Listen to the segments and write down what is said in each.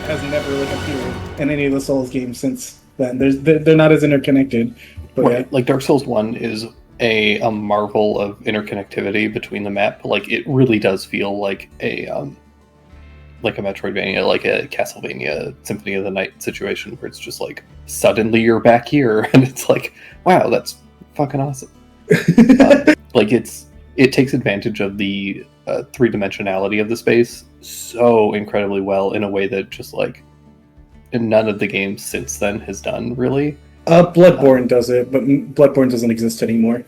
has never like appeared in any of the Souls games since then. They're not as interconnected. But right. yeah. Like Dark Souls 1 is a marvel of interconnectivity between the map. Like it really does feel like a Metroidvania, like a Castlevania Symphony of the Night situation where it's just like suddenly you're back here and it's like, wow, that's fucking awesome. Like it takes advantage of the three-dimensionality of the space so incredibly well in a way that just like none of the games since then has done really. Bloodborne does it, but Bloodborne doesn't exist anymore.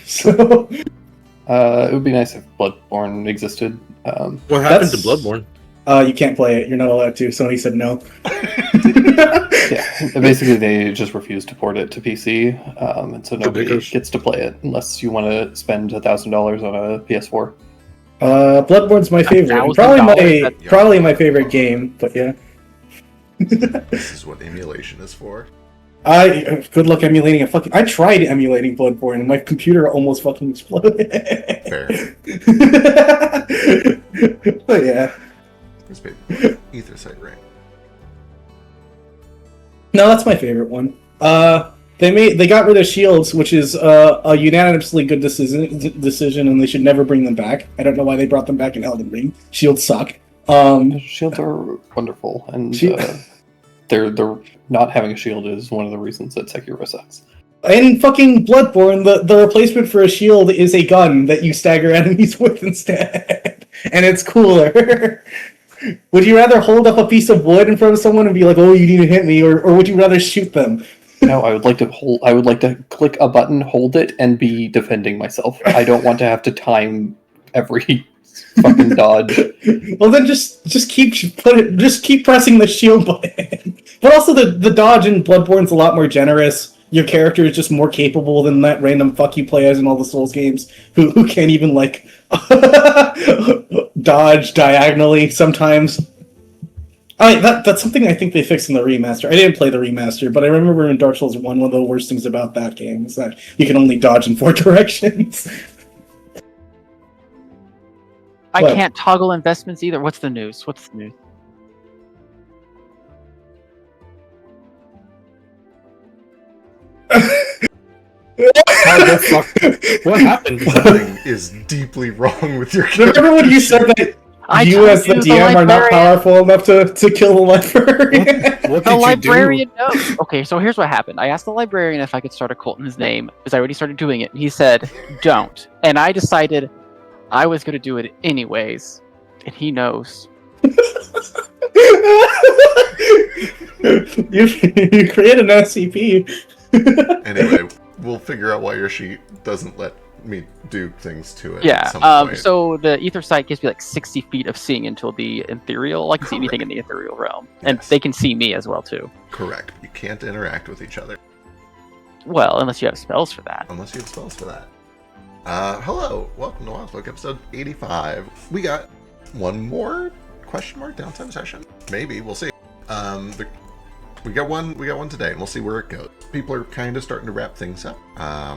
So it would be nice if Bloodborne existed. What happened to Bloodborne? You can't play it. You're not allowed to. Sony said no. Yeah, basically they just refused to port it to PC, and so nobody gets to play it unless you want to spend $1,000 on a PS4. Bloodborne's my favorite. Probably my favorite game, but yeah. This is what emulation is for. Good luck emulating a fucking. I tried emulating Bloodborne and my computer almost fucking exploded. Fair. But yeah. Ether site rank. No, that's my favorite one. They got rid of shields, which is a unanimously good decision, and they should never bring them back. I don't know why they brought them back in Elden Ring. Shields suck. Shields are wonderful, and they're not having a shield is one of the reasons that Sekiro sucks. In fucking Bloodborne, the replacement for a shield is a gun that you stagger enemies with instead, and it's cooler. Would you rather hold up a piece of wood in front of someone and be like, "Oh, you need to hit me," or would you rather shoot them? No, I would like to click a button, hold it, and be defending myself. I don't want to have to time every fucking dodge. Well, then just keep pressing the shield button. But also the dodge in Bloodborne's a lot more generous. Your character is just more capable than that random fuck you play as in all the Souls games who can't even like dodge diagonally sometimes. That's something I think they fixed in the remaster. I didn't play the remaster, but I remember in Dark Souls 1, one of the worst things about that game is that you can only dodge in 4 directions. I can't toggle investments either. What's the news? What happened? Something is deeply wrong with your character. Remember when you said that you as the DM are not powerful enough to kill the librarian? What the did librarian knows. Okay, so here's what happened. I asked the librarian if I could start a cult in his name, because I already started doing it. And he said, don't. And I decided I was going to do it anyways. And he knows. You create an SCP. Anyway, we'll figure out why your sheet doesn't let me do things to it. Yeah. At some point. So the ether sight gives me like 60 feet of seeing until the ethereal. I can see anything in the ethereal realm, and they can see me as well too. Correct. You can't interact with each other. Well, unless you have spells for that. Hello, welcome to Wildfolk episode 85. We got one more question mark downtime session. Maybe we'll see. We got one today, and we'll see where it goes. People are kind of starting to wrap things up.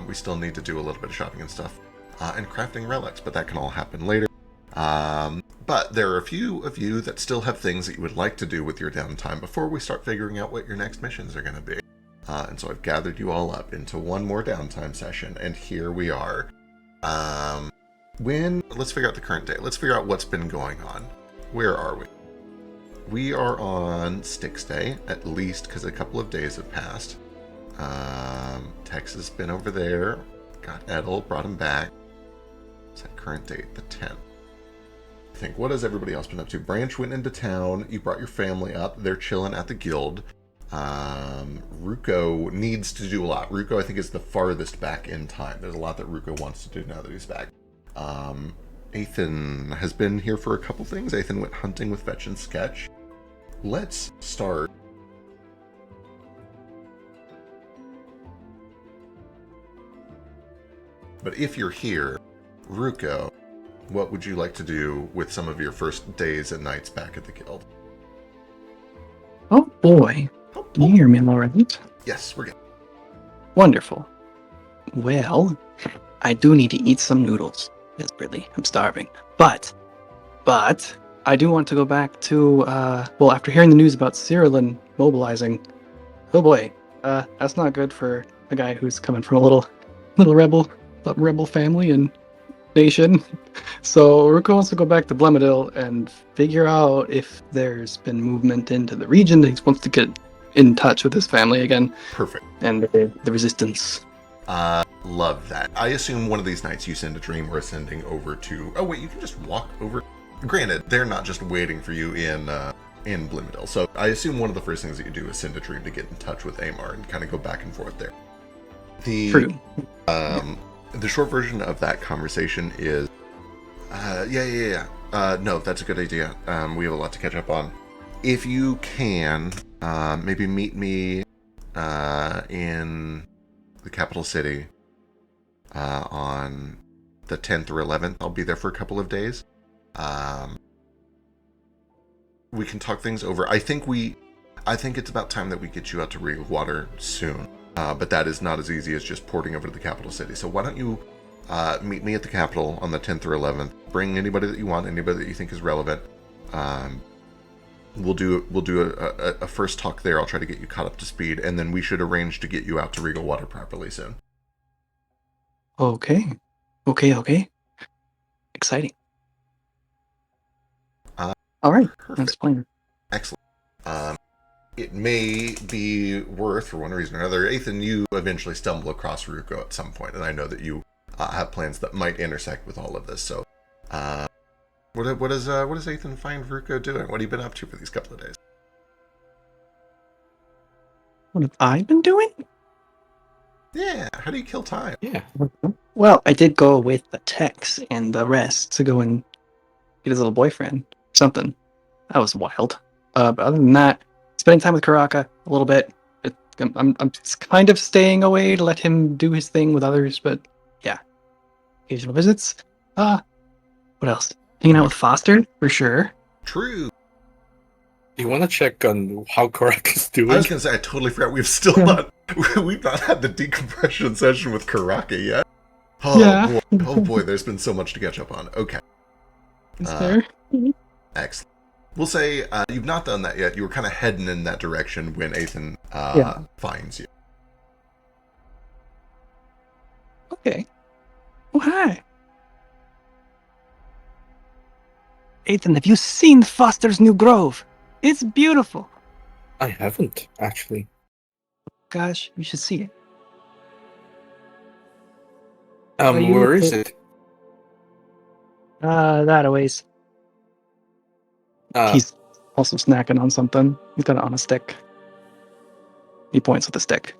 We still need to do a little bit of shopping and stuff, and crafting relics, but that can all happen later. But there are a few of you that still have things that you would like to do with your downtime before we start figuring out what your next missions are going to be. And so I've gathered you all up into one more downtime session, and here we are. Let's figure out the current day. Let's figure out what's been going on. Where are we? We are on Styx Day, at least, because a couple of days have passed. Tex has been over there. Got Edel, brought him back. What's that current date? The 10th. I think, what has everybody else been up to? Branch went into town. You brought your family up. They're chilling at the guild. Ruko needs to do a lot. Ruko, I think, is the farthest back in time. There's a lot that Ruko wants to do now that he's back. Ethan has been here for a couple things. Ethan went hunting with Fetch and Sketch. Let's start. But if you're here, Ruko, what would you like to do with some of your first days and nights back at the guild? Oh boy. Can you hear me, Laurent? Yes, we're good. Wonderful. Well, I do need to eat some noodles. Desperately. I'm starving. But, I do want to go back to, well, after hearing the news about Cyrillin mobilizing, oh boy, that's not good for a guy who's coming from a little rebel family and nation. So Ruka wants to go back to Blemadil and figure out if there's been movement into the region. He wants to get in touch with his family again Perfect. and the resistance. Love that. I assume one of these nights you send a dream or a sending over to... Oh, wait, you can just walk over... Granted, they're not just waiting for you in Bloomingdale, so I assume one of the first things that you do is send a dream to get in touch with Amar and kind of go back and forth there. True. The short version of that conversation is... no, that's a good idea. We have a lot to catch up on. If you can, maybe meet me in the capital city on the 10th or 11th. I'll be there for a couple of days. We can talk things over. I think it's about time that we get you out to Regal Water soon. But that is not as easy as just porting over to the capital city. So why don't you meet me at the capital on the 10th or 11th. Bring anybody that you want, anybody that you think is relevant. We'll do a first talk there. I'll try to get you caught up to speed, and then we should arrange to get you out to Regal Water properly soon. Okay. Exciting. All right, Perfect. that's fine. Excellent. It may be worth, for one reason or another, Ethan, you eventually stumble across Ruko at some point, and I know that you have plans that might intersect with all of this. So, what does Ethan find Ruko doing? What have you been up to for these couple of days? What have I been doing? Yeah, how do you kill time? Yeah. Well, I did go with the Tex and the rest to go and get his little boyfriend. Something. That was wild. But other than that, spending time with Karaka a little bit. I'm kind of staying away to let him do his thing with others, but yeah. Occasional visits. What else? Hanging out with Foster, for sure. True. You want to check on how Karak is doing? I was going to say, I totally forgot. We've not had the decompression session with Karaka yet. Oh boy, there's been so much to catch up on. Okay. Is there? Excellent. We'll say you've not done that yet. You were kind of heading in that direction when Ethan finds you. Okay. Oh, hi. Ethan, have you seen Foster's new grove? It's beautiful. I haven't, actually. Gosh, you should see it. Where is it? That a ways. He's also snacking on something. He's got it on a stick. He points with the stick.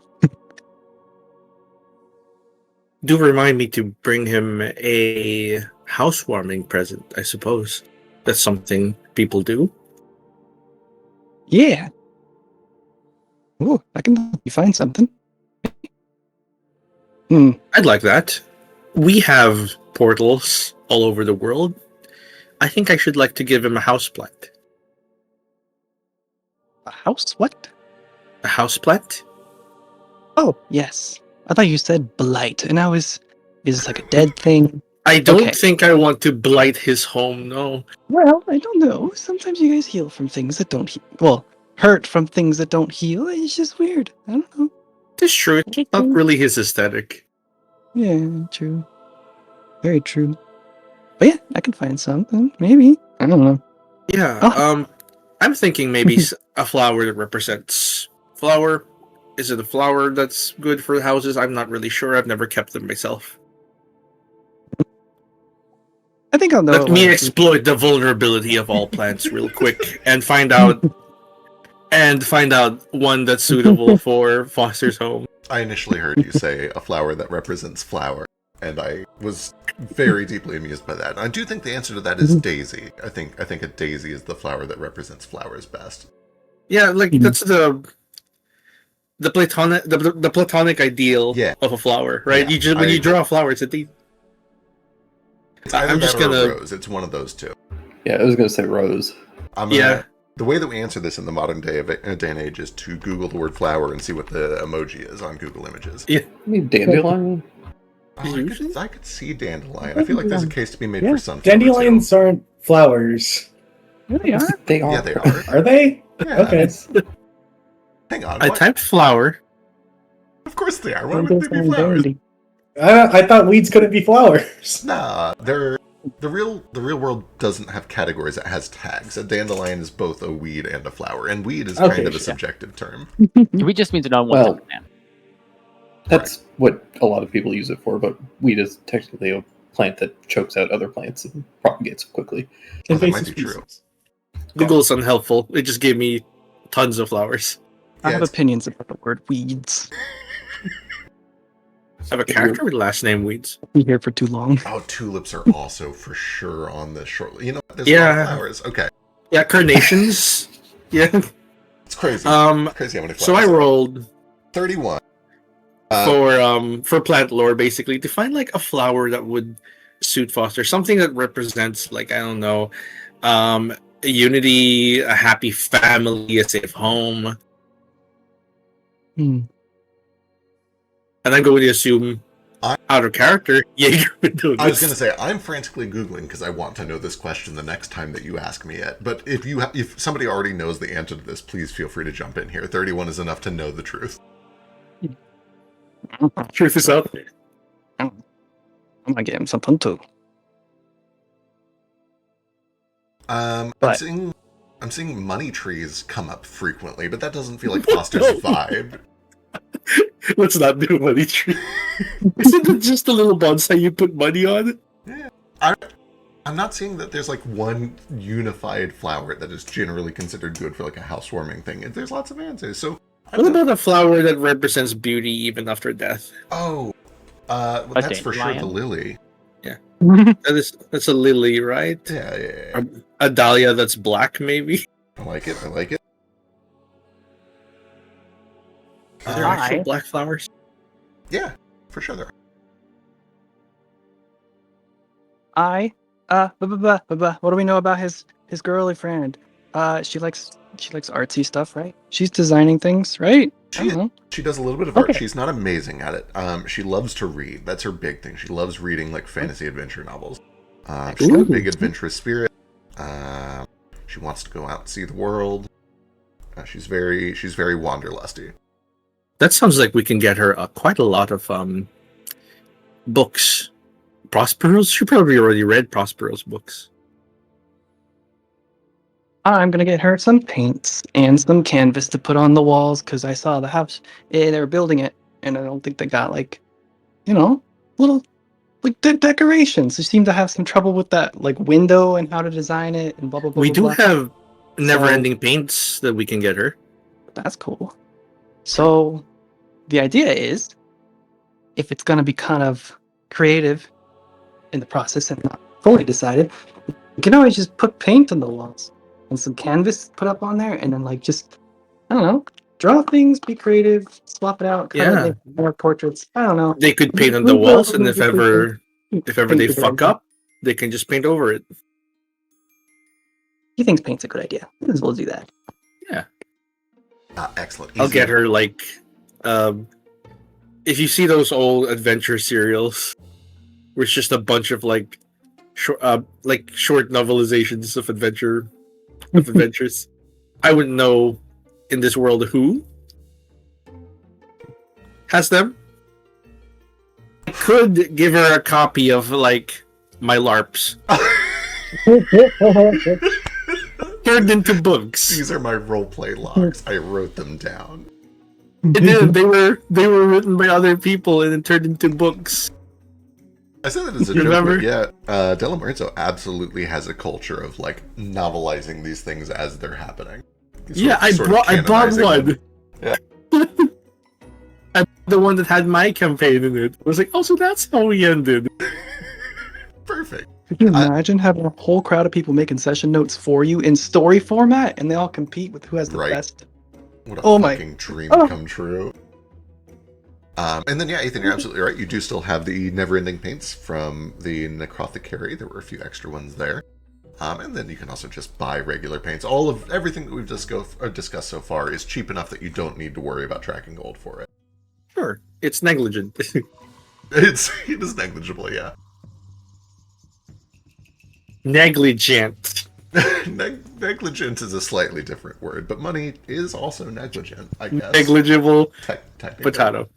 Do remind me to bring him a housewarming present, I suppose. That's something people do. Yeah. Ooh, I can help you find something. I'd like that. We have portals all over the world. I think I should like to give him a houseplant. A house? What? A houseplant? Oh, yes. I thought you said blight, and is this like a dead thing? I don't Okay. think I want to blight his home, no. Well, I don't know. Sometimes you guys heal from things that don't heal. Well, hurt from things that don't heal. It's just weird. I don't know. It's true. It's not really his aesthetic. Yeah, true. Very true. But yeah, I can find something. Maybe. I don't know. Yeah, Oh. I'm thinking maybe a flower that represents flower. Is it a flower that's good for houses? I'm not really sure. I've never kept them myself. I think I'll know. Let me exploit the vulnerability of all plants real quick and find out one that's suitable for Foster's home. I initially heard you say a flower that represents flower, and I was very deeply amused by that. And I do think the answer to that is daisy. I think a daisy is the flower that represents flowers best. Yeah, like that's the platonic ideal of a flower, right? Yeah, When you draw a flower, it's a daisy. It's either I'm just that or a gonna- rose. It's one of those two. Yeah, I was gonna say rose. The way that we answer this in the modern day and age is to Google the word flower and see what the emoji is on Google Images. Yeah. I mean, dandelion? I could see dandelion. I feel like there's a case to be made for sunflowers. Dandelions aren't flowers. Really are? They are. Yeah, they are. Are they? Yeah. Okay. Hang on. I what? typed flower. Of course they are. Why would they be flowers? I thought weeds couldn't be flowers. Nah, they're the real world doesn't have categories. It has tags. A dandelion is both a weed and a flower, and weed is Okay, kind of a sure. subjective term. We just means no one's Well, a man. That's what a lot of people use it for, but weed is technically a plant that chokes out other plants and propagates quickly. Oh, that might Invasive be true. species. Google is unhelpful. It just gave me tons of flowers. I Yeah, have it's- opinions about the word weeds. I have a character with last name Weeds. Be here for too long. Oh, tulips are also for sure on this short. You know, what? There's a lot Yeah. of flowers. Okay, Yeah, carnations. Yeah. it's crazy. Crazy how many flowers. So I there are. rolled 31. for plant lore basically to find like a flower that would suit Foster, something that represents like I don't know, a unity, a happy family, a safe home, Hmm. and I'm going to assume I- out of character. Jaeger would do this. I was going to say I'm frantically googling because I want to know this question the next time that you ask me it. But if somebody already knows the answer to this, please feel free to jump in here. 31 is enough to know the truth. Truth is out there. I'm gonna get him something too. I'm But- seeing money trees come up frequently, but that doesn't feel like Foster's No. vibe. Let's not do money tree. Isn't it just a little bonsai you put money on? I'm not seeing that there's like one unified flower that is generally considered good for like a housewarming thing. There's lots of answers. So What about a flower that represents beauty even after death? that's for sure the dandelion? lily. That's a lily, right? Yeah. A dahlia that's black, maybe. I like it. Are there Hi. actual black flowers? Yeah, for sure there What do we know about his girly friend? She likes artsy stuff, right? She's designing things, right? I She, don't know. she does a little bit of art. Okay. She's not amazing at it. She loves to read. That's her big thing. She loves reading like fantasy adventure novels. She's got a big adventurous spirit. She wants to go out and see the world. She's very wanderlusty. That sounds like we can get her quite a lot of books. Prospero's? She probably already read Prospero's books. I'm gonna get her some paints and some canvas to put on the walls because I saw the house. They were building it, and I don't think they got little decorations. They seem to have some trouble with that window and how to design it and blah blah blah. We do blah, blah. have never-ending paints that we can get her. That's cool. So the idea is, if it's gonna be kind of creative in the process and not fully decided, you can always just put paint on the walls and some canvas put up on there, and then just I don't know, draw things, be creative, swap it out, Yeah. more portraits. I don't know. They could paint on the walls, and if ever they fuck up, they can just paint over it. He thinks paint's a good idea. Might as well do that. Excellent. I'll Easy. get her if you see those old adventure serials, where it's just a bunch of short novelizations of adventures. I wouldn't know in this world who has them. I could give her a copy of my LARPs turned into books. These are my roleplay logs. I wrote them down. It did. They were written by other people and then turned into books. I said that as a You joke, remember? but yeah, Delamarzo absolutely has a culture of novelizing these things as they're happening. He's I sort of bought canonizing one. them. Yeah. I bought the one that had my campaign in it. I was like, oh, so that's how we ended. Perfect. Could you imagine having a whole crowd of people making session notes for you in story format, and they all compete with who has the Right. best? What a Oh my- fucking dream Oh. come true. And then, yeah, Ethan, you're absolutely right. You do still have the never-ending paints from the Necrothicary. There were a few extra ones there. And then you can also just buy regular paints. Everything that we've discussed so far is cheap enough that you don't need to worry about tracking gold for it. Sure, it's negligent. It is negligible, yeah. Negligent. Negligent is a slightly different word, but money is also negligent, I guess. Negligible Technically. potato.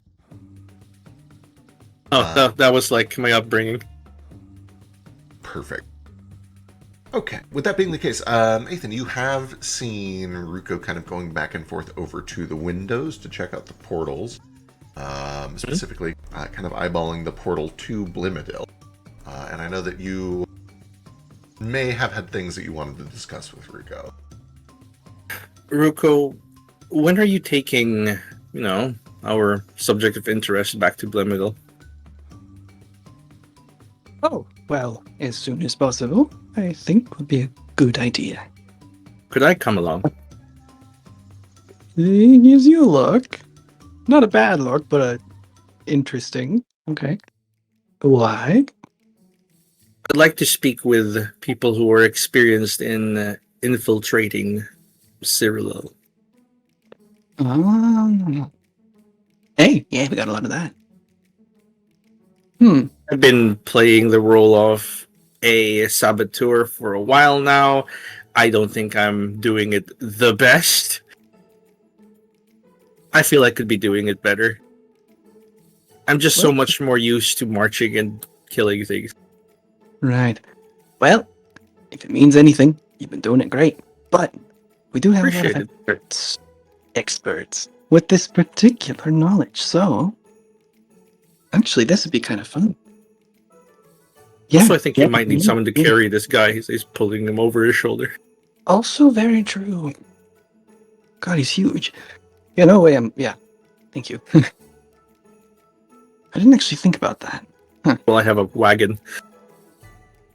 Oh, that was like my upbringing. Perfect. Okay, with that being the case, Ethan, you have seen Ruko kind of going back and forth over to the windows to check out the portals, specifically kind of eyeballing the portal to Blimidil. And I know that you may have had things that you wanted to discuss with Ruko. Ruko, when are you taking, our subject of interest back to Blimidel? Oh, well, as soon as possible, I think would be a good idea. Could I come along? It gives you a look. Not a bad look, but a interesting. Okay. Why? I'd like to speak with people who are experienced in infiltrating Cyrilo. Hey, yeah, we got a lot of that. I've been playing the role of a saboteur for a while now. I don't think I'm doing it the best. I feel I could be doing it better. I'm just so much more used to marching and killing things. Right. Well, if it means anything, you've been doing it great. But we do have a lot Appreciate of experts with this particular knowledge, so actually this would be kind of fun. Yeah. Also, I think you might need someone to carry this guy. He's pulling him over his shoulder. Also very true. God, he's huge. Yeah, no way. Yeah. Thank you. I didn't actually think about that. Well, I have a wagon.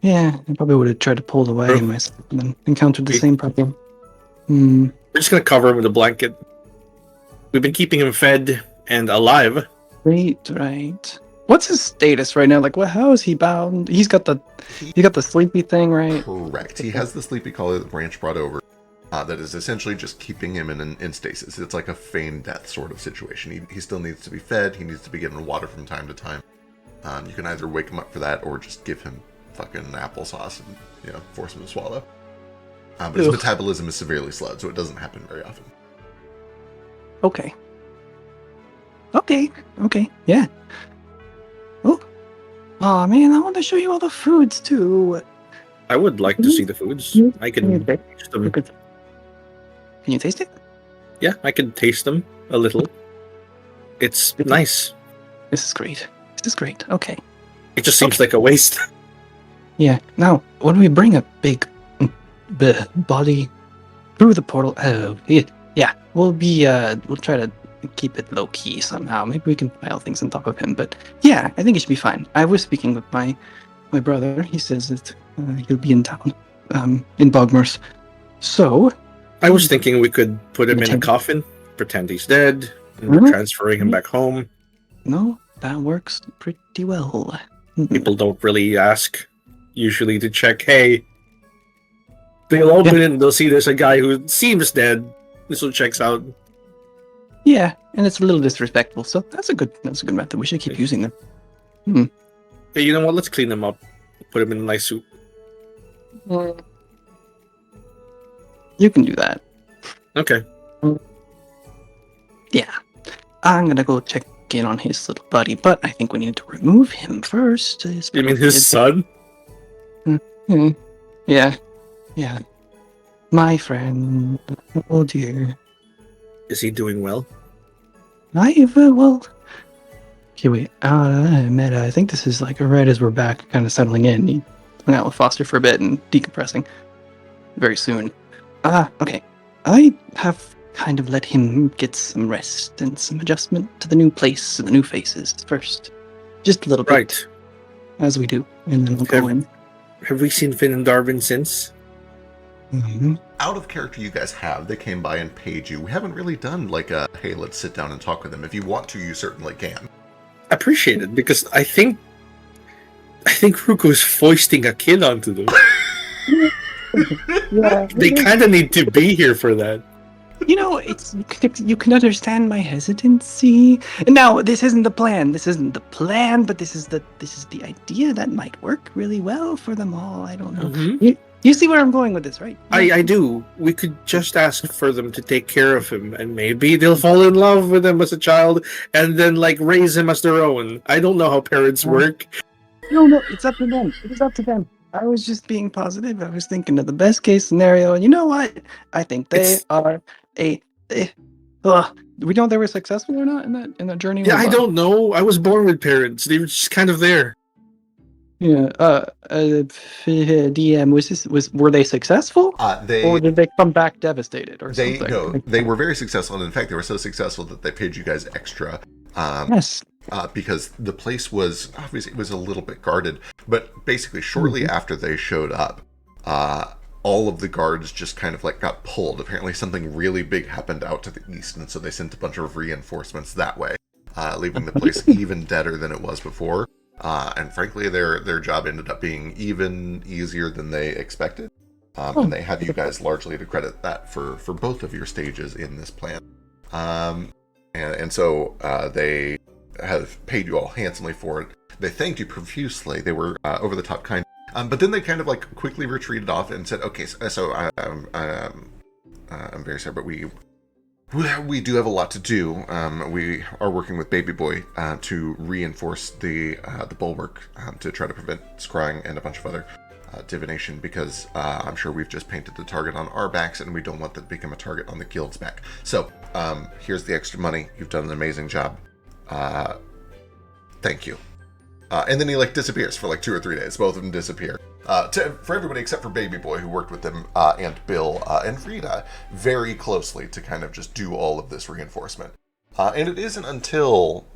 Yeah, I probably would have tried to pull the wagon myself and then encountered the same problem. We're just gonna cover him with a blanket. We've been keeping him fed and alive. Right. What's his status right now? Like, how is he bound? He's got the sleepy thing, right? Correct. He has the sleepy collar that Branch brought over. That is essentially just keeping him in stasis. It's like a feigned death sort of situation. He still needs to be fed. He needs to be given water from time to time. You can either wake him up for that or just give him fucking applesauce and force him to swallow. But his metabolism is severely slowed, so it doesn't happen very often. Okay. Yeah. Oh man, I want to show you all the foods too. I would like to see the foods. I can taste them. Can you taste it? Yeah, I can taste them a little. It's nice. This is great. Okay. It just seems like a waste. Yeah. Now, when we bring a big body through the portal, yeah, we'll try to keep it low key somehow. Maybe we can pile things on top of him. But yeah, I think it should be fine. I was speaking with my brother. He says that he'll be in town, in Bogmers. So I was thinking we could put him in a coffin, pretend he's dead, and we're transferring him back home. No, that works pretty well. People don't really ask, usually, to check, hey, they'll open it and they'll see there's a guy who seems dead. This one checks out. Yeah, and it's a little disrespectful, so that's a good method. We should keep using them. Hey, you know what? Let's clean him up. Put him in a nice suit. You can do that. Okay. Yeah. I'm gonna go check in on his little buddy, but I think we need to remove him first. You mean his son? Yeah. My friend. Oh dear. Is he doing well? Well. Okay, wait. Meta, I think this is like right as we're back, kind of settling in. He hung out with Foster for a bit and decompressing very soon. Okay. I have kind of let him get some rest and some adjustment to the new place and the new faces first. Just a little bit. Right. As we do. And then we'll go in. Have we seen Finn and Darwin since? Out of character you guys have, they came by and paid you. We haven't really done like a, hey, let's sit down and talk with them. If you want to, you certainly can. Appreciate it, because I think Ruko's foisting a kid onto them. They kind of need to be here for that. You can understand my hesitancy. Now, this isn't the plan. But this is the idea that might work really well for them all. I don't know. You see where I'm going with this, right? I do. We could just ask for them to take care of him, and maybe they'll fall in love with him as a child, and then like raise him as their own. I don't know how parents work. No, it's up to them. It is up to them. I was just being positive. I was thinking of the best case scenario, and you know what? I think they It's- are a. They, do we know if they were successful or not in that journey? Yeah, with, I don't know. I was born with parents. They were just kind of there. Yeah. DM were they successful, or They did they come back devastated or they something? no, they were very successful, and in fact, they were so successful that they paid you guys extra. Yes. Because the place was obviously it was a little bit guarded, but basically shortly after they showed up, all of the guards just kind of like got pulled. Apparently, something really big happened out to the east, and so they sent a bunch of reinforcements that way, leaving the place even deader than it was before. And frankly, their job ended up being even easier than they expected. And they have you guys largely to credit that for both of your stages in this plan. And so they have paid you all handsomely for it. They thanked you profusely. They were over the top kind. But then they kind of like quickly retreated off and said, "Okay, so I'm very sorry, but we do have a lot to do. We are working with Baby Boy to reinforce the bulwark to try to prevent scrying and a bunch of other divination, because I'm sure we've just painted the target on our backs, and we don't want that to become a target on the guild's back. So here's the extra money. You've done an amazing job. Thank you." And then he like disappears for like 2 or 3 days. Both of them disappear. For everybody except for Baby Boy, who worked with them, and Bill and Rita very closely to kind of just do all of this reinforcement. And it isn't until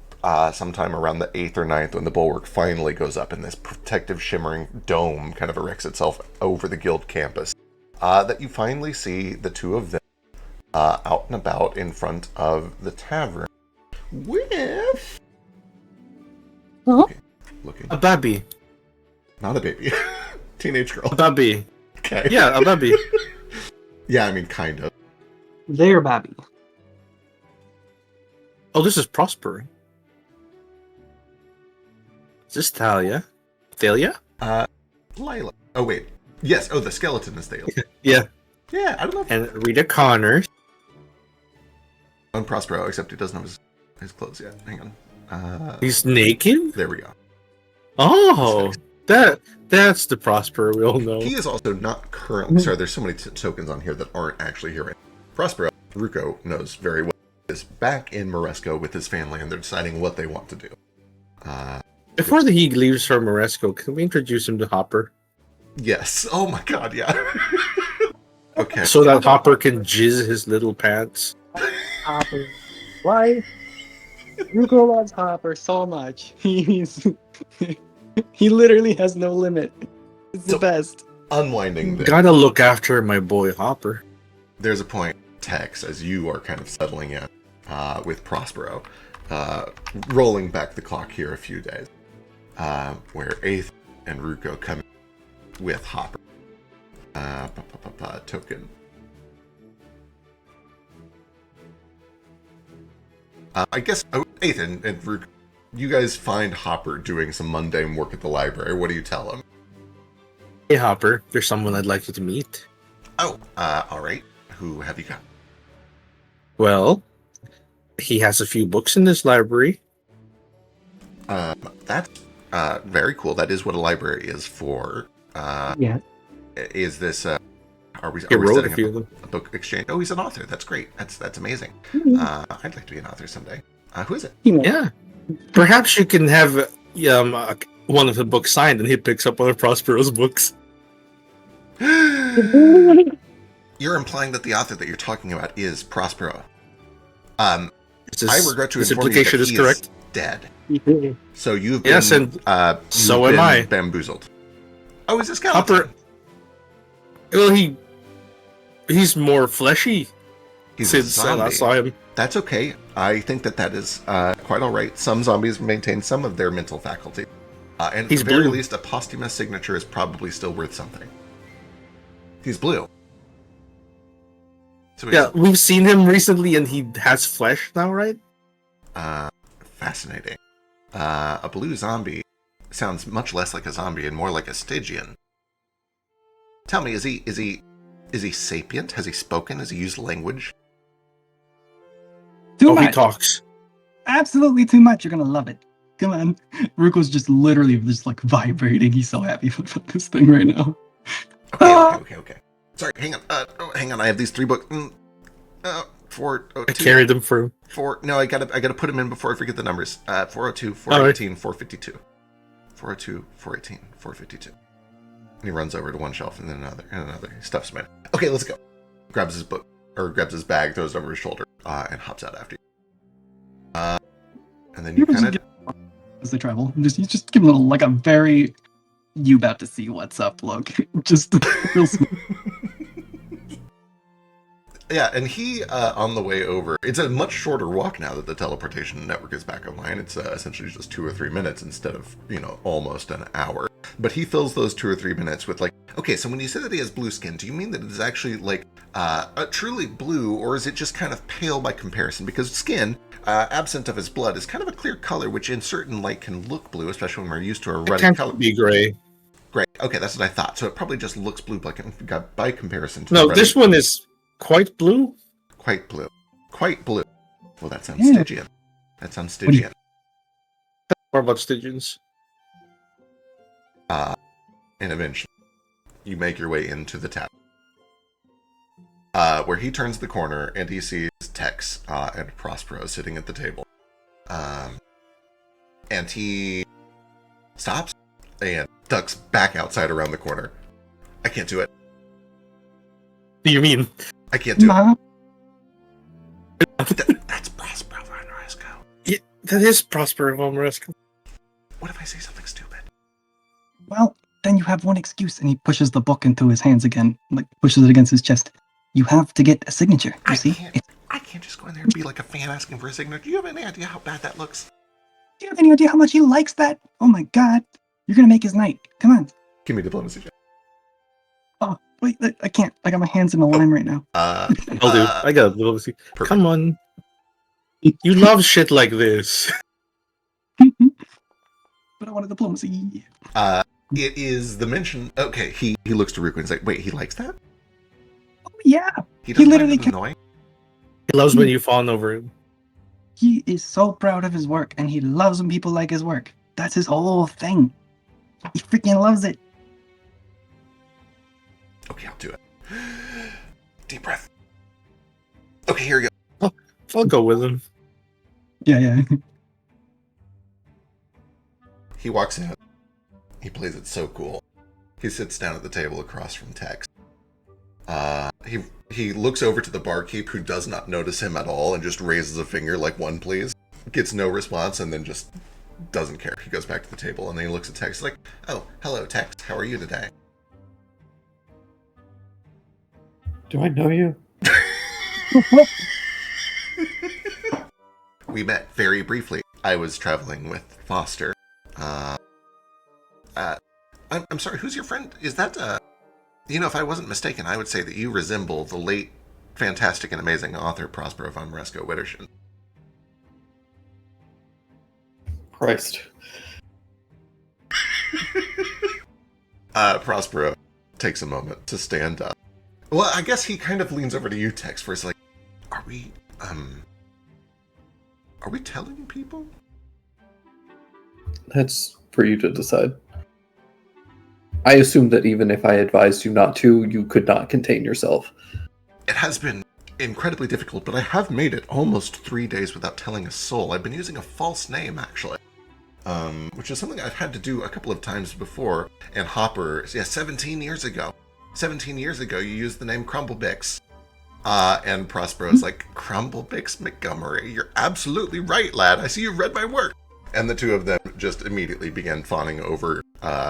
sometime around the 8th or 9th when the bulwark finally goes up and this protective shimmering dome kind of erects itself over the guild campus, that you finally see the two of them out and about in front of the tavern with... Huh? Looking. A baby. Not a baby. Teenage girl. A baby. Okay. Yeah, a baby. Yeah, I mean, kind of. Their baby. Oh, this is Prosper. Is this Thalia? Thalia? Lila. Oh, wait. Yes. Oh, the skeleton is Thalia. Yeah. Yeah, I don't know. And Rita Connor. On Prospero, except he doesn't have his clothes yet. Hang on. He's naked? There we go. Oh, that's the Prosper we all know. He is also not currently... Sorry, there's so many tokens on here that aren't actually here right now. Prospero, Ruko knows very well, is back in Moresco with his family, and they're deciding what they want to do. Before he leaves for Moresco, can we introduce him to Hopper? Yes. Oh my god, yeah. Okay. So that Hopper can jizz his little pants. Hopper. Why? Ruko loves Hopper so much. He literally has no limit. It's the So- best. Unwinding this. Gotta look after my boy Hopper. There's a point, Tex, as you are kind of settling in with Prospero, rolling back the clock here a few days, where Aeth and Ruko come in with Hopper. Token. I guess Aeth and Ruko, you guys find Hopper doing some mundane work at the library. What do you tell him? Hey Hopper, there's someone I'd like you to meet. Oh, all right. Who have you got? Well, he has a few books in this library. That's very cool. That is what a library is for. Yeah. Is this? Are we He wrote a setting few up of them. a book exchange? Oh, he's an author. That's great. That's amazing. I'd like to be an author someday. Who is it? Yeah. Perhaps you can have one of the books signed and he picks up one of Prospero's books. You're implying that the author that you're talking about is Prospero. This, I regret to this inform you that implication is he correct. is dead. So you've been, Yes, and you've so am been I. bamboozled. Oh, he's a skeleton. Hopper. Well, he's more fleshy He's a since zombie. I saw him. That's okay. I think that is quite all right. Some zombies maintain some of their mental faculty. And at He's the very blue. least, a posthumous signature is probably still worth something. He's blue. So he's, Yeah, we've seen him recently, and he has flesh now, right? fascinating. A blue zombie sounds much less like a zombie and more like a Stygian. Tell me, is he sapient? Has he spoken? Has he used language? Too Oh, much. he talks. Absolutely too much. You're gonna love it. Come on. Ruko's just literally just like vibrating. He's so happy about this thing right now. Okay. Sorry, hang on. I have these 3 books. I carried them through. 4. No, I gotta put them in before I forget the numbers. 402, 418, 452. 402, 418, 452. And he runs over to one shelf and then another and another. He stuffs them in. Okay, let's go. Grabs his book or grabs his bag, throws it over his shoulder, and hops out after you. And then you kind of as they travel, you just give them like a very you about to see what's up look. Just real smooth. Yeah, and he, on the way over, it's a much shorter walk now that the teleportation network is back online. It's essentially just 2 or 3 minutes instead of, almost an hour. But he fills those 2 or 3 minutes with okay, so when you say that he has blue skin, do you mean that it is actually truly blue, or is it just kind of pale by comparison? Because skin, absent of his blood, is kind of a clear color, which in certain light can look blue, especially when we're used to a It ruddy can't color. be gray. Great. Okay, that's what I thought. So it probably just looks blue by comparison to No, the ruddy. this one is quite blue. Quite blue. Quite blue. Well, that sounds Yeah. Stygian. That sounds Stygian. What about Stygians? And eventually, you make your way into the tap. Where he turns the corner and he sees Tex and Prospero sitting at the table. And he stops and ducks back outside around the corner. I can't do it. What do you mean? I can't do Ma, it. That's Prospero von Resco. Yeah, that is Prosper von Resco. What if I say something stupid? well, then you have one excuse, and he pushes the book into his hands again, like pushes it against his chest. You have to get a signature. You see? I can't just go in there and be like a fan asking for a signature. Do you have any idea how bad that looks? Do you have any idea how much he likes that? Oh my god. You're gonna make his night. Come on. Give me diplomacy check. Oh, wait, I can't. I got my hands in the lime right now. I'll do. I got diplomacy. Perfect. Come on. You love shit like this. But I want a diplomacy. It is the mention. Okay, he looks to Ruko and he's like, wait, he likes that? Oh yeah. He doesn't literally find it annoying? He loves when you fawn over him. He is so proud of his work, and he loves when people like his work. That's his whole thing. He freaking loves it. Okay, I'll do it. Deep breath. Okay, here we go. I'll go with him. Yeah. He walks in. He plays it so cool. He sits down at the table across from Tex. He looks over to the barkeep, who does not notice him at all and just raises a finger like, one please. Gets no response and then just doesn't care. He goes back to the table and then he looks at Tex like, oh, hello Tex, how are you today? Do I know you? We met very briefly. I was traveling with Foster. I'm sorry, who's your friend? Is that, if I wasn't mistaken, I would say that you resemble the late, fantastic, and amazing author Prospero von Resco Wittershin. Christ. Prospero takes a moment to stand up. Well, I guess he kind of leans over to you, Tex, first, like, are we telling people? That's for you to decide. I assume that even if I advised you not to, you could not contain yourself. It has been incredibly difficult, but I have made it almost 3 days without telling a soul. I've been using a false name, actually. Which is something I've had to do a couple of times before. And Hopper, 17 years ago. 17 years ago, you used the name Crumblebix. And Prospero's like, Crumblebix Montgomery, you're absolutely right, lad. I see you've read my work. And the two of them just immediately began fawning over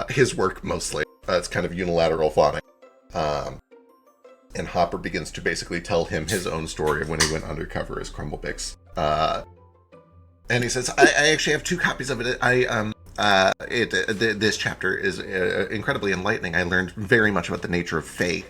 his work mostly. It's kind of unilateral fawning. And Hopper begins to basically tell him his own story of when he went undercover as Crumblebix. And he says, I actually have 2 copies of it. This chapter is incredibly enlightening. I learned very much about the nature of Fae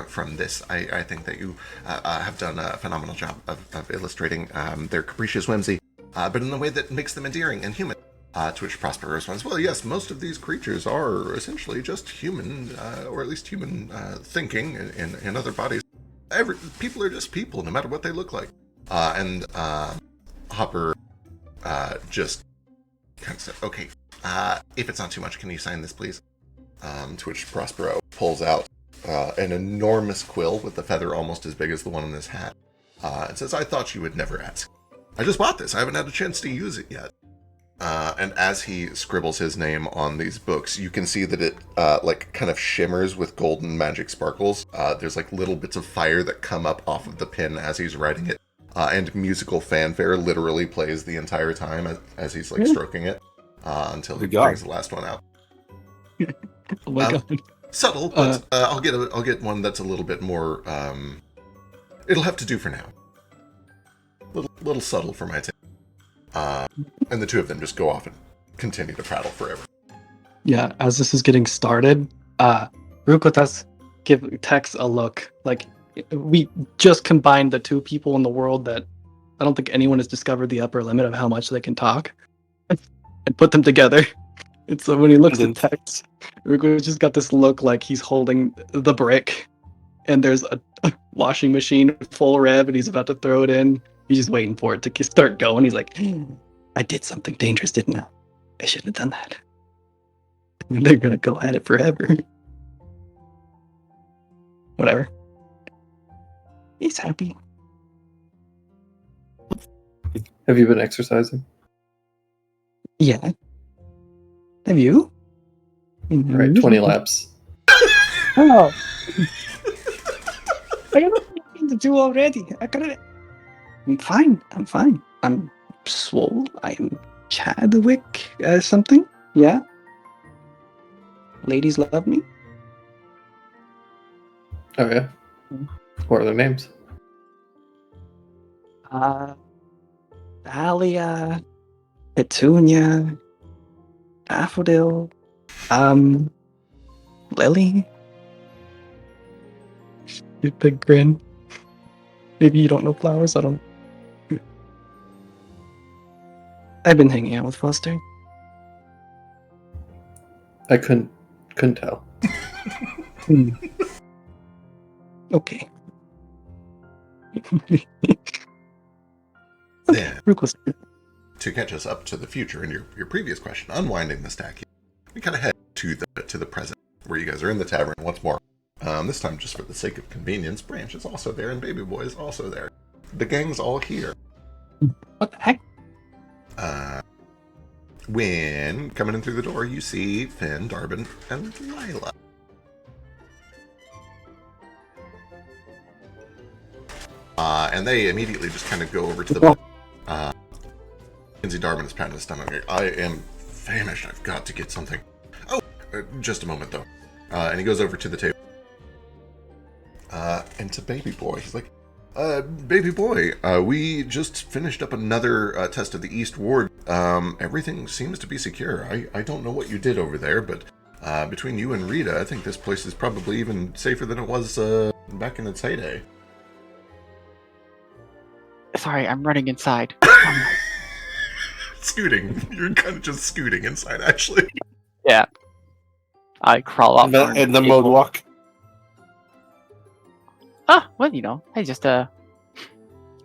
from this. I think that you have done a phenomenal job of illustrating their capricious whimsy, but in a way that makes them endearing and human. To which Prospero responds, well, yes, most of these creatures are essentially just human, or at least human thinking in other bodies. People are just people, no matter what they look like. And Hopper just kind of said, okay, if it's not too much, can you sign this, please? To which Prospero pulls out an enormous quill with the feather almost as big as the one in his hat. And says, I thought you would never ask. I just bought this. I haven't had a chance to use it yet. And as he scribbles his name on these books, you can see that it like kind of shimmers with golden magic sparkles. There's like little bits of fire that come up off of the pin as he's writing it. And musical fanfare literally plays the entire time as he's like stroking it until he brings the last one out. Oh my god. Subtle, but I'll get one that's a little bit more. It'll have to do for now. Little subtle for my taste. And the two of them just go off and continue to prattle forever. Yeah, as this is getting started, Rukotas give Tex a look. Like, we just combined the two people in the world that I don't think anyone has discovered the upper limit of how much they can talk, and put them together. And so when he looks at Tex, Rukotas just got this look like he's holding the brick, and there's a washing machine full rev, and he's about to throw it in. He's just waiting for it to start going. He's like, I did something dangerous, didn't I? I shouldn't have done that. And they're gonna go at it forever. Whatever. He's happy. Have you been exercising? Yeah. Have you? All right, 20 laps. Oh. I got nothing to do already. I'm fine. I'm swole. I'm Chadwick something. Yeah. Ladies love me. Oh yeah. What are their names? Dahlia, Petunia, Daffodil, Lily. You big grin. Maybe you don't know flowers. I don't. I've been hanging out with Foster. I couldn't tell. Okay. Then, Ruthless. to catch us up to the future in your previous question, unwinding the stack, we kind of head to the present, where you guys are in the tavern once more. This time, just for the sake of convenience, Branch is also there, and Baby Boy is also there. The gang's all here. What the heck? When coming in through the door, you see Finn, Darbin, and Lila. And they immediately just kind of go over to the Kinsey Darbin is patting his stomach. I am famished. I've got to get something. Oh, just a moment, though. And he goes over to the table. And to Baby Boy, he's like, Baby Boy, we just finished up another test of the East Ward. Everything seems to be secure. I don't know what you did over there, but between you and Rita, I think this place is probably even safer than it was back in its heyday. Sorry, I'm running inside. Scooting. You're kind of just scooting inside, actually. Yeah. I crawl up. In the mode walk. Well, you know, I just I've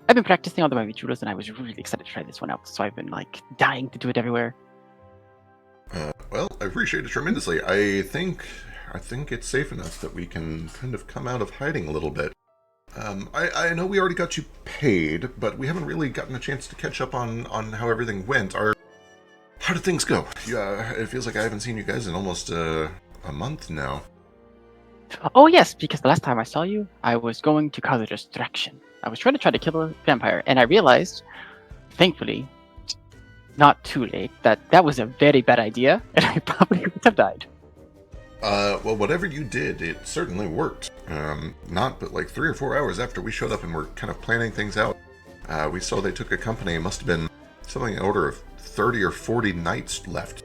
been practicing all the Mavichuras, and I was really excited to try this one out. So I've been like dying to do it everywhere. Well, I appreciate it tremendously. I think it's safe enough that we can kind of come out of hiding a little bit. I know we already got you paid, but we haven't really gotten a chance to catch up on how everything went. How did things go? Yeah, it feels like I haven't seen you guys in almost a month now. Oh yes, because the last time I saw you, I was going to cause a distraction. I was trying to kill a vampire, and I realized, thankfully, not too late, that was a very bad idea, and I probably would have died. Well, whatever you did, it certainly worked. Not but like 3 or 4 hours after we showed up and were kind of planning things out, we saw they took a company. It must have been something in the order of 30 or 40 knights left.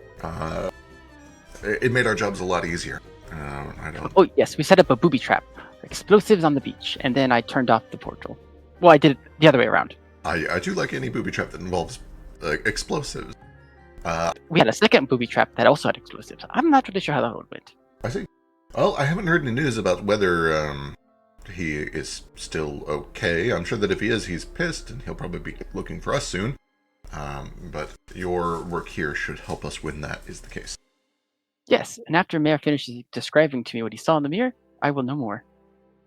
It made our jobs a lot easier. I don't... Oh yes, we set up a booby trap, explosives on the beach, and then I turned off the portal. Well, I did it the other way around. I do like any booby trap that involves explosives. We had a second booby trap that also had explosives. I'm not really sure how that one went. I see. Well, I haven't heard any news about whether he is still okay. I'm sure that if he is, he's pissed, and he'll probably be looking for us soon. But your work here should help us when that is the case. Yes, and after Mayor finishes describing to me what he saw in the mirror, I will know more.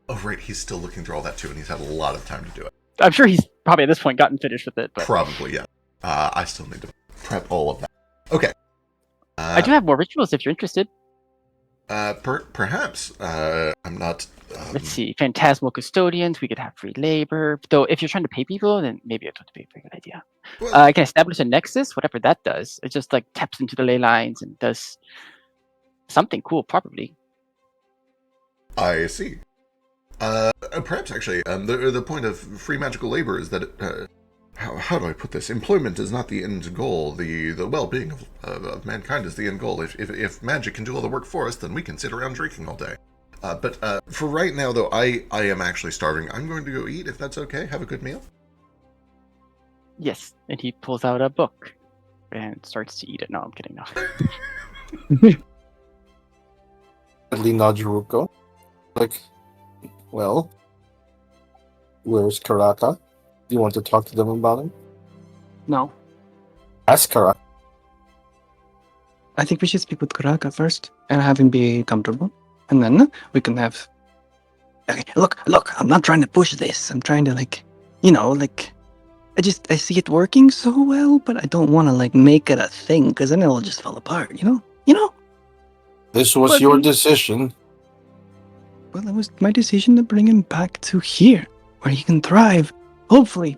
Oh, right, he's still looking through all that too, and he's had a lot of time to do it. I'm sure he's probably at this point gotten finished with it, but Probably, yeah. I still need to prep all of that. Okay. I do have more rituals if you're interested. Perhaps. I'm not. Let's see, phantasmal custodians. We could have free labor. Though, if you're trying to pay people, then maybe it would be a good idea. Well, I can establish a nexus, whatever that does. It just like taps into the ley lines and does something cool, probably. I see. Perhaps actually, the point of free magical labor is that how do I put this? Employment is not the end goal. The well-being of mankind is the end goal. If magic can do all the work for us, then we can sit around drinking all day. But for right now, though, I am actually starving. I'm going to go eat, if that's okay. Have a good meal. Yes, and he pulls out a book and starts to eat it. No, I'm kidding. No. Sadly, Najuruko. Like, well, where's Karaka? Do you want to talk to them about him? No. Ask Karaka. I think we should speak with Karaka first and have him be comfortable. And then we can have... Okay, look, I'm not trying to push this. I'm trying to, I see it working so well, but I don't want to, make it a thing, because then it'll just fall apart, you know? This was But- your decision. Well, it was my decision to bring him back to here, where he can thrive. Hopefully.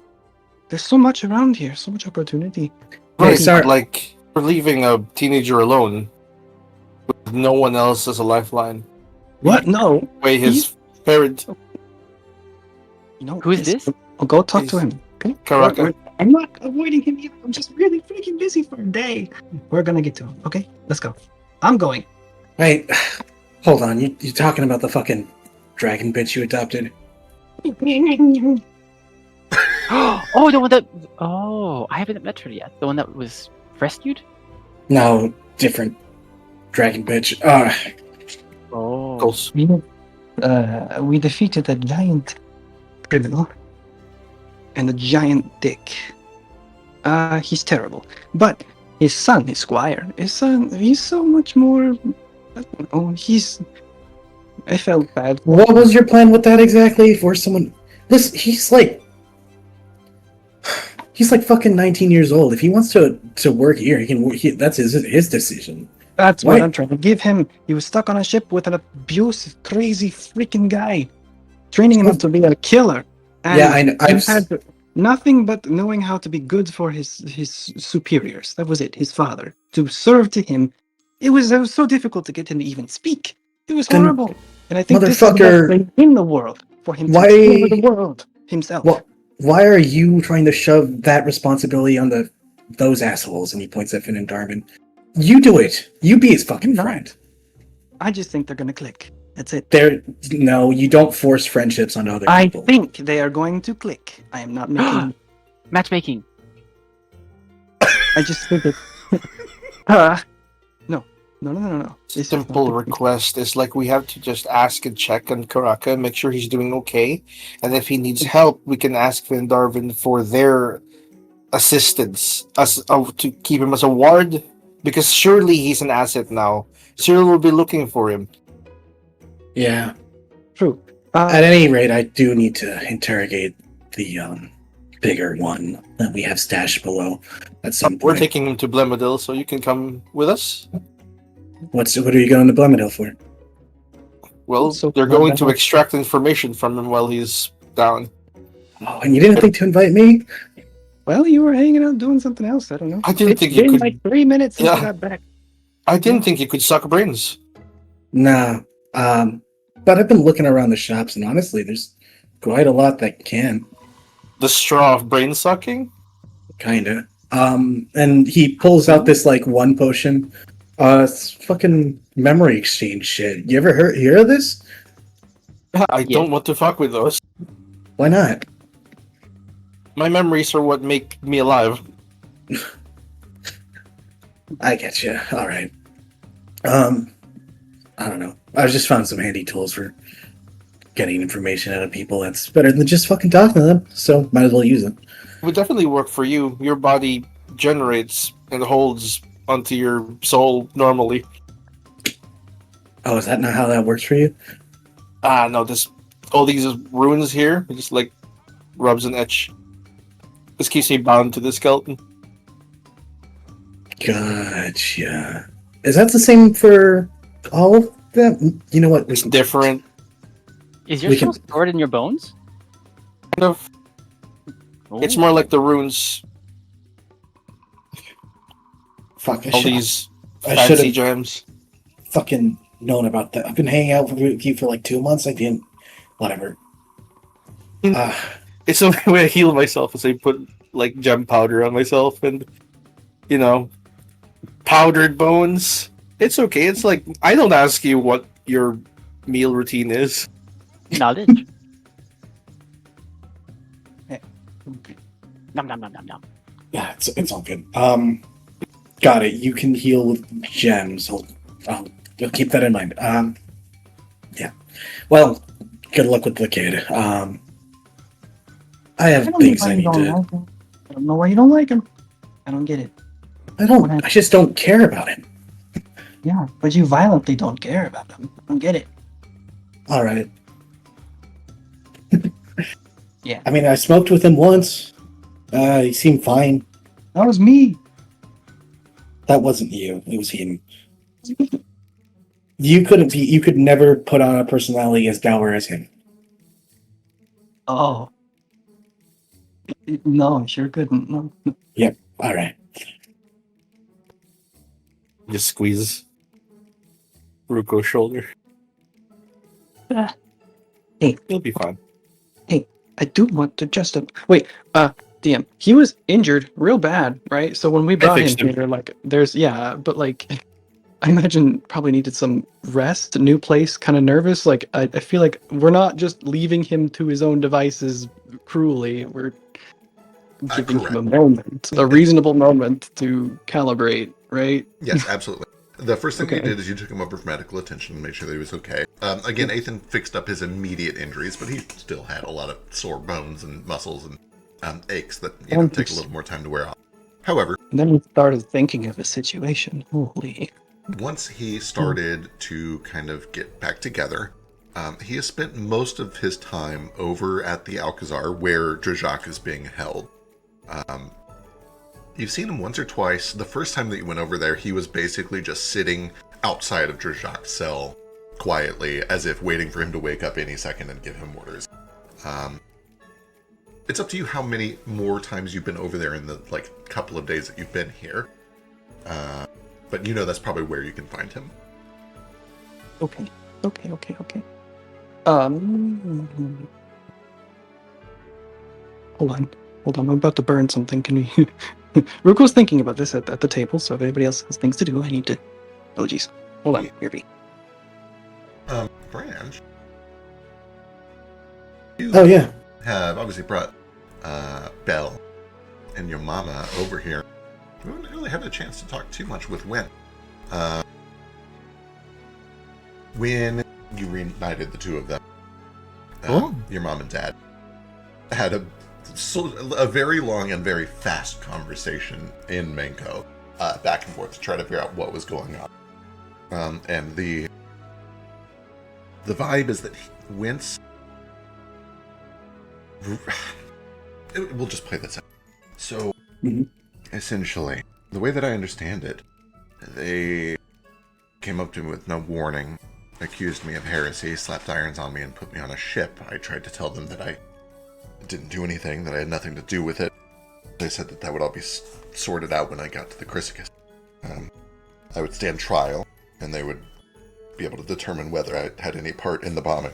There's so much around here, so much opportunity. Right, sorry. but, like, we're leaving a teenager alone with no one else as a lifeline. What? No. Way his parent, Who is this? I'll go talk to He's- him. Okay? Karaka. I'm not avoiding him yet. I'm just really freaking busy for a day. We're gonna get to him. Okay? Let's go. I'm going. Wait, hold on. You're talking about the fucking dragon bitch you adopted? Oh, the one that. Oh, I haven't met her yet. The one that was rescued. No, different dragon bitch. Oh. Goals. We defeated a giant criminal and a giant dick. He's terrible. But his son, his squire, he's so much more. I don't know, I felt bad. What was your plan with that exactly? For someone, listen, he's like fucking 19 years old. If he wants to work here, he can. That's his decision. That's Why- what I'm trying to give him. He was stuck on a ship with an abusive, crazy freaking guy, training him up to be a killer. And Yeah, I know. he had nothing but knowing how to be good for his superiors. That was it. His father, to serve to him. It was so difficult to get him to even speak. It was Then, horrible. And I think this is the motherfucker, best thing in the world for him to why- take over the world himself. Well, why are you trying to shove that responsibility on those assholes? And he points at Finn and Darwin. You do it. You be his fucking I'm not. friend. I just think they're gonna click. That's it. No, you don't force friendships onto other I people. think they are going to click. I am not making. Matchmaking. I just think it. No. This is not Simple the- request is like we have to just ask and check on Karaka, make sure he's doing okay, and if he needs help, we can ask Finn Darwin for their assistance to keep him as a ward, because surely he's an asset now. Cyril will be looking for him. Yeah. True. At any rate, I do need to interrogate the bigger one that we have stashed below at some We're point. taking him to Blemadil, so you can come with us. What are you going to Blemadil for? Well, So- they're going to extract information from him while he's down. Oh, and you didn't think to invite me? Well, you were hanging out doing something else. I don't know. I didn't It's think you been could- like 3 minutes since Yeah. I got back. I didn't think you could suck brains. Nah. But I've been looking around the shops, and honestly, there's quite a lot that can. The straw of brain sucking? Kinda. And he pulls out this one potion. It's fucking memory exchange shit. You ever hear of this? I don't want to fuck with those. Why not? My memories are what make me alive. I get you. All right. I don't know. I just found some handy tools for getting information out of people. That's better than just fucking talking to them. So might as well use it. It would definitely work for you. Your body generates and holds onto your soul normally. Oh, is that not how that works for you? No, this all these runes here, it just like rubs and etch. This keeps me bound to the skeleton. Gotcha. Is that the same for all of them? You know what? It's different, Is your We soul can- stored in your bones? kind of. It's Ooh. more like the runes. Fuck, All these I fancy should've- gems. fucking known about that. I've been hanging out with you for like 2 months. I didn't. Whatever. It's the only way I heal myself is I put like gem powder on myself and powdered bones. It's okay. It's like I don't ask you what your meal routine is. Knowledge. Nom nom nom nom nom. Yeah, it's all good. Got it. You can heal with gems. I'll keep that in mind. Yeah. Well, good luck with the kid. I have things I need to. Like him. I don't know why you don't like him. I don't get it. I just don't care about him. Yeah, but you violently don't care about him. I don't get it. All right. Yeah. I mean, I smoked with him once. He seemed fine. That was me. That wasn't you. It was him. You couldn't be. You could never put on a personality as dour as him. Oh. No, I sure couldn't. No. All right. Just squeeze Ruko's shoulder. Ah. Hey. You'll be fine. I do want to just wait. DM, he was injured real bad, right? So when we brought him fixed him. here, like, but like, I imagine probably needed some rest, new place, kind of nervous. Like, I feel like we're not just leaving him to his own devices cruelly. We're giving him a moment, a reasonable moment to calibrate, right? Yes, absolutely. The first thing you Okay. did is you took him over for medical attention to make sure that he was okay. Again, Ethan fixed up his immediate injuries, but he still had a lot of sore bones and muscles and aches that take a little more time to wear off. However, And then we started thinking of a situation. Holy. once he started to kind of get back together, he has spent most of his time over at the Alcazar where Drajak is being held. You've seen him once or twice. The first time that you went over there, he was basically just sitting outside of Drajak's cell quietly, as if waiting for him to wake up any second and give him orders. It's up to you how many more times you've been over there in the couple of days that you've been here. But that's probably where you can find him. Okay. Hold on. I'm about to burn something. Can we... Ruko's thinking about this at the table, so if anybody else has things to do, I need to... Oh, jeez. Hold on. Here be. Branch, you Oh yeah. have obviously brought Belle and your mama over here. We haven't really had a chance to talk too much with Wen. When you reunited the two of them, your mom and dad had a very long and very fast conversation in Manko, back and forth to try to figure out what was going on. And the vibe is that Wince... We'll just play this out. So, essentially, the way that I understand it, they came up to me with no warning, accused me of heresy, slapped irons on me, and put me on a ship. I tried to tell them that I didn't do anything, that I had nothing to do with it. They said that would all be sorted out when I got to the Chrysalis. I would stand trial, and they would be able to determine whether I had any part in the bombing.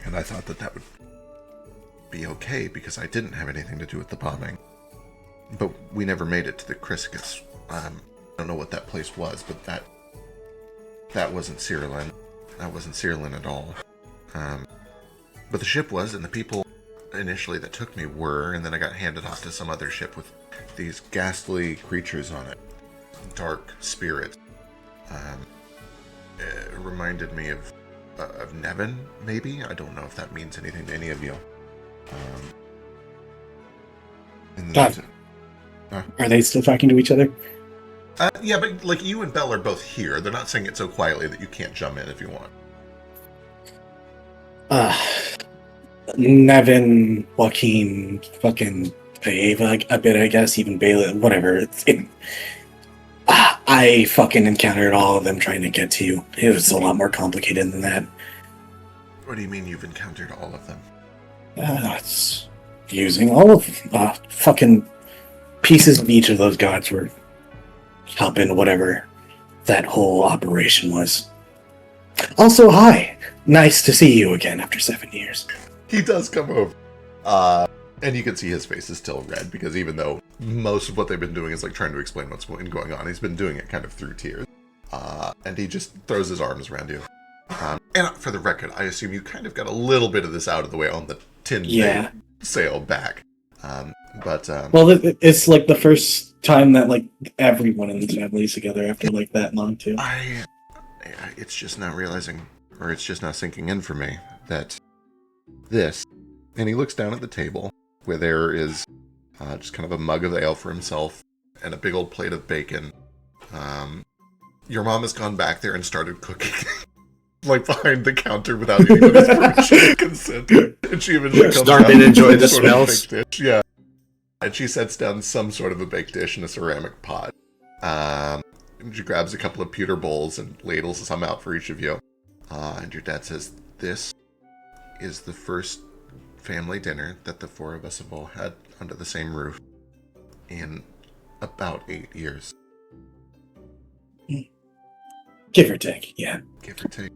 And I thought that would be okay, because I didn't have anything to do with the bombing. But we never made it to the Chrysalis. I don't know what that place was, but that wasn't Cyrillin. That wasn't Cyrillin at all. But the ship was, and the people initially that took me were, and then I got handed off to some other ship with these ghastly creatures on it. dark spirit. It reminded me of Nevin, maybe? I don't know if that means anything to any of you. In the God. Are they still talking to each other? yeah, but like you and Belle are both here. They're not saying it so quietly that you can't jump in if you want. Nevin, Joaquin, fucking Ava, a bit, I guess, even Bailey, whatever. I fucking encountered all of them trying to get to you. It was a lot more complicated than that. What do you mean you've encountered all of them? It's using all of fucking pieces of each of those gods were helping whatever that whole operation was. Also, hi. Nice to see you again after 7 years. He does come over. And you can see his face is still red, because even though most of what they've been doing is like trying to explain what's been going on, he's been doing it kind of through tears. And he just throws his arms around you. And for the record, I assume you kind of got a little bit of this out of the way on the tin sail back. Well, it's like the first time that like everyone in the family is together after like that long too. It's just not realizing, or it's just not sinking in for me that this. And he looks down at the table where there is just kind of a mug of ale for himself and a big old plate of bacon. Your mom has gone back there and started cooking. Like behind the counter without anybody's permission and consent. And she eventually comes Starting to enjoy the smells. Dish. Yeah. And she sets down some sort of a baked dish in a ceramic pot. And she grabs a couple of pewter bowls and ladles some out for each of you. And your dad says, "This is the first family dinner that the four of us have all had under the same roof in about 8 years." Give or take, yeah. Give or take.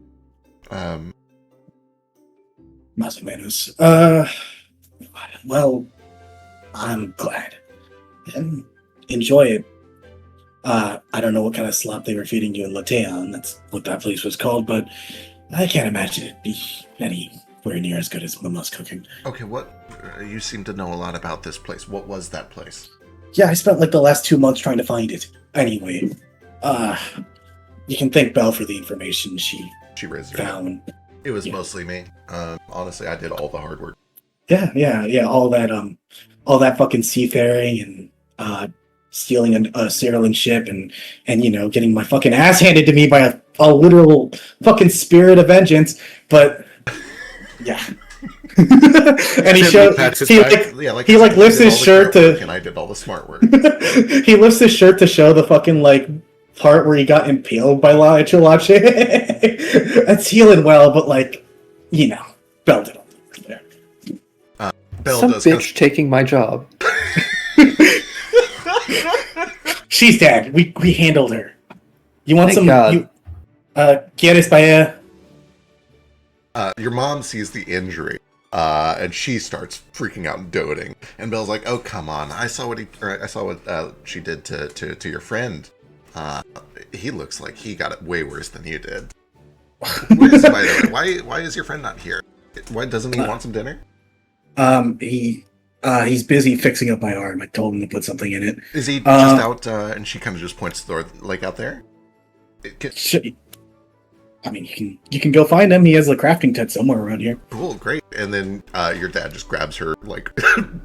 Más o menos. Well, I'm glad. And enjoy it. I don't know what kind of slop they were feeding you in Latean. That's what that place was called, but I can't imagine it'd be anywhere near as good as Mama's cooking. Okay, you seem to know a lot about this place. What was that place? Yeah, I spent like the last 2 months trying to find it. Anyway, you can thank Belle for the information she raised her hand. found. It was mostly me. Honestly, I did all the hard work. Yeah. All that fucking seafaring and stealing a Cyrillian ship and getting my fucking ass handed to me by a literal fucking spirit of vengeance. But yeah. And he lifts his shirt to, and I did all the smart work. he lifts his shirt to show the fucking like part where he got impaled by La Chulache. That's healing well, but like, Belle did all the work there. Belle Some does bitch taking my job. She's dead. We handled her. You want Thank some? God. ¿Quieres paella? Your mom sees the injury, and she starts freaking out and doting. And Belle's like, "Oh, come on! I saw what she did to your friend. He looks like he got it way worse than you did." Where is he, by the way? Why is your friend not here? Why doesn't he want some dinner? He's busy fixing up my arm. I told him to put something in it. Is he just out? And she kind of just points to the door, like out there. I mean, you can go find him. He has a crafting tent somewhere around here. Cool, great. And then your dad just grabs her like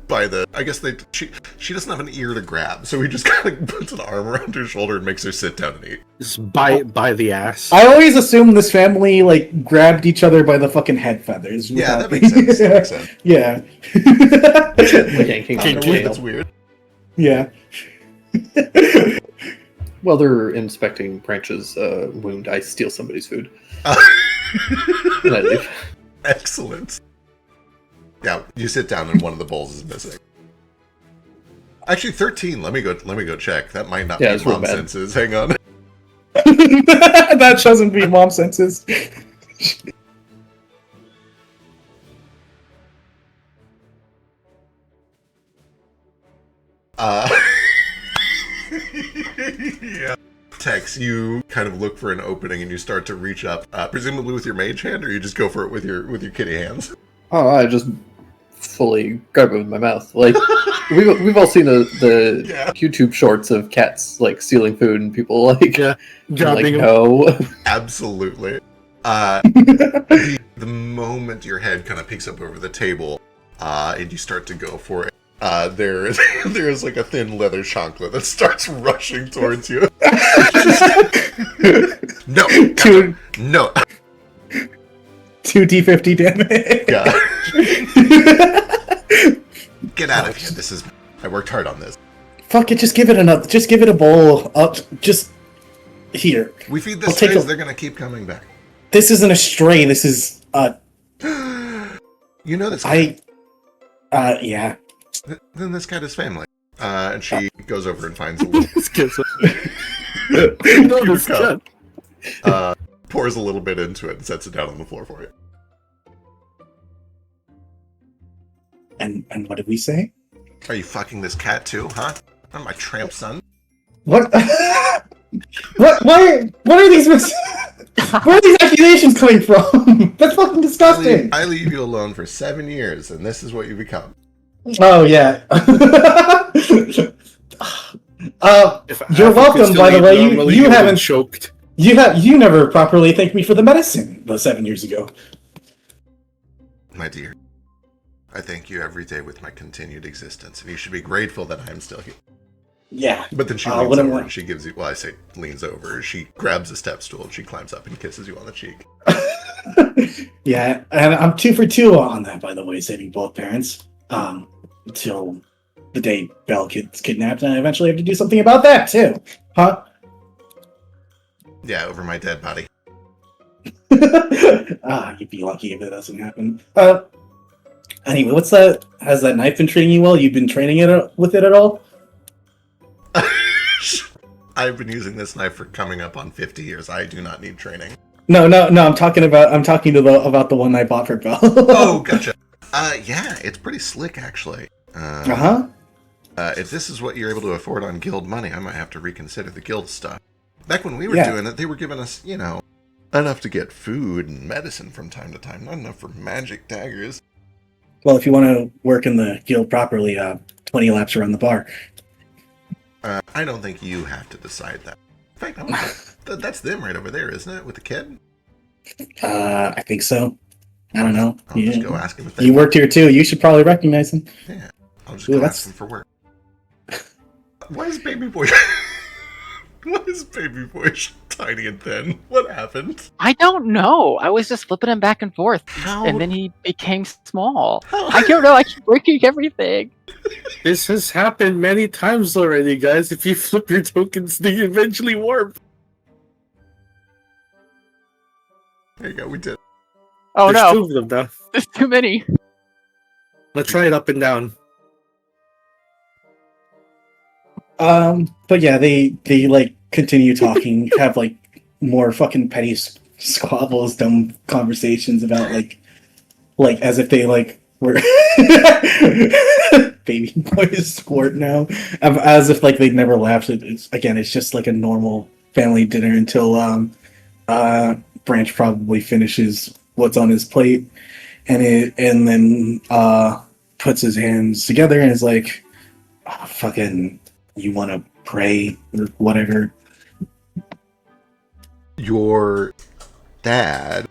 by the. I guess she doesn't have an ear to grab, so he just kind of puts an arm around her shoulder and makes her sit down and eat. Just by the ass. I always assumed this family like grabbed each other by the fucking head feathers. Yeah, that makes sense. That makes sense. Yeah. Yanking on the Kinky, tail. that's weird. Yeah. While they're inspecting Branch's wound, I steal somebody's food. And I leave. Excellent. Yeah, you sit down and one of the bowls is missing. Actually, 13. Let me go check. That might not be it's real mom bad. senses. Hang on. That doesn't be mom senses. Yeah. Tex, you kind of look for an opening and you start to reach up, presumably with your mage hand, or you just go for it with your kitty hands. Oh, I just fully grab it with my mouth. Like, we've all seen the Yeah. YouTube shorts of cats like stealing food and people like Yeah, dropping like them. no. Absolutely. The moment your head kind of peeks up over the table, and you start to go for it, there's like a thin leather chancla that starts rushing towards you. No, no, 2d50 damage. God. Get out of here. I worked hard on this. Fuck it, just give it another. Just give it a bowl. Just here. We feed the I'll take strays, a- they're gonna keep coming back. This isn't a stray. This is You know this guy. yeah. Then this cat is family. And she goes over and finds a little This kid's you know this cup. cat. Pours a little bit into it and sets it down on the floor for you. And what did we say? Are you fucking this cat too, huh? I'm my tramp son. What? What? Why? What are these? Where are these accusations coming from? That's fucking disgusting. I leave you alone for 7 years, and this is what you become. Oh yeah. If You're welcome, Africans by the still way. eat normally, You would've been haven't. choked. You never properly thanked me for the medicine 7 years ago. My dear, I thank you every day with my continued existence, and you should be grateful that I am still here. Yeah. But then she Oh, leans what am over I- and she gives you, well, I say leans over, she grabs a step stool and she climbs up and kisses you on the cheek. Yeah, and I'm 2 for 2 on that, by the way, saving both parents. Until the day Belle gets kidnapped, and I eventually have to do something about that too. Huh? Yeah, over my dead body. You'd be lucky if it doesn't happen. Anyway, what's that? Has that knife been treating you well? You've been training it with it at all? I've been using this knife for coming up on 50 years. I do not need training. No. I'm talking about the one I bought for Belle. Oh, gotcha. Yeah, it's pretty slick, actually. Uh-huh. If this is what you're able to afford on guild money, I might have to reconsider the guild stuff. Back when we were Yeah. doing it, they were giving us, enough to get food and medicine from time to time, not enough for magic daggers. Well, if you want to work in the guild properly, 20 laps around the bar. I don't think you have to decide that. In fact, that's them right over there, isn't it, with the kid? I think so. I don't know. I'll just go ask him if they You worked here too. You should probably recognize him. Yeah, I'll just Ooh, go that's- ask him for work. Why is baby boy... Why is baby boy tiny and thin? What happened? I don't know. I was just flipping him back and forth, How? and then he became small. How? I don't know. I keep breaking everything. This has happened many times already, guys. If you flip your tokens, they eventually warp. There you go, we did it. Oh There's no, 2 of them now. there's too many. Let's try it up and down. But yeah, they like continue talking, have like more fucking petty squabbles, dumb conversations about like as if they like were baby boys squirt now, as if like they'd never laughed. It's just like a normal family dinner until Branch probably finishes what's on his plate, and then puts his hands together and is like, "Oh, fucking, you want to pray or whatever." Your dad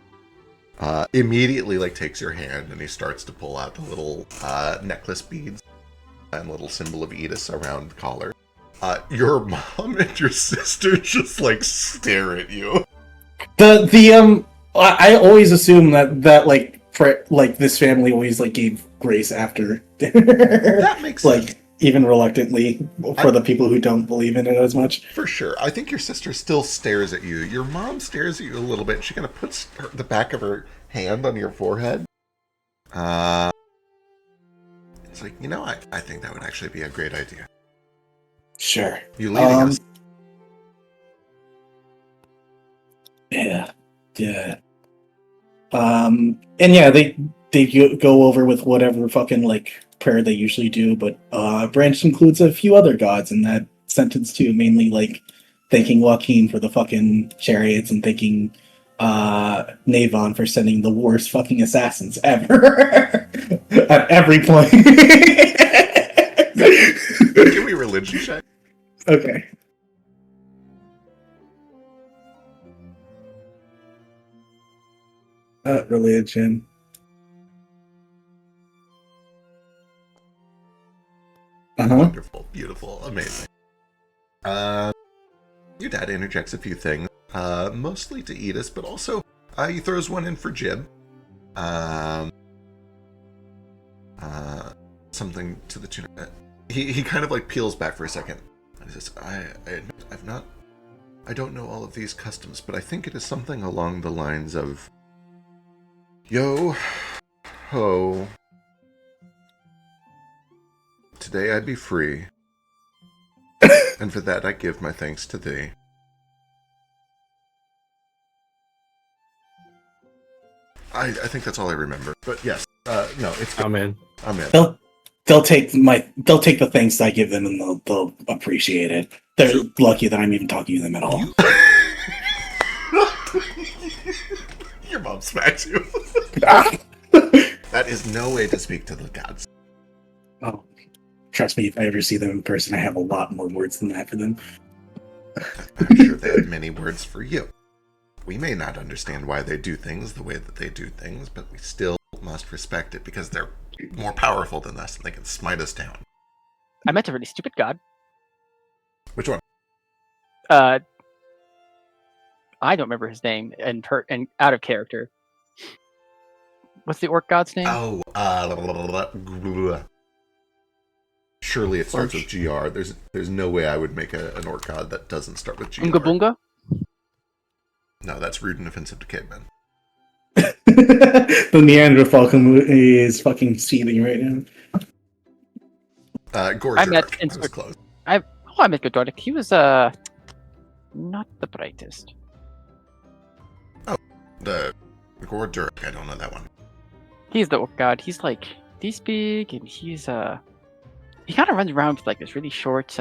immediately like takes your hand and he starts to pull out the little necklace beads and little symbol of Edis around the collar. Your mom and your sister just like stare at you. I always assume that like this family always like gave grace after dinner. That makes sense. Like even reluctantly for the people who don't believe in it as much. For sure. I think your sister still stares at you. Your mom stares at you a little bit. She kind of puts the back of her hand on your forehead. It's like, I think that would actually be a great idea. Sure. You leading us. Yeah. And yeah, they go over with whatever fucking like prayer they usually do, but Branch includes a few other gods in that sentence too, mainly like thanking Joaquin for the fucking chariots and thanking Navon for sending the worst fucking assassins ever at every point. religion check. Okay. Religion. Wonderful, beautiful, amazing. Your dad interjects a few things, mostly to Edith, but also he throws one in for Jib. Something to the tune of he kind of like peels back for a second. And he says, I admit, I don't know all of these customs, but I think it is something along the lines of yo ho. Today I be free, and for that I give my thanks to thee. I think that's all I remember. But yes, no, it's good. I'm in. I'm in. They'll take the thanks I give them, and they'll appreciate it. They're lucky that I'm even talking to them at all. Your mom smacks you. That is no way to speak to the gods. Oh, trust me, if I ever see them in person, I have a lot more words than that for them. I'm sure they have many words for you. We may not understand why they do things the way that they do things, but we still must respect it because they're more powerful than us and they can smite us down. I met a really stupid god. Which one? I don't remember his name and out of character. What's the orc god's name? Oh, surely it starts with GR. There's no way I would make an orc god that doesn't start with GR. Unga Bunga? No, that's rude and offensive to cavemen. The Neanderthal is fucking seething right now. Gorger. I met I was close. I met Godoric. He was not the brightest. The Gordur. I don't know that one. He's the orc god. He's like this big, and he's he kind of runs around with like this really short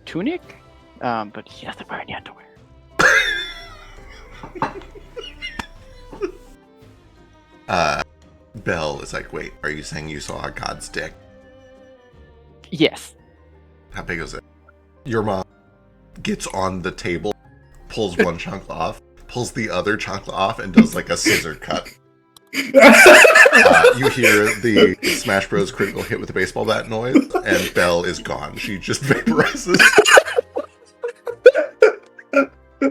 tunic, but he doesn't wear any underwear. Belle is like, wait, are you saying you saw a god's dick? Yes. How big was it? Your mom gets on the table, pulls one chunk off, pulls the other chunk off, and does like a scissor cut. You hear the Smash Bros. Critical hit with the baseball bat noise, and Belle is gone. She just vaporizes.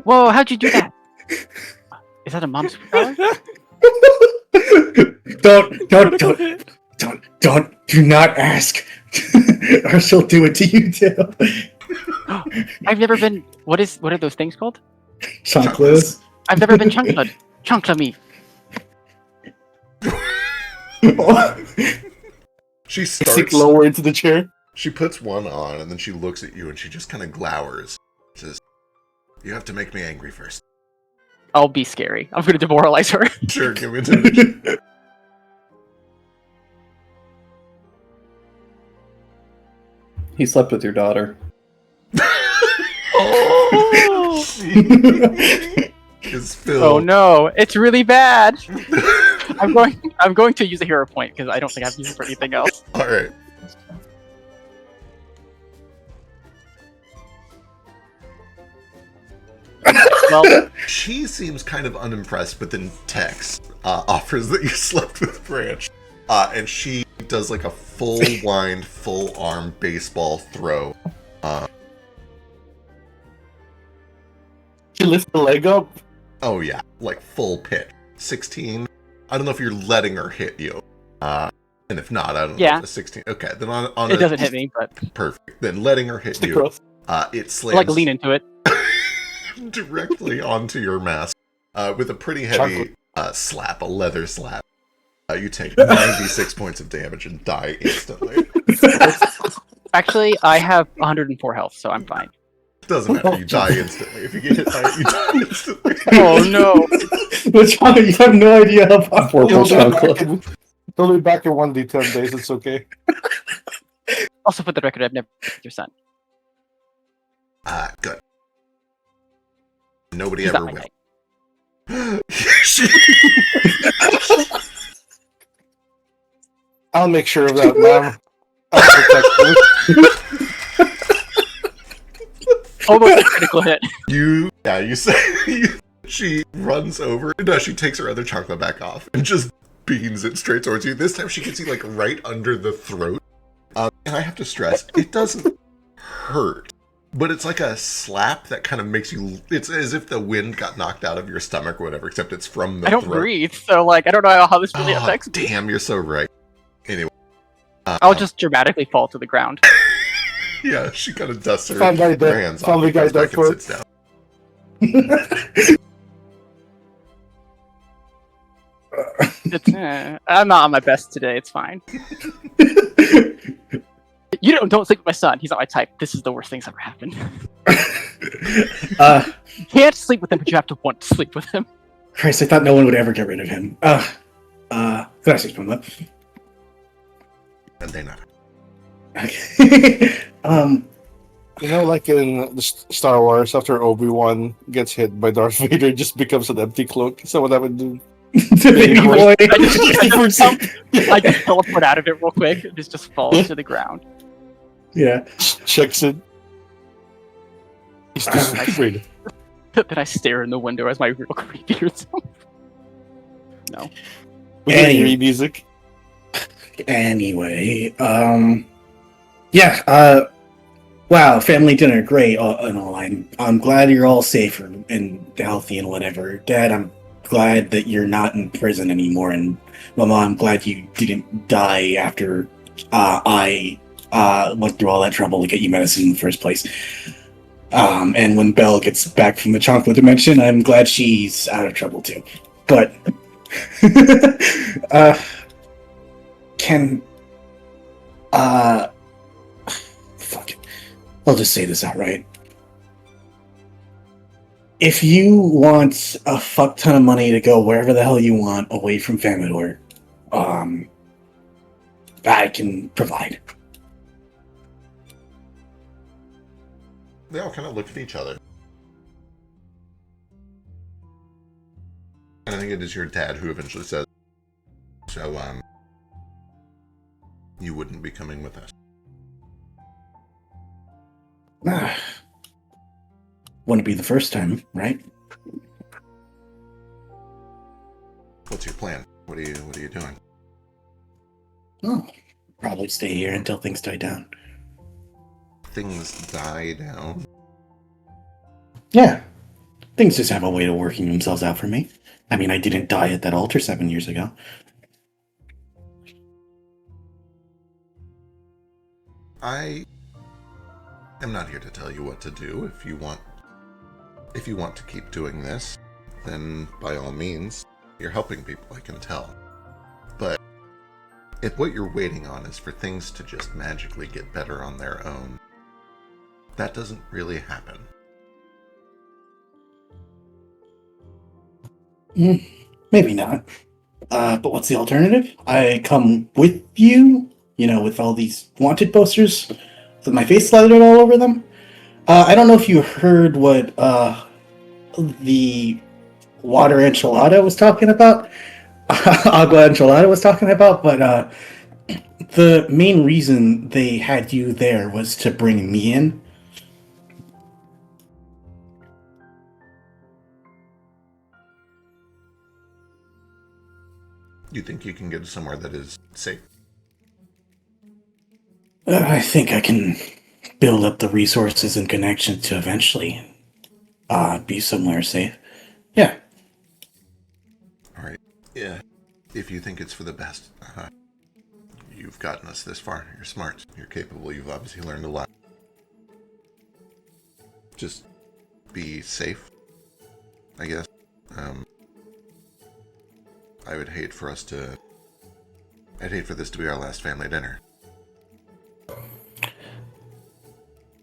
Whoa! How'd you do that? Is that a mom's superpower? Do not ask, or she'll do it to you too. I've never been. What are those things called? Chunkless. I've never been chunkla. Chunkla me. She Sink starts. lower into the chair. She puts one on, and then she looks at you, and she just kind of glowers. Says, "You have to make me angry first." I'll be scary. I'm gonna demoralize her. Sure, give me intimidation. He slept with your daughter. Oh! Is Phil. Oh no! It's really bad. I'm going to use a hero point because I don't think I have to use it for anything else. All right. Well, She seems kind of unimpressed, but then Tex offers that you slept with Branch. And she does like a full wind, full arm baseball throw. She lifts the leg up. Oh yeah, like full pitch. 16. I don't know if you're letting her hit you. And if not, I don't know Yeah. if it's 16. Okay, then on it doesn't hit me, but Perfect. Then letting her hit Stick you, growth. it I slams like lean into it. directly onto your mask with a pretty heavy slap, a leather slap. You take 96 points of damage and die instantly. Actually, I have 104 health, so I'm fine. Doesn't matter, you die instantly. If you get hit by it, you die instantly. Oh no! Lachana, you have no idea how powerful He'll Lachana be back in 1d10 days. It's okay. Also, for the record, I've never met your son. Good. Nobody He's ever not my will. type. I'll make sure of that, ma'am. I'll protect you. Almost a critical hit. You say she runs over. No, she takes her other chocolate back off and just beams it straight towards you. This time she gets you like right under the throat. And I have to stress, it doesn't hurt, but it's like a slap that kind of makes you. It's as if the wind got knocked out of your stomach or whatever, except it's from the I don't throat. breathe, so like I don't know how this really Oh, affects me. damn, you're so right. Anyway, I'll just dramatically fall to the ground. yeah, she kind of dusts her Family Guy hands Family off, Guy goes back does and sits down. I'm not on my best today. It's fine. You don't sleep with my son. He's not my type. This is the worst thing's ever happened. You can't sleep with him, but you have to want to sleep with him. Christ, I thought no one would ever get rid of him. Gracias, mamá. And they not. Okay. You know, like in the Star Wars, after Obi-Wan gets hit by Darth Vader, it just becomes an empty cloak. So what I would do? The baby boy. I just teleport out of it real quick. It just falls to the ground. Yeah. Checks it. He's disappeared. Then I stare in the window as my real creepier self. No. With eerie music. Anyway, wow, family dinner, great, and all. I'm glad you're all safe and healthy and whatever. Dad, I'm glad that you're not in prison anymore, and Mama, I'm glad you didn't die after I went through all that trouble to get you medicine in the first place. And when Belle gets back from the chocolate dimension, I'm glad she's out of trouble too. But fuck it. I'll just say this outright. If you want a fuck ton of money to go wherever the hell you want away from Famador, I can provide. They all kind of look at each other. And I think it is your dad who eventually says, so, you wouldn't be coming with us. Wouldn't be the first time, right? What's your plan? What are you doing? Oh, probably stay here until things die down. Things die down. Yeah. Things just have a way of working themselves out for me. I mean, I didn't die at that altar 7 years ago. I am not here to tell you what to do. If you want to keep doing this, then by all means, you're helping people, I can tell. But if what you're waiting on is for things to just magically get better on their own, that doesn't really happen. Maybe not. But what's the alternative? I come with you, with all these wanted posters with my face slathered all over them. I don't know if you heard what the water enchilada was talking about. Agua enchilada was talking about, but the main reason they had you there was to bring me in. You think you can get somewhere that is safe? I think I can build up the resources and connections to eventually be somewhere safe. Yeah. Alright. Yeah. If you think it's for the best, you've gotten us this far. You're smart. You're capable. You've obviously learned a lot. Just be safe, I guess. I'd hate for this to be our last family dinner.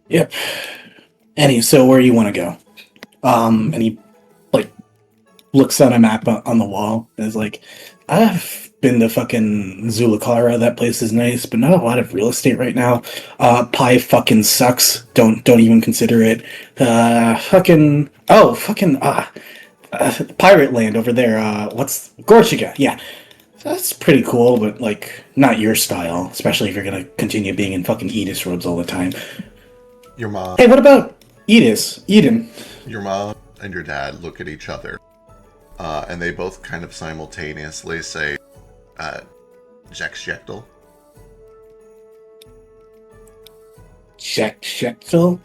Yep. So where do you want to go? And he looks at a map on the wall and is like, I've been to fucking Zulakara. That place is nice, but not a lot of real estate right now. Pi fucking sucks. Don't even consider it. Pirate land over there. What's Gorchiga? Yeah. That's pretty cool, but not your style, especially if you're gonna continue being in fucking Edis robes all the time. Your mom. Hey, what about Eden. Your mom and your dad look at each other, and they both kind of simultaneously say, Jack Schechtel. Shechtel?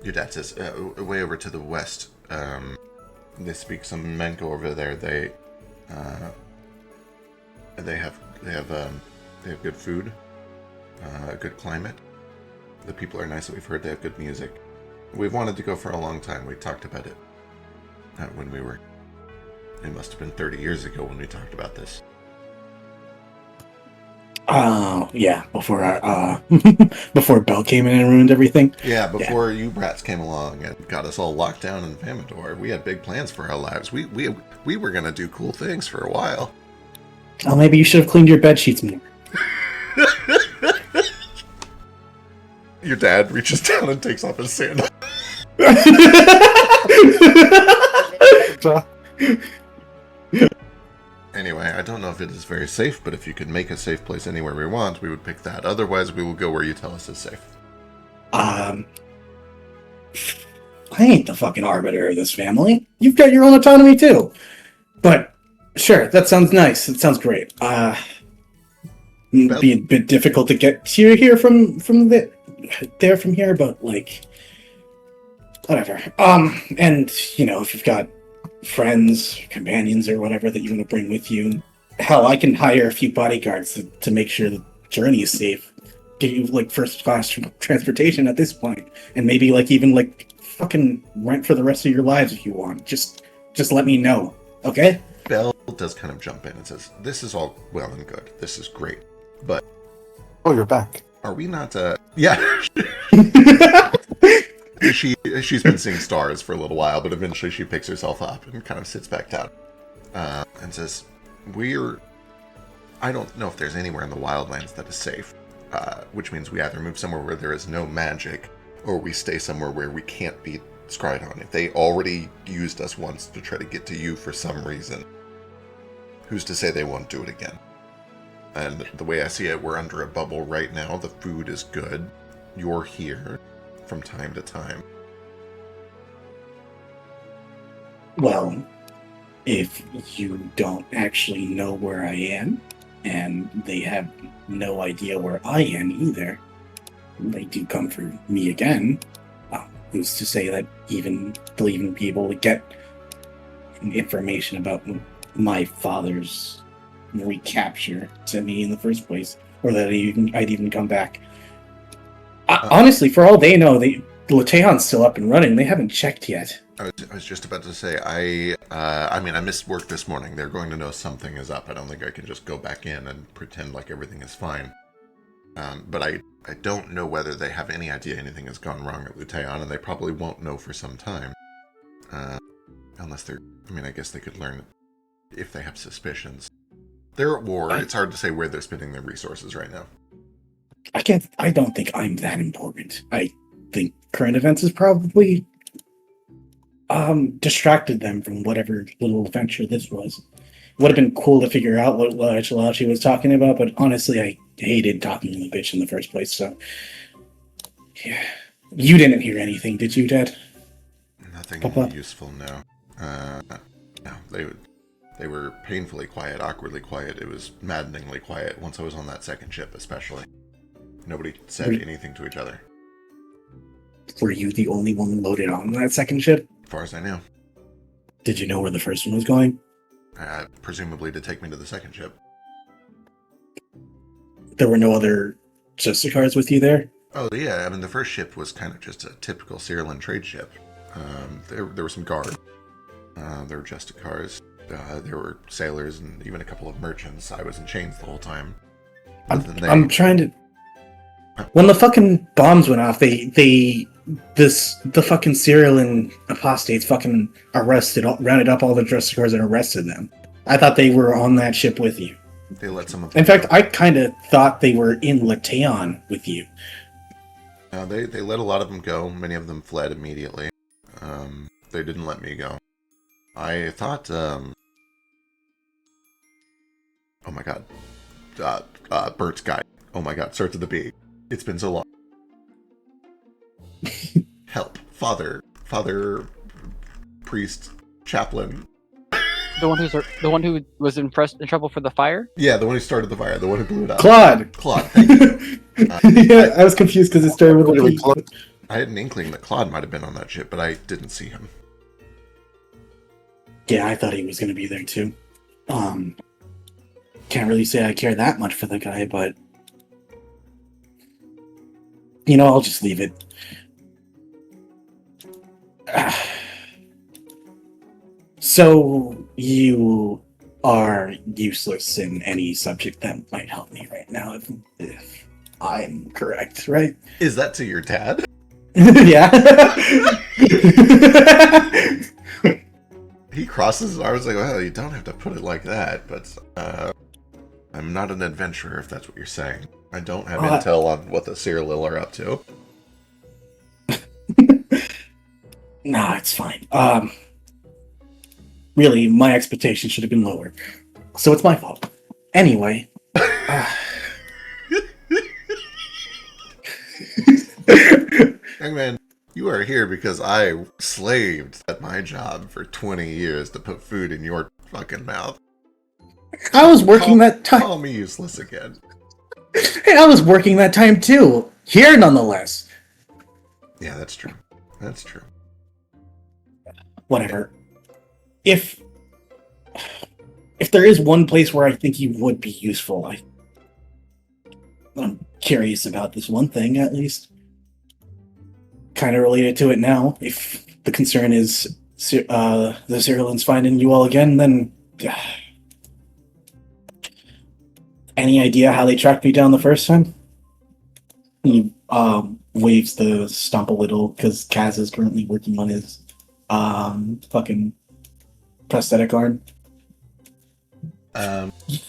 Your dad says, way over to the west. They speak some Menko over there. They have good food, good climate. The people are nice. We've heard they have good music. We've wanted to go for a long time. We talked about it when we were. It must have been 30 years ago when we talked about this. Yeah, before before Bell came in and ruined everything. Yeah, before you brats came along and got us all locked down in Vamador, we had big plans for our lives. We were gonna do cool things for a while. Oh, maybe you should have cleaned your bed sheets more. Your dad reaches down and takes off his sandal. Anyway, I don't know if it is very safe, but if you could make a safe place anywhere we want, we would pick that. Otherwise, we will go where you tell us is safe. I ain't the fucking arbiter of this family. You've got your own autonomy too. But sure, that sounds nice. It sounds great. It'd be a bit difficult to get here from here, but like whatever. And you know, if you've got friends, companions, or whatever that you want to bring with you, hell, I can hire a few bodyguards to make sure the journey is safe. Get you like first class transportation at this point, and maybe like even like fucking rent for the rest of your lives if you want. Just let me know, okay? Belle does kind of jump in and says, "This is all well and good. This is great, but Oh, you're back. are we not?" Yeah. She's been seeing stars for a little while, but eventually she picks herself up and kind of sits back down and says, I don't know if there's anywhere in the wildlands that is safe, which means we either move somewhere where there is no magic, or we stay somewhere where we can't be scryed on. If they already used us once to try to get to you for some reason, who's to say they won't do it again? And the way I see it, we're under a bubble right now. The food is good. You're here from time to time. Well, if you don't actually know where I am, and they have no idea where I am either, they do come for me again. Who's to say that they'll even be able to get information about my father's recapture to me in the first place, or that I'd even come back. Honestly, for all they know, Lateon's still up and running. They haven't checked yet. I was just about to say, I mean, I missed work this morning. They're going to know something is up. I don't think I can just go back in and pretend like everything is fine. But I don't know whether they have any idea anything has gone wrong at Luteon, and they probably won't know for some time. Unless I guess they could learn if they have suspicions. They're at war. It's hard to say where they're spending their resources right now. I don't think I'm that important. I think current events has probably distracted them from whatever little adventure this was. Would have been cool to figure out what Lachi was talking about, but honestly, I hated talking to the bitch in the first place, so yeah. You didn't hear anything, did you, Dad? Nothing Papa? Useful, no. No, they were painfully quiet, awkwardly quiet. It was maddeningly quiet once I was on that second ship, especially. Nobody said anything to each other. Were you the only one loaded on that second ship? As far as I know. Did you know where the first one was going? Presumably to take me to the second ship. There were no other Justicars with you there? Oh, yeah. I mean, the first ship was kind of just a typical Cyrillan trade ship. There were some guards. There were Justicars. There were sailors and even a couple of merchants. I was in chains the whole time. I'm trying to... When the fucking bombs went off, the fucking Cyrillan apostates fucking rounded up all the Justicars and arrested them. I thought they were on that ship with you. They let some of them In fact, go. I kind of thought they were in Lateon with you. They let a lot of them go. Many of them fled immediately. They didn't let me go. I thought, oh my god. Bert's guy. Oh my god, starts with the B. It's been so long. help, father, priest, chaplain. The one who was in trouble for the fire. Yeah, the one who started the fire, the one who blew it up. Claude. Thank you. Yeah, I was confused because it started with a Literally, P. I had an inkling that Claude might have been on that ship, but I didn't see him. Yeah, I thought he was going to be there too. Can't really say I care that much for the guy, but I'll just leave it. So you are useless in any subject that might help me right now, if I'm correct, right? Is that to your dad? Yeah. He crosses his arms like, well, you don't have to put it like that, but I'm not an adventurer, if that's what you're saying. I don't have intel on what the Cyril are up to. Nah, it's fine. Really, my expectations should have been lower. So it's my fault. Anyway. Young man, you are here because I slaved at my job for 20 years to put food in your fucking mouth. I was working that time. Call me useless again. Hey, I was working that time too. Here, nonetheless. Yeah, that's true. That's true. Whatever. If there is one place where I think you would be useful, I'm curious about this one thing, at least. Kind of related to it now. If the concern is the Cyrilans finding you all again, then any idea how they tracked me down the first time? He waves the stump a little because Kaz is currently working on his fucking prosthetic arm.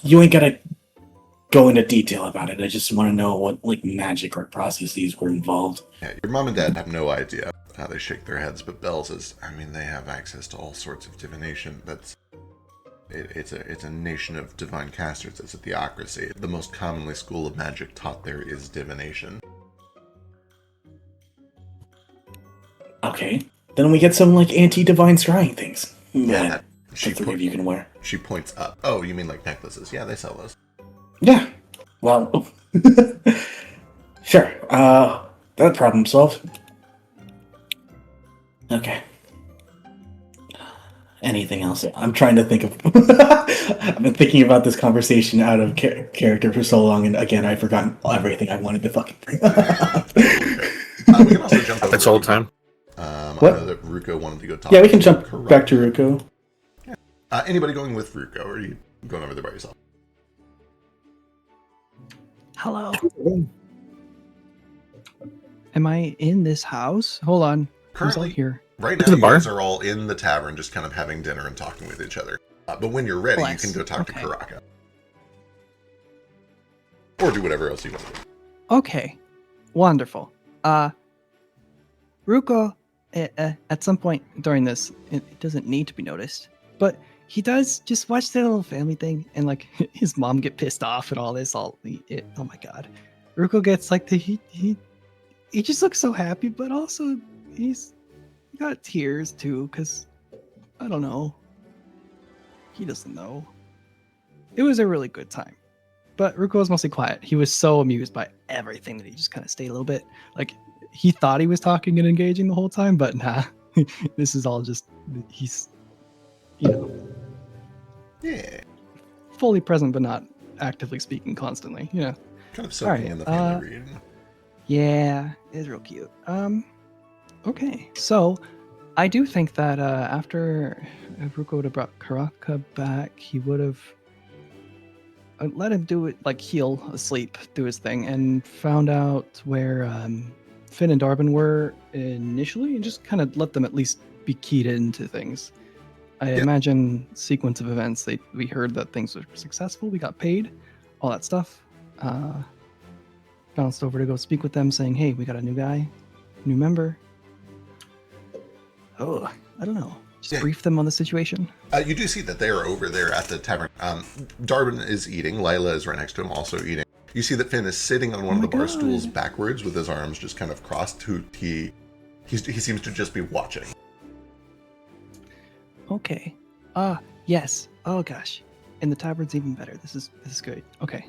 You ain't gotta go into detail about it. I just want to know what magic or processes were involved. Yeah, your mom and dad have no idea how they shake their heads, but Belle says, they have access to all sorts of divination. It's a nation of divine casters. It's a theocracy. The most commonly school of magic taught there is divination. Okay, then we get some anti-divine scrying things. Yeah, you can wear. She points up. Oh, you mean like necklaces? Yeah, they sell those. Yeah. Well, sure. That problem solved. Okay. Anything else? I'm trying to think of... I've been thinking about this conversation out of character for so long, and again, I've forgotten everything I wanted to fucking bring up. We can also jump over. That's all the time. What? I know that Ruko wanted to go talk. Yeah, we can jump back to Ruko. Yeah. Anybody going with Ruko, or are you going over there by yourself? Hello. Am I in this house? Hold on. Who's Currently, out here? right It's now, a you bar. guys are all in the tavern, just kind of having dinner and talking with each other. But when you're ready, you can go talk to Okay. Karaka. Or do whatever else you want to do. Okay. Wonderful. Ruko, at some point during this, it doesn't need to be noticed, but he does just watch their little family thing, and his mom get pissed off and all this. Oh my god, Ruko gets he just looks so happy, but also he got tears too, because I don't know. He doesn't know. It was a really good time, but Ruko was mostly quiet. He was so amused by everything that he just kind of stayed a little bit. He thought he was talking and engaging the whole time, but nah. This is all just he's Yeah. fully present, but not actively speaking constantly. Yeah. Kind of soaking in the family read. Yeah, it's real cute. Okay, so I do think that after Ruko would have brought Karaka back, he would have let him do it, heal asleep, do his thing, and found out where Finn and Darwin were initially, and just kind of let them at least be keyed into things. I imagine sequence of events. We heard that things were successful. We got paid, all that stuff. Bounced over to go speak with them, saying, "Hey, we got a new guy, new member." Oh, I don't know. Just brief them on the situation. You do see that they are over there at the tavern. Darwin is eating. Lila is right next to him, also eating. You see that Finn is sitting on one of the bar stools backwards with his arms just kind of crossed. He he seems to just be watching. Okay. Yes. Oh gosh. And the tavern's even better. This is good. Okay.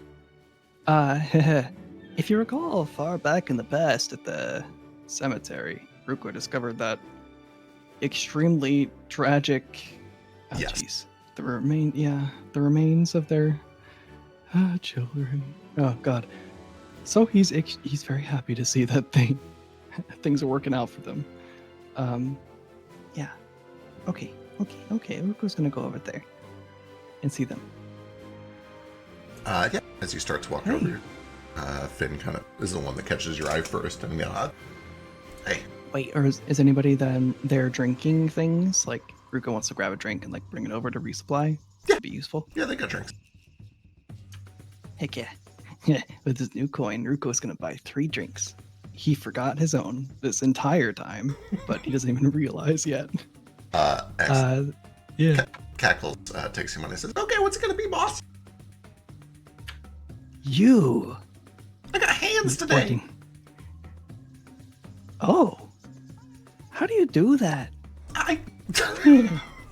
If you recall, far back in the past at the cemetery, Ruko discovered that extremely tragic. Oh, Yes. jeez. The remains of their children. Oh God. So he's very happy to see that things are working out for them. Yeah. Okay. Ruko's gonna go over there and see them. Yeah. As you start to walk Hey. over, Finn kind of is the one that catches your eye first, and hey. Wait, or is anybody then there drinking things? Like Ruko wants to grab a drink and like bring it over to resupply. Yeah. To be useful. Yeah, they got drinks. Heck yeah. With his new coin, Ruko's gonna buy 3 drinks. He forgot his own this entire time, but he doesn't even realize yet. Excellent. Yeah. Cackles takes him on and says, "Okay, what's it gonna be, boss? You. I got hands today." Pointing. Oh. How do you do that? I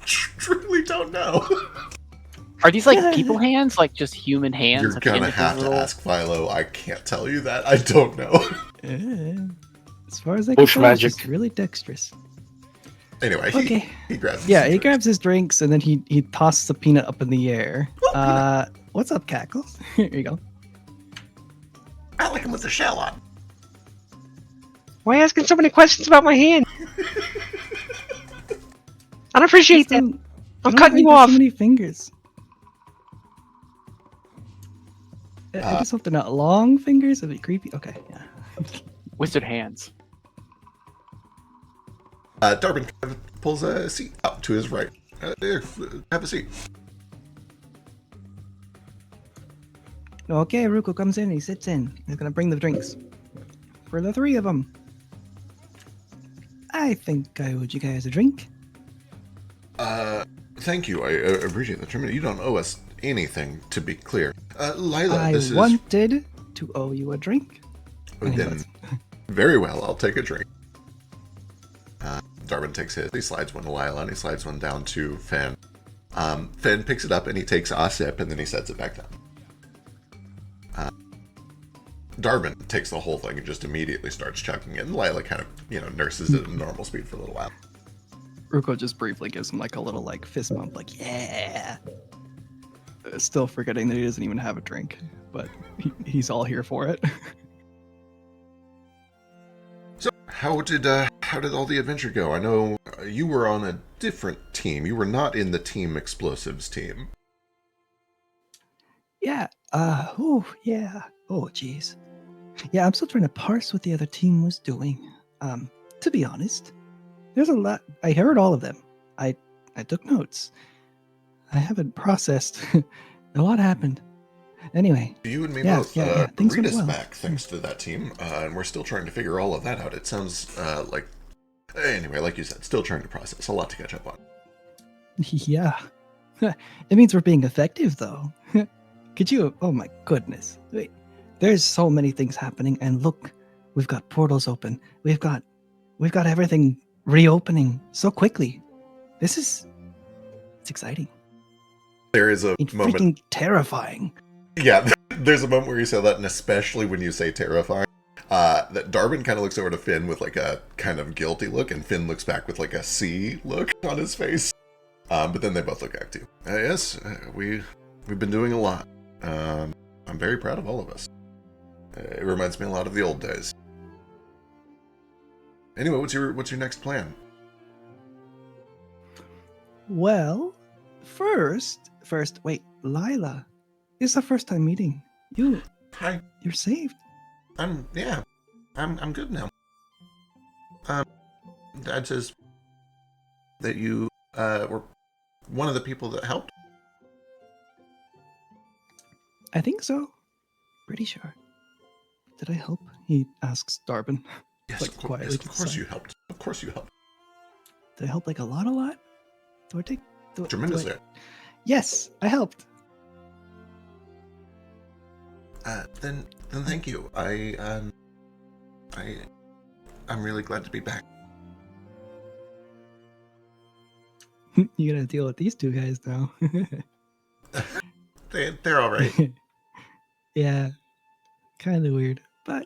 truly don't know. Are these like people hands, like just human hands? You're at the end gonna of have his to little- ask Philo. I can't tell you that. I don't know. As far as I can Bush tell, magic. he's really dexterous. Anyway, Okay. he grabs. Yeah, some he drinks. grabs his drinks and then he tosses a peanut up in the air. Oh, What's up, Cackles? Here you go. I like him with the shell on. Why asking so many questions about my hand? I don't appreciate that. I'm cutting you off. So many fingers. I just hope they're not long fingers. It'd be creepy. Okay, yeah. Wizard hands. Darwin kind of pulls a seat up to his right. There, have a seat. Okay, Ruko comes in. He sits in. He's gonna bring the drinks for the 3 of them. I think I owed you guys a drink. Thank you. I appreciate that, Truman. You don't owe us anything, to be clear. Lila, I this wanted to owe you a drink. is... Then, very well, I'll take a drink. Darwin takes his. He slides one to Lila, and he slides one down to Finn. Finn picks it up, and he takes a sip, and then he sets it back down. Darwin takes the whole thing and just immediately starts chugging it, and Lila kind of, nurses it at normal speed for a little while. Ruko just briefly gives him like a little like fist bump, like yeah. Still forgetting that he doesn't even have a drink, but he's all here for it. So, how did all the adventure go? I know you were on a different team. You were not in the Team Explosives team. Yeah. Yeah. Oh, jeez. Yeah, I'm still trying to parse what the other team was doing. To be honest, there's a lot. I heard all of them. I took notes. I haven't processed. A lot happened. Anyway. You and me Yeah, both. yeah, things went Rita's well. back thanks to that team, and we're still trying to figure all of that out. It sounds like... Anyway, like you said, still trying to process. A lot to catch up on. Yeah. It means we're being effective, though. Could you? Oh my goodness. Wait. There's so many things happening, and look, we've got portals open. We've got everything reopening so quickly. It's exciting. There is a It's moment... freaking terrifying. Yeah, there's a moment where you say that, and especially when you say terrifying, that Darwin kind of looks over to Finn with like a kind of guilty look, and Finn looks back with like a C look on his face. But then they both look back too. Yes, we've been doing a lot. I'm very proud of all of us. It reminds me a lot of the old days. Anyway, what's your next plan? Well, first, wait, Lila. It's our first time meeting. Hi, You're saved. I'm good now. Dad says that you were one of the people that helped. I think so. Pretty sure. Did I help? He asks Darwin. Yes, Like, of quietly yes, to of the course side. you helped. Of course you helped. Did I help like a lot? Do I take? Tremendously. Yes, I helped. Then thank you. I'm really glad to be back. You gotta deal with these two guys now. They're all right. Yeah, kind of weird, but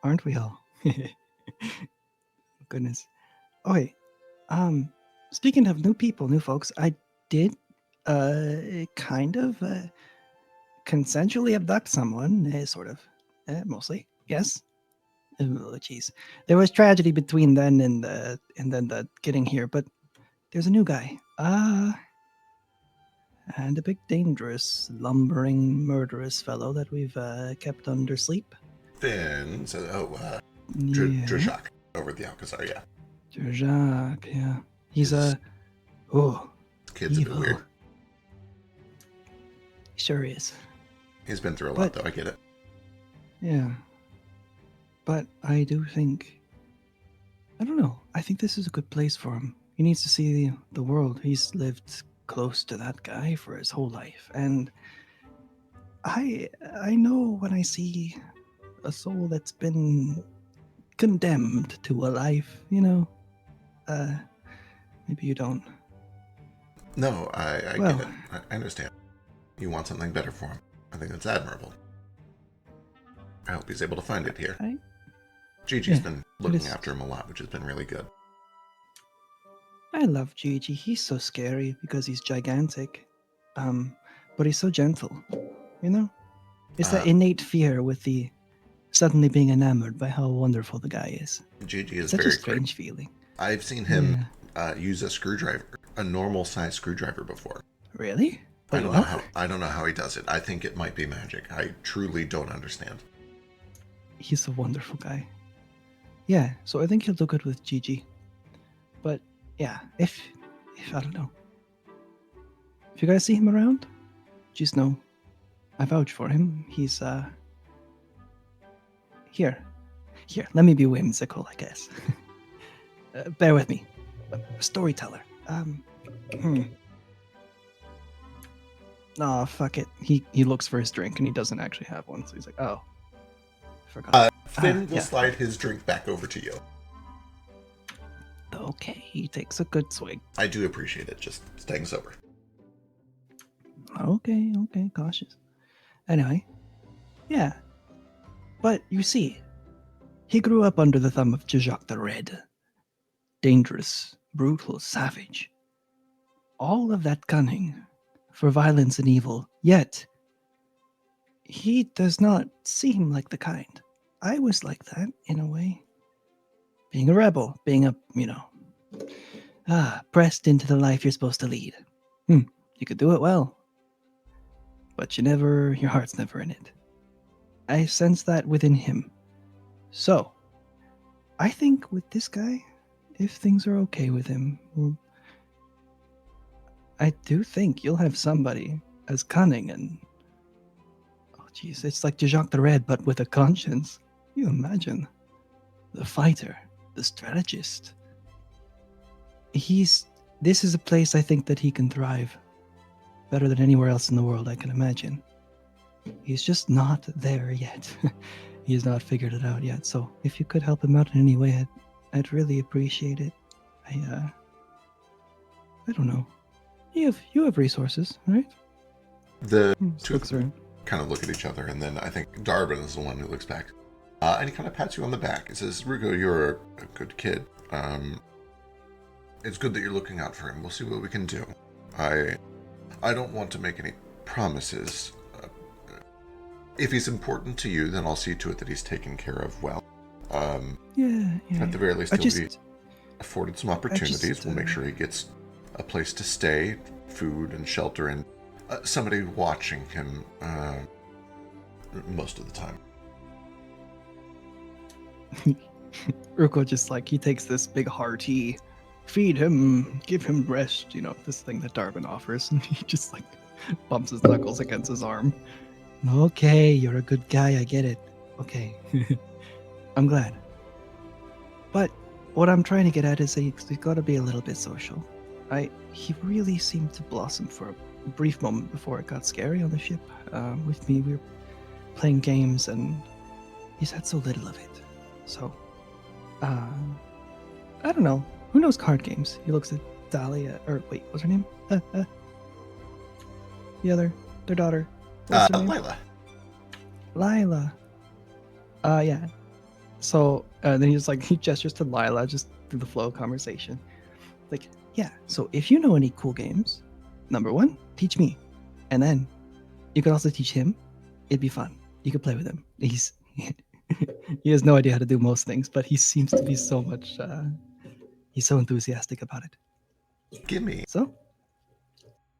aren't we all? Goodness. Oh wait, speaking of new people, new folks, I did kind of consensually abduct someone, sort of, mostly, yes. Oh, jeez. There was tragedy between then and then the getting here, but there's a new guy. And a big dangerous, lumbering, murderous fellow that we've kept under sleep. Finn says, Yeah. Drajak over at the Alcazar, yeah. Jacques, yeah. He's His oh, kid's a bit evil. weird. He sure is. He's been through a lot, But- though. I get it. Yeah. But I do think, I don't know, I think this is a good place for him. He needs to see the world. He's lived close to that guy for his whole life. And I know when I see a soul that's been condemned to a life, maybe you don't. No, I Well- get it. I understand. You want something better for him. I think that's admirable. I hope he's able to find it here. Gigi's Yeah, been looking is- after him a lot, which has been really good. I love Gigi. He's so scary because he's gigantic. But he's so gentle, It's that innate fear with the suddenly being enamored by how wonderful the guy is. Gigi is Such a very quick. strange feeling. I've seen him use a screwdriver, a normal size screwdriver before. Really? I Wait, don't what? know how. I don't know how he does it. I think it might be magic. I truly don't understand. He's a wonderful guy. Yeah, so I think he'll do good with Gigi. But yeah, if I don't know. If you guys see him around, just know I vouch for him. He's here. Let me be whimsical, I guess. Bear with me. A storyteller. Oh, fuck it. He looks for his drink and he doesn't actually have one, so he's like, oh, forgot. Finn will yeah. slide his drink back over to you. Okay, he takes a good swig. I do appreciate it. Just staying sober. Okay, cautious. Anyway, yeah. But you see, he grew up under the thumb of Jacques the Red. Dangerous, brutal, savage. All of that cunning for violence and evil, yet he does not seem like the kind. I was like that, in a way. Being a rebel, being pressed into the life you're supposed to lead. You could do it well. But your heart's never in it. I sense that within him. So, I think with this guy, if things are okay with him, well, I do think you'll have somebody as cunning and... Oh, jeez, it's like Jacques the Red, but with a conscience. You imagine. The fighter, the strategist. This is a place I think that he can thrive. Better than anywhere else in the world I can imagine. He's just not there yet. He has not figured it out yet. So if you could help him out in any way, I'd really appreciate it. I don't know. You have resources, right? The two Looks of them around. kind of look at each other, and then I think Darwin is the one who looks back. And he kind of pats you on the back. He says, Rugo, you're a good kid. It's good that you're looking out for him. We'll see what we can do. I don't want to make any promises. If he's important to you, then I'll see to it that he's taken care of well. Yeah. At the very least, I he'll just- be afforded some opportunities. We'll make sure he gets a place to stay, food and shelter, and somebody watching him most of the time. Ruko just he takes this big hearty, feed him, give him rest, this thing that Darwin offers, and he just bumps his knuckles against his arm. Okay, you're a good guy, I get it. Okay. I'm glad. But what I'm trying to get at is that he's got to be a little bit social. He really seemed to blossom for a brief moment before it got scary on the ship. With me, we were playing games, and he's had so little of it. So, I don't know. Who knows card games? He looks at Dahlia, or wait, what's her name? Their daughter. Uh, What's her name? Lila. Lila. Yeah. So then he just like he gestures to Lila just through the flow of conversation. Like, yeah. So if you know any cool games, number one, teach me, and then you could also teach him. It'd be fun. You could play with him. He has no idea how to do most things, but he seems to be so much. He's so enthusiastic about it. Give me So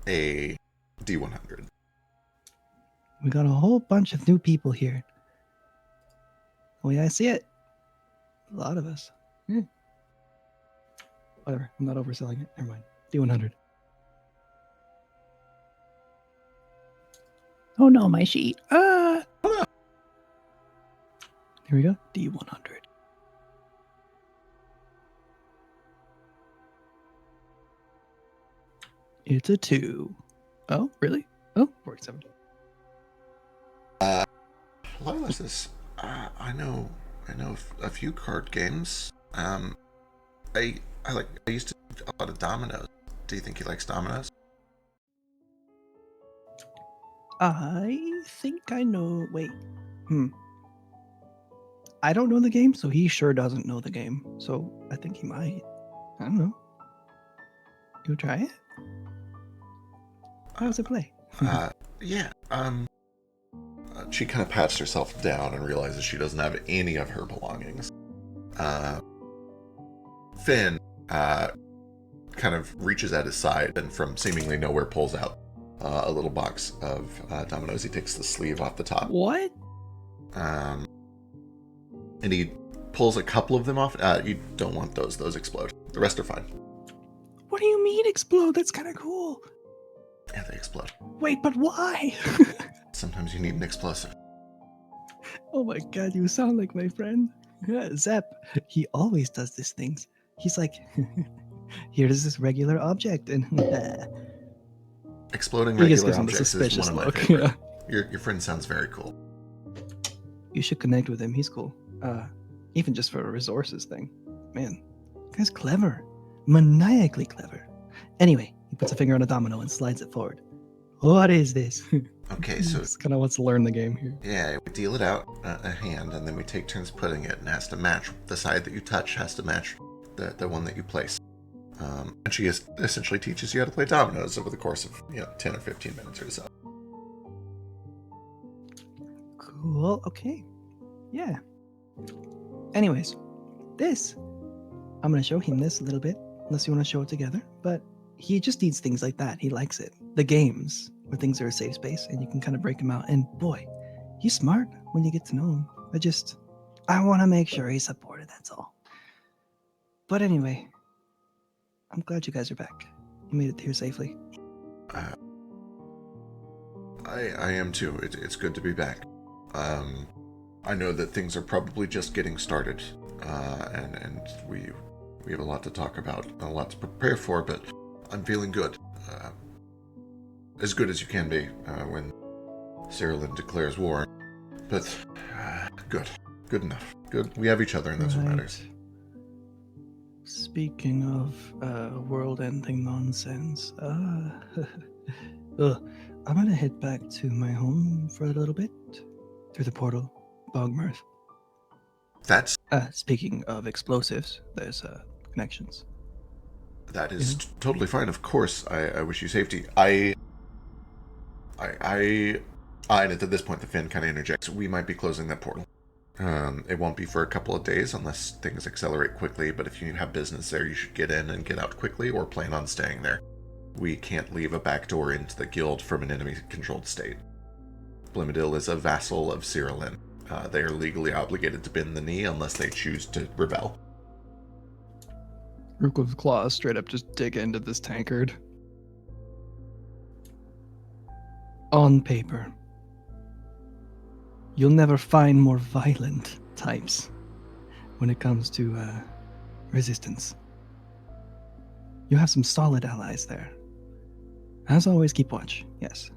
a D100. we got a whole bunch of new people here. The way I see it, a lot of us. Whatever. I'm not overselling it. Never mind. D100. Oh no, my sheet. Here we go. D100. It's a 2. Oh, really? Oh, 47. Lila says, I know a few card games. I used to do a lot of dominoes. Do you think he likes dominoes? I think I know. Wait. I don't know the game, so he sure doesn't know the game. So I think he might. I don't know. You try it? How does it play? Yeah. She kind of pats herself down and realizes she doesn't have any of her belongings. Finn kind of reaches at his side and from seemingly nowhere pulls out a little box of dominoes. He takes the sleeve off the top. What? And he pulls a couple of them off. You don't want those. Those explode. The rest are fine. What do you mean explode? That's kind of cool. Yeah, they explode. Wait, but why? Sometimes you need an explosive. Oh my god, you sound like my friend. Zep. He always does these things. He's like, here's this regular object, and Exploding he just regular gives him the objects is one suspicious of my look. favorite. Yeah. Your friend sounds very cool. You should connect with him. He's cool. Even just for a resources thing. Man, guy's clever. Maniacally clever. Anyway, he puts a finger on a domino and slides it forward. What is this? Okay, so He kind of wants to learn the game here. yeah, we deal it out a hand, and then we take turns putting it, and it has to match the side that you touch has to match the one that you place. And she essentially teaches you how to play dominoes over the course of 10 or 15 minutes or so. Cool. Okay. Yeah. Anyways, this I'm gonna show him this a little bit, unless you want to show it together. But he just needs things like that. He likes it. The games where things are a safe space and you can kind of break him out. And boy, he's smart when you get to know him. I want to make sure he's supported. That's all. But anyway, I'm glad you guys are back. You made it here safely. I am too. It's good to be back. I know that things are probably just getting started, and we have a lot to talk about and a lot to prepare for, but I'm feeling good. As good as you can be when Cyrillin declares war. But good. Good enough. Good. We have each other, and that's what matters. Speaking of world-ending nonsense, I'm gonna head back to my home for a little bit through the portal, Bogmirth. That's Speaking of explosives, there's connections. that is totally fine. Of course, I wish you safety. And at this point, the Finn kind of interjects. We might be closing that portal. It won't be for a couple of days unless things accelerate quickly. But if you have business there, you should get in and get out quickly, or plan on staying there. We can't leave a backdoor into the guild from an enemy-controlled state. Blimadil is a vassal of Cyrillin. They are legally obligated to bend the knee unless they choose to rebel. Rookwood's claws straight up just dig into this tankard. On paper, you'll never find more violent types when it comes to resistance. You have some solid allies there. As always, keep watch, yes.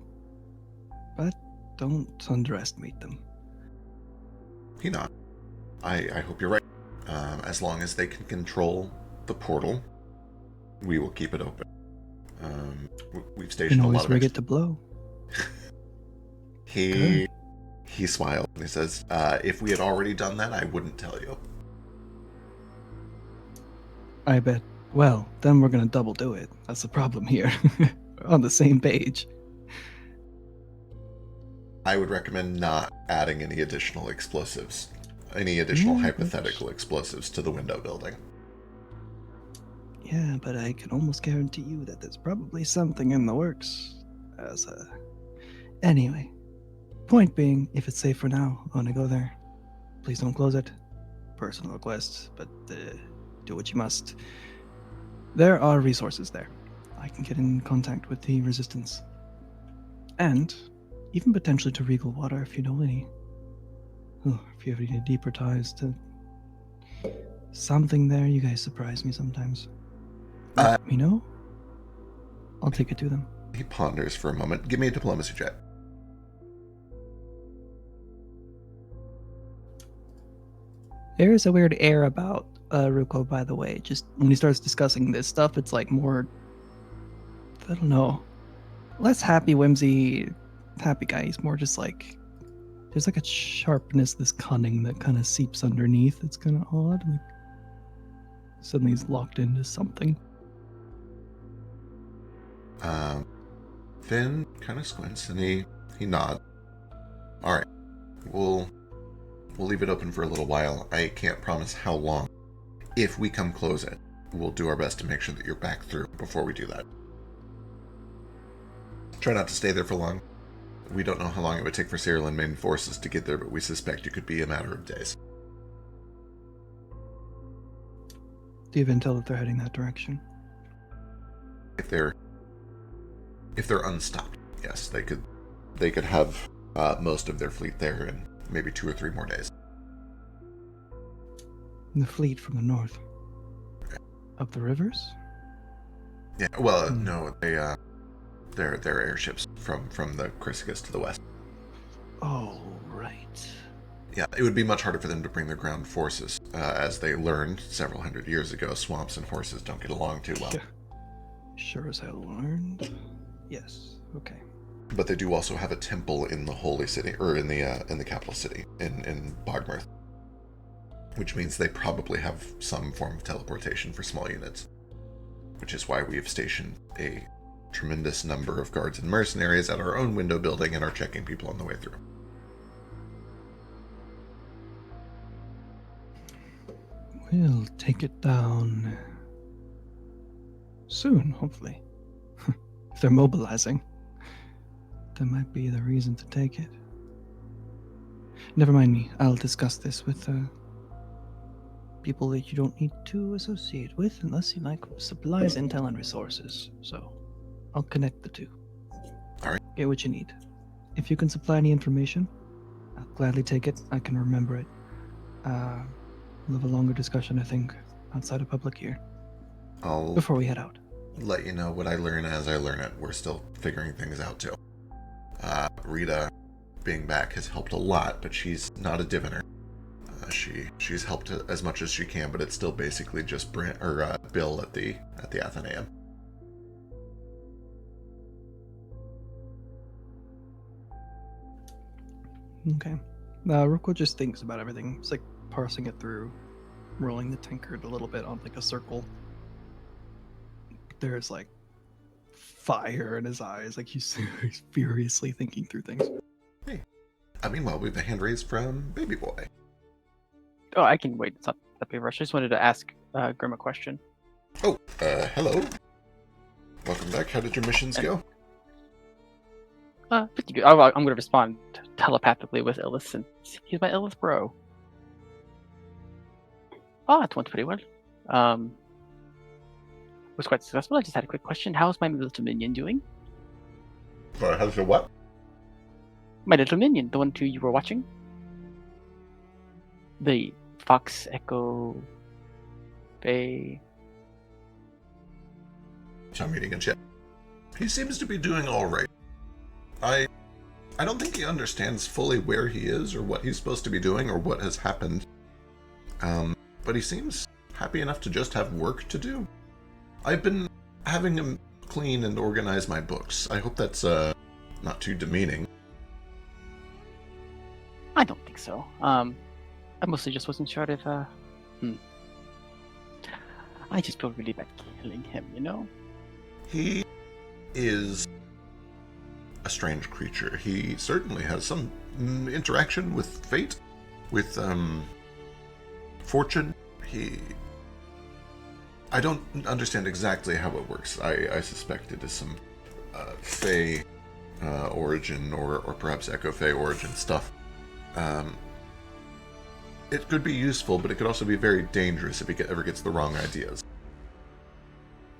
But don't underestimate them. Not. I hope you're right. As long as they can control the portal, we will keep it open. We've You stationed can a lot always of rig it to blow. He smiles and he says, if we had already done that, I wouldn't tell you. I bet. Well, then we're gonna double do it. That's the problem here. We're on the same page. I would recommend not adding any additional explosives, any additional Yeah, hypothetical explosives to the window building. Yeah, but I can almost guarantee you that there's probably something in the works. Anyway, point being, if it's safe for now, I want to go there. Please don't close it. Personal request, but do what you must. There are resources there. I can get in contact with the Resistance. And even potentially to Regal Water if you know any. Oh, if you have any deeper ties to something there, you guys surprise me sometimes. Let me know. I'll take it to them. He ponders for a moment. Give me a diplomacy check. There is a weird air about Ruko, by the way. Just when he starts discussing this stuff, it's like more, I don't know, less happy, whimsy, happy guy. He's more just like, there's like a sharpness, this cunning that kind of seeps underneath. It's kind of odd. Like, suddenly he's locked into something. Finn kind of squints and he nods. All right, we'll leave it open for a little while. I can't promise how long. If we come close it, we'll do our best to make sure that you're back through before we do that. Try not to stay there for long. We don't know how long it would take for Cyril and main forces to get there, but we suspect it could be a matter of days. Do you have intel that they're heading that direction? If they're unstopped, yes, they could have most of their fleet there in maybe 2 or 3 more days. The fleet from the north. Up the rivers? Yeah, well, no, they're airships from the Chrysigus to the west. Oh, right. Yeah, it would be much harder for them to bring their ground forces. As they learned several hundred years ago, swamps and horses don't get along too well. Yeah. Sure as hell learned. Yes. Okay. But they do also have a temple in the holy city, or in the capital city, in Bogmirth, which means they probably have some form of teleportation for small units. Which is why we have stationed a tremendous number of guards and mercenaries at our own window building and are checking people on the way through. We'll take it down soon, hopefully. If they're mobilizing, that might be the reason to take it. Never mind me. I'll discuss this with people that you don't need to associate with unless you like supplies, intel, and resources. So I'll connect the two. All right. Get what you need. If you can supply any information, I'll gladly take it. I can remember it. We'll have a longer discussion, I think, outside of public here. I'll Before we head out. let you know what I learn as I learn it. We're still figuring things out too. Rita being back has helped a lot, but she's not a diviner. She's helped as much as she can, but it's still basically just Bill at the Athenaeum. Okay. Ruko just thinks about everything. It's like parsing it through, rolling the tankard a little bit on like a circle. There's like fire in his eyes, like he's furiously thinking through things. Meanwhile, we have a hand raised from Baby Boy. Oh, I can wait. It's not that big of a rush. I just wanted to ask Grim a question. Oh, hello. Welcome back. How did your missions go? Pretty good. I'm going to respond telepathically with Illith since he's my Illith bro. It went pretty well. Was quite successful. I just had a quick question. How's my little minion doing? Sorry, how's your what? My little minion, the one who you were watching? The Fox Echo Bay. So I'm reading a chat. He seems to be doing all right. I don't think he understands fully where he is or what he's supposed to be doing or what has happened. But he seems happy enough to just have work to do. I've been having him clean and organize my books. I hope that's not too demeaning. I don't think so. I mostly just wasn't sure if I just feel really bad killing him, you know? He is a strange creature. He certainly has some interaction with fate, with fortune. I don't understand exactly how it works. I suspect it is some Fey origin or perhaps Echo Fey origin stuff. It could be useful, but it could also be very dangerous if he ever gets the wrong ideas.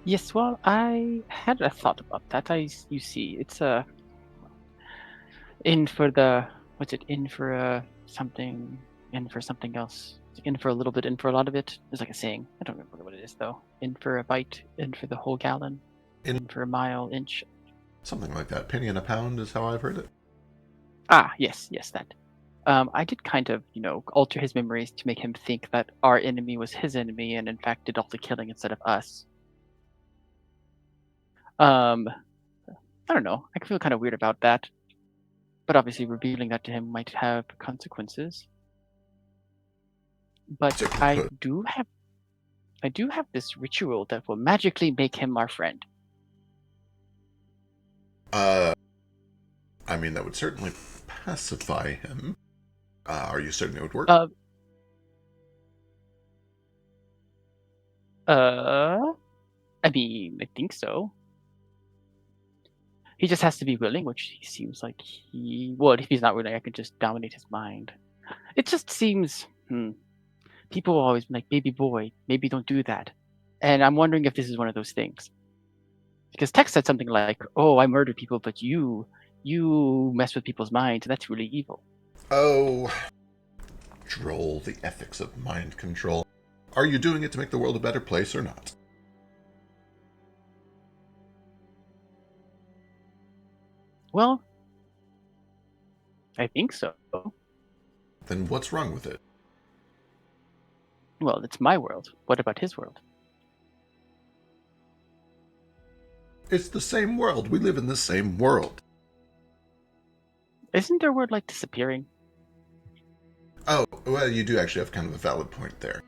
Yes, well, I had a thought about that. You see, it's in for the what's it? In for something, in for something else. In for a little bit, in for a lot of it. There's like a saying. I don't remember what it is though. In for a bite, in for the whole gallon, in for a mile, inch. Something like that. Penny in a pound is how I've heard it. Ah, yes, that. I did kind of, alter his memories to make him think that our enemy was his enemy, and in fact did all the killing instead of us. I don't know. I feel kind of weird about that, but obviously revealing that to him might have consequences. But I do have this ritual that will magically make him our friend. I mean, that would certainly pacify him. Are you certain it would work? I mean, I think so. He just has to be willing, which he seems like he would. If he's not willing, I could just dominate his mind. It just seems, people always be like, baby boy, maybe don't do that. And I'm wondering if this is one of those things. Because Tex said something like, oh, I murder people, but you mess with people's minds, and that's really evil. Oh, droll, the ethics of mind control. Are you doing it to make the world a better place or not? Well, I think so. Then what's wrong with it? Well, it's my world. What about his world? It's the same world. We live in the same world. Isn't their word like disappearing? Oh, well, you do actually have kind of a valid point there.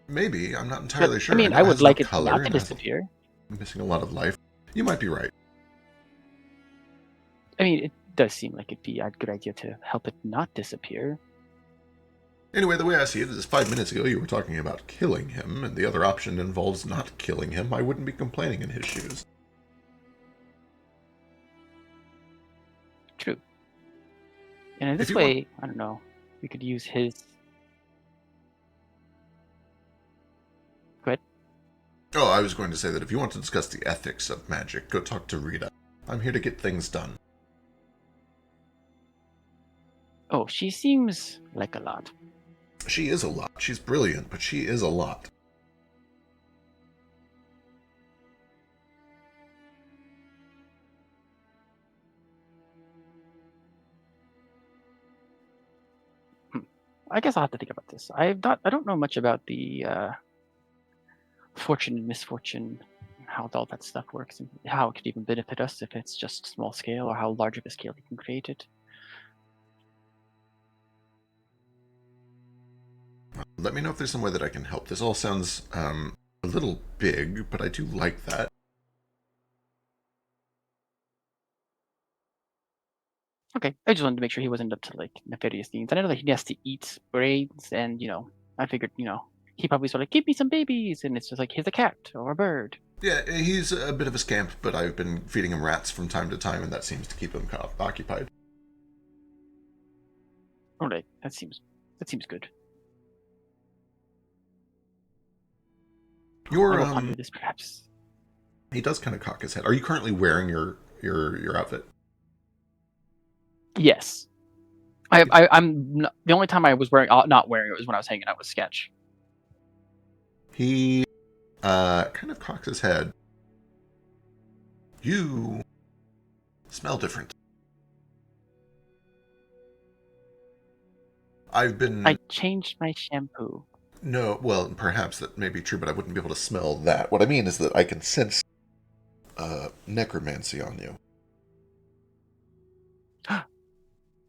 Maybe. I'm not entirely sure. I mean, know I it would has like no it color not to and has disappear. missing a lot of life. You might be right. I mean, it does seem like it'd be a good idea to help it not disappear. Anyway, the way I see it is 5 minutes ago you were talking about killing him, and the other option involves not killing him. I wouldn't be complaining in his shoes. True. And in this way, I don't know, we could use his... Go ahead. Oh, I was going to say that if you want to discuss the ethics of magic, go talk to Rita. I'm here to get things done. Oh, she seems like a lot. She is a lot. She's brilliant, but she is a lot. I guess I'll have to think about this. I don't know much about the fortune and misfortune, how all that stuff works, and how it could even benefit us if it's just small scale, or how large of a scale we can create it. Let me know if there's some way that I can help. This all sounds a little big, but I do like that. Okay, I just wanted to make sure he wasn't up to like nefarious things. I know that he has to eat brains, and I figured, he probably sort of give me some babies, and it's just like he's a cat or a bird. Yeah, he's a bit of a scamp, but I've been feeding him rats from time to time, and that seems to keep him occupied. All right, that seems good. I will ponder this, perhaps. He does kind of cock his head. Are you currently wearing your outfit? Yes. I'm not, the only time I was not wearing it was when I was hanging out with Sketch. He kind of cocks his head. You smell different. I changed my shampoo. No, well, perhaps that may be true, but I wouldn't be able to smell that. What I mean is that I can sense necromancy on you.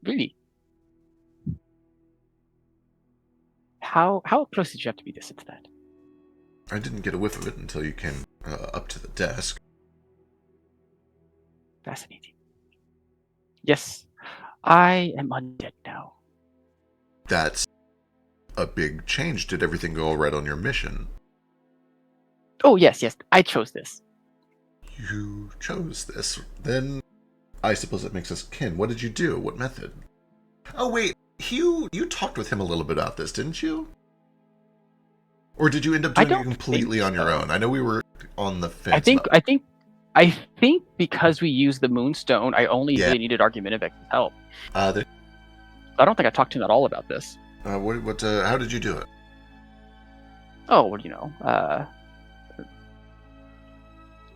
Really? How close did you have to be to sense that? I didn't get a whiff of it until you came up to the desk. Fascinating. Yes, I am undead now. That's a big change. Did everything go all right on your mission? Oh yes, I chose this. You chose this. Then I suppose it makes us kin. What did you do? What method? Oh wait, you talked with him a little bit about this, didn't you? Or did you end up doing it completely on your own? I know we were on the fence. I think because we used the Moonstone, I only really needed Argumentative help. I don't think I talked to him at all about this. How did you do it? Oh, well,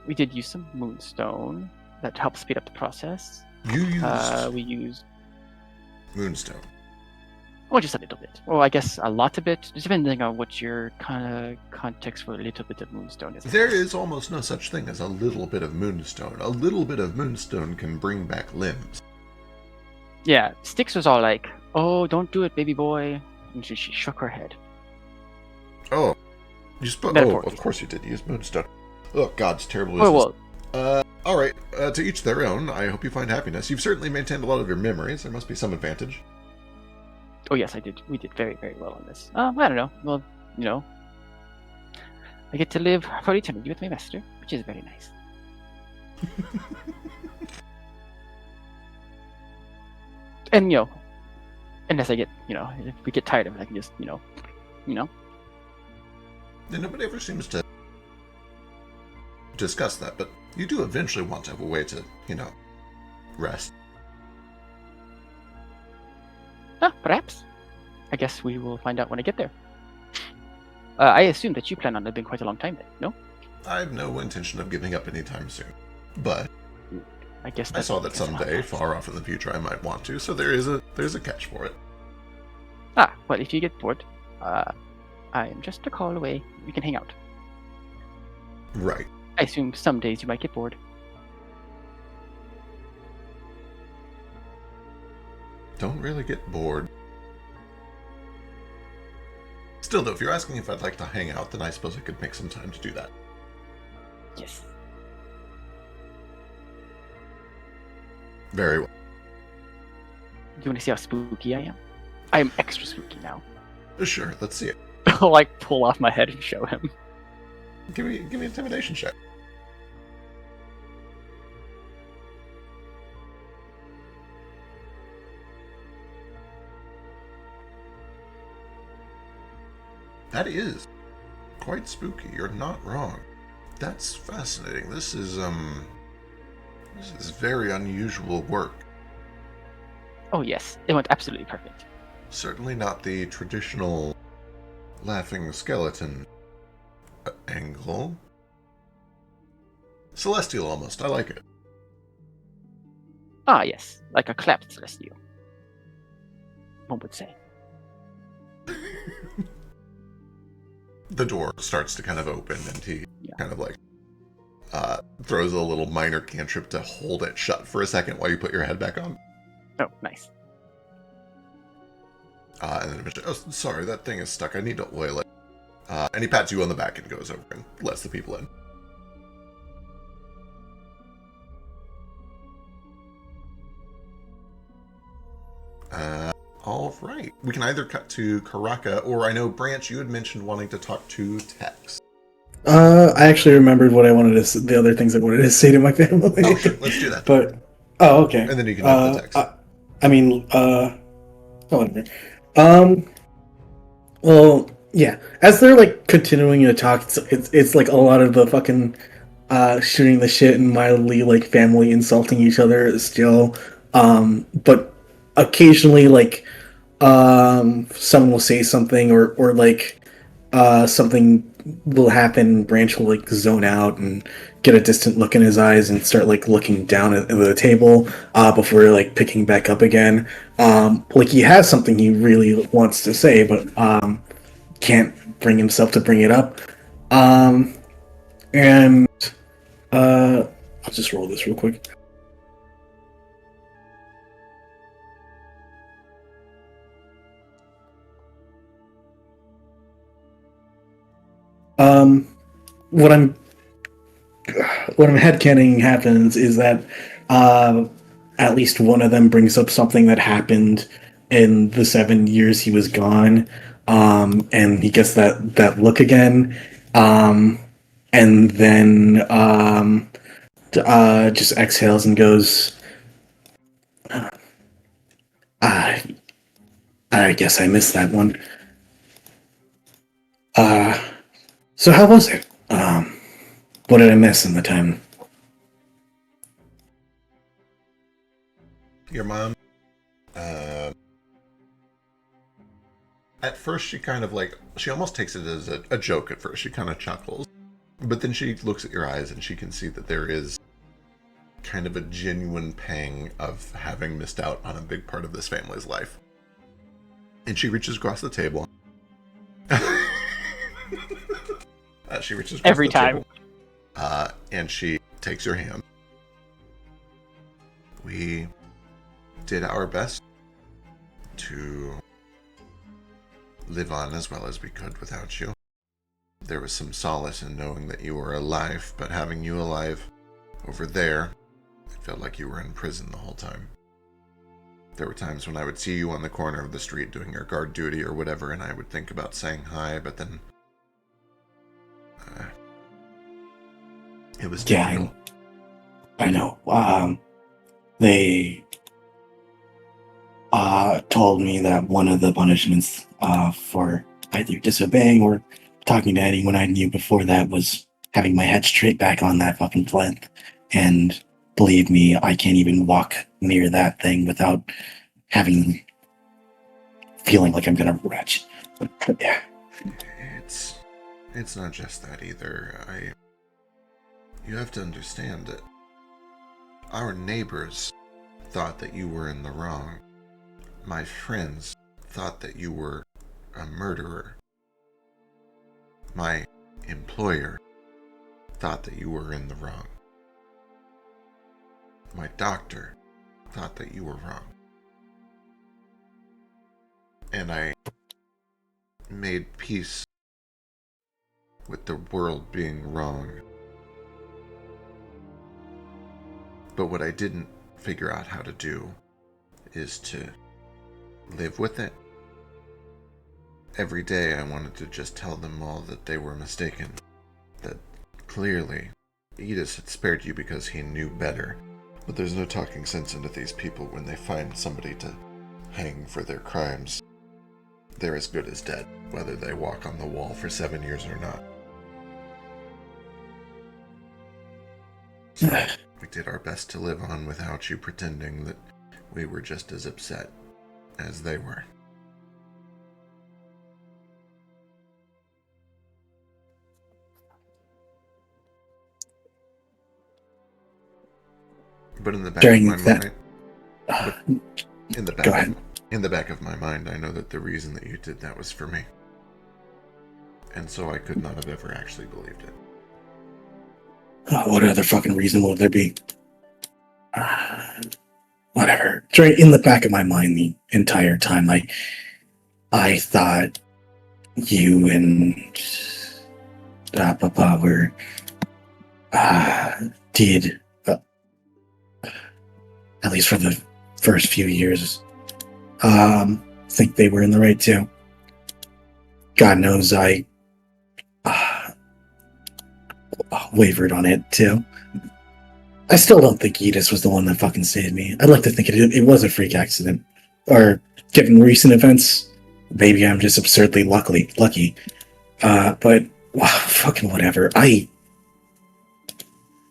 we did use some Moonstone that helped speed up the process. You used we used Moonstone. Well, just a little bit. Well, I guess a lot of it, depending on what your kind of context for a little bit of Moonstone is. There is almost no such thing as a little bit of Moonstone. A little bit of Moonstone can bring back limbs. Yeah, Styx was all like, "Oh, don't do it, baby boy," and she shook her head. Oh, you spoke. Oh, of course you did use Moonstone. Oh, God, it's terrible. Well. All right. To each their own. I hope you find happiness. You've certainly maintained a lot of your memories. There must be some advantage. Oh yes, I did. We did very, very well on this. I don't know. Well, I get to live for eternity with my master, which is very nice. And unless I get, if we get tired of it, I can just, Yeah, nobody ever seems to discuss that, but you do eventually want to have a way to, rest. Perhaps. I guess we will find out when I get there. I assume that you plan on living quite a long time then, no? I have no intention of giving up anytime soon, but I guess I saw that someday, far off in the future, I might want to. So there's a catch for it. Well, if you get bored, I am just a call away. We can hang out. Right. I assume some days you might get bored. Don't really get bored. Still, though, if you're asking if I'd like to hang out, then I suppose I could make some time to do that. Yes. Very well. You want to see how spooky I am? I am extra spooky now. Sure, let's see it. I'll pull off my head and show him. Give me an intimidation check. That is quite spooky. You're not wrong. That's fascinating. This is very unusual work. Oh yes, it went absolutely perfect. Certainly not the traditional laughing skeleton angle. Celestial almost. I like it. Ah yes, like a clapped celestial. One would say. The door starts to kind of open, and he kind of throws a little minor cantrip to hold it shut for a second while you put your head back on. Oh, nice. And then eventually, oh, sorry, that thing is stuck. I need to oil it. And he pats you on the back and goes over and lets the people in. All right. We can either cut to Karaka, or I know, Branch, you had mentioned wanting to talk to Tex. I actually remembered what I wanted to the other things I wanted to say to my family. Oh, sure. Let's do that. But, okay. And then you can have the text. Whatever. Well, yeah. As they're, continuing to talk, it's a lot of the fucking, shooting the shit and mildly, family insulting each other still. But occasionally, someone will say something or something will happen. Branch will zone out and get a distant look in his eyes and start looking down at the table before picking back up again. He has something he really wants to say, but can't bring himself to bring it up. And I'll just roll this real quick. What I'm headcanon happens is that at least one of them brings up something that happened in the 7 years he was gone, and he gets that look again, and then just exhales and goes, I guess I missed that one. So how was it? What did I miss in the time? Your mom, at first she kind of like, she almost takes it as a joke at first. She kind of chuckles. But then she looks at your eyes and she can see that there is kind of a genuine pang of having missed out on a big part of this family's life. And she reaches across the table. She reaches across Every the time. table, and she takes your hand. We did our best to live on as well as we could without you. There was some solace in knowing that you were alive, but having you alive over there, it felt like you were in prison the whole time. There were times when I would see you on the corner of the street doing your guard duty or whatever, and I would think about saying hi, but then it was difficult. I know. They told me that one of the punishments for either disobeying or talking to anyone I knew before that was having my head straight back on that fucking plinth. And believe me, I can't even walk near that thing without feeling like I'm gonna retch. But yeah. It's not just that either. You have to understand that our neighbors thought that you were in the wrong. My friends thought that you were a murderer. My employer thought that you were in the wrong. My doctor thought that you were wrong. And I made peace with the world being wrong. But what I didn't figure out how to do is to live with it. Every day I wanted to just tell them all that they were mistaken. That clearly Edis had spared you because he knew better. But there's no talking sense into these people when they find somebody to hang for their crimes. They're as good as dead, whether they walk on the wall for 7 years or not. So we did our best to live on without you, pretending that we were just as upset as they were. But in the back of my mind, in the back of my mind, I know that the reason that you did that was for me, and so I could not have ever actually believed it. What other fucking reason would there be? Whatever. In the back of my mind the entire time, I thought you and Papa were did at least for the first few years think they were in the right too. God knows I wavered on it too. I still don't think Edis was the one that fucking saved me. I'd like to think it was a freak accident, or given recent events, maybe I'm just absurdly lucky. But fucking whatever.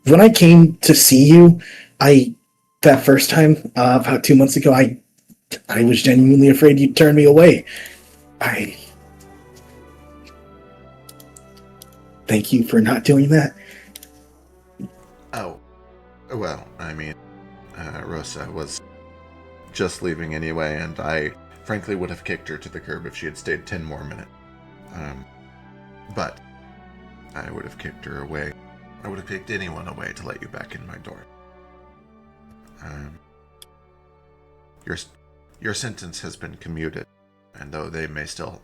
When I came to see you, that first time about 2 months ago, I was genuinely afraid you'd turn me away. Thank you for not doing that. Oh, well, I mean, Rosa was just leaving anyway, and I frankly would have kicked her to the curb if she had stayed 10 more minutes. But I would have kicked her away. I would have kicked anyone away to let you back in my door. Your sentence has been commuted, and though they may still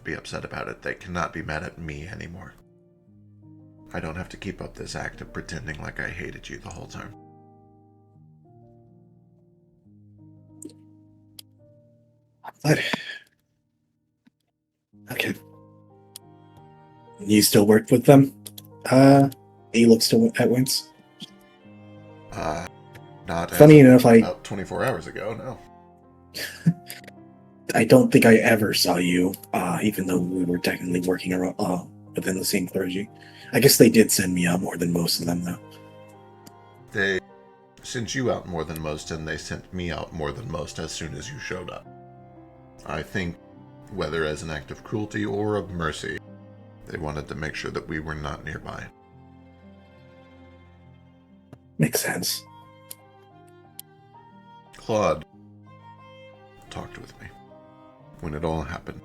be upset about it, they cannot be mad at me anymore. I don't have to keep up this act of pretending like I hated you the whole time. Okay. You still work with them? You look still at Wince? Not Funny enough, about 24 hours ago, no. I don't think I ever saw you, even though we were technically working around, within the same clergy. I guess they did send me out more than most of them, though. They sent you out more than most, and they sent me out more than most as soon as you showed up. I think, whether as an act of cruelty or of mercy, they wanted to make sure that we were not nearby. Makes sense. Claude talked with me when it all happened,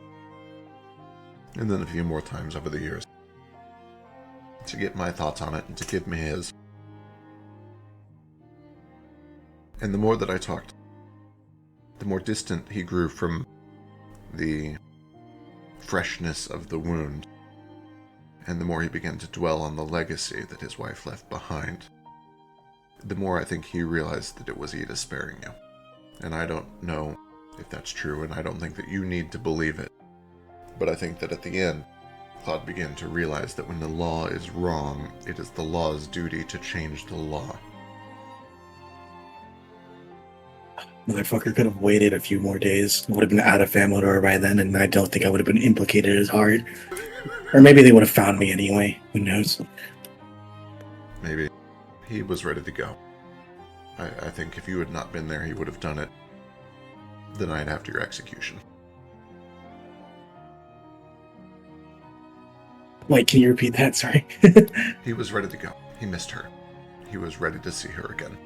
and then a few more times over the years, to get my thoughts on it and to give me his. And the more that I talked, the more distant he grew from the freshness of the wound, and the more he began to dwell on the legacy that his wife left behind, the more I think he realized that it was Eda sparing you. And I don't know if that's true, and I don't think that you need to believe it. But I think that at the end, Claude began to realize that when the law is wrong, it is the law's duty to change the law. Motherfucker could have waited a few more days. Would have been out of Familidor by then, and I don't think I would have been implicated as hard. Or maybe they would have found me anyway. Who knows? Maybe. He was ready to go. I think if you had not been there, he would have done it the night after your execution. Wait, can you repeat that? Sorry. He was ready to go. He missed her. He was ready to see her again.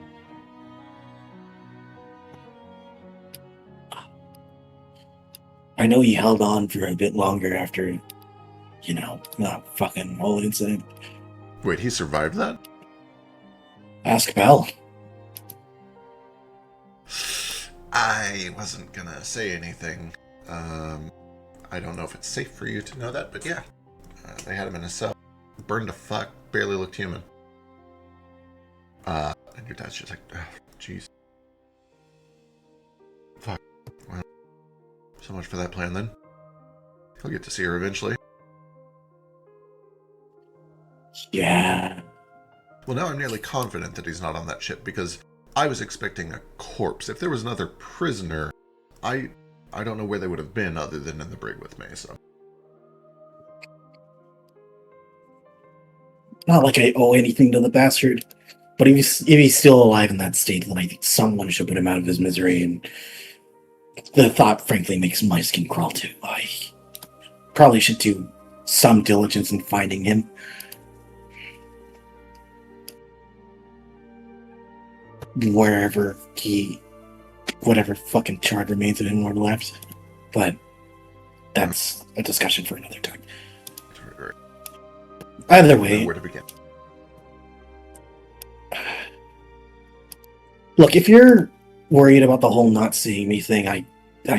I know he held on for a bit longer after, that fucking whole incident. Wait, he survived that? Ask Bell. I wasn't gonna say anything. I don't know if it's safe for you to know that, but yeah. They had him in a cell. Burned to fuck. Barely looked human. And your dad's just like, jeez. Fuck. Well, so much for that plan then. He'll get to see her eventually. Yeah. Well, now I'm nearly confident that he's not on that ship, because I was expecting a corpse. If there was another prisoner, I don't know where they would have been other than in the brig with me, so. Not like I owe anything to the bastard. But if he's still alive in that state, then I think someone should put him out of his misery, and the thought, frankly, makes my skin crawl too. I probably should do some diligence in finding him. Whatever fucking charge remains of him or left. But that's a discussion for another time. Either way, where to begin? Look, if you're worried about the whole not seeing me thing, I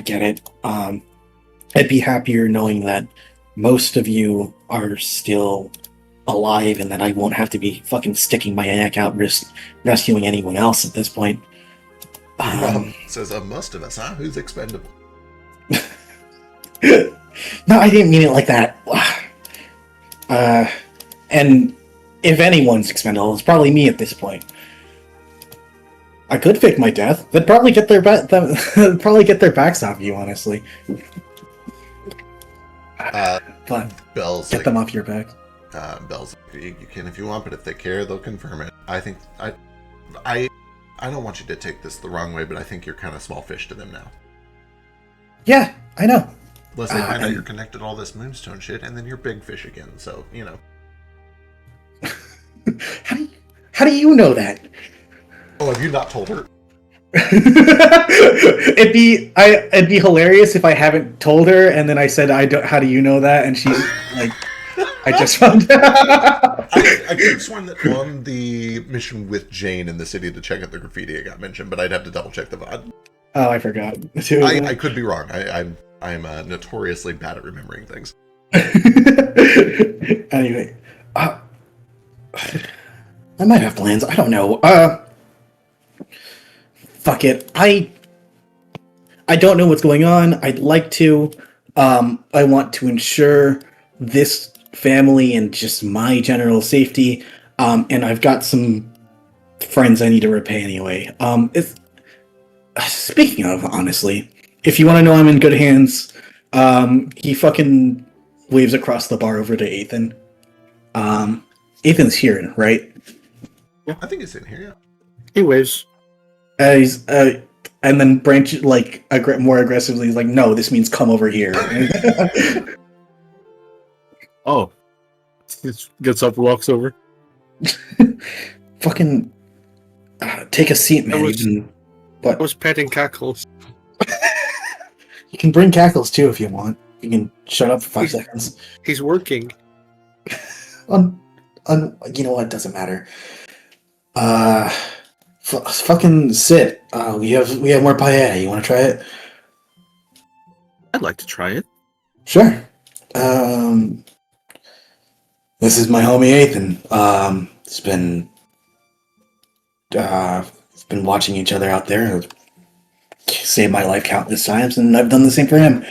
get it. I'd be happier knowing that most of you are still alive and that I won't have to be fucking sticking my neck out rescuing anyone else at this point. Says most of us, huh? Who's expendable? No, I didn't mean it like that. And if anyone's expendable, it's probably me at this point. I could fake my death. They'd probably get their backs off you, honestly. But Bell's get them off your back. Bell's you can if you want, but if they care, they'll confirm it. I think I don't want you to take this the wrong way, but I think you're kind of small fish to them now. Yeah, I know. Unless they find out you're connected to all this moonstone shit, and then you're big fish again. So How do you know that? Oh, have you not told her? It'd be hilarious if I haven't told her, and then I said, "How do you know that?" And she's like, I just found out. I could have sworn that on the mission with Jane in the city to check out the graffiti it got mentioned, but I'd have to double check the VOD. Oh, I forgot. I could be wrong. I'm notoriously bad at remembering things. Anyway, I might have plans. I don't know. Fuck it. I don't know what's going on. I'd like to. I want to ensure this family and just my general safety. And I've got some friends I need to repay anyway. Speaking of, honestly, if you want to know I'm in good hands, he fucking waves across the bar over to Ethan. Ethan's here, right? I think it's in here, yeah. He waves. He's and then Branch like more aggressively is like, no, this means come over here. Oh. He gets up, walks over. Fucking take a seat, man. I was petting Cackles. You can bring Cackles too if you want. You can shut up for 5 seconds. He's working. You know what? Doesn't matter. Fucking sit. We have more paella. You want to try it? I'd like to try it. Sure. This is my homie Ethan. It's been watching each other out there. Saved my life countless times, and I've done the same for him.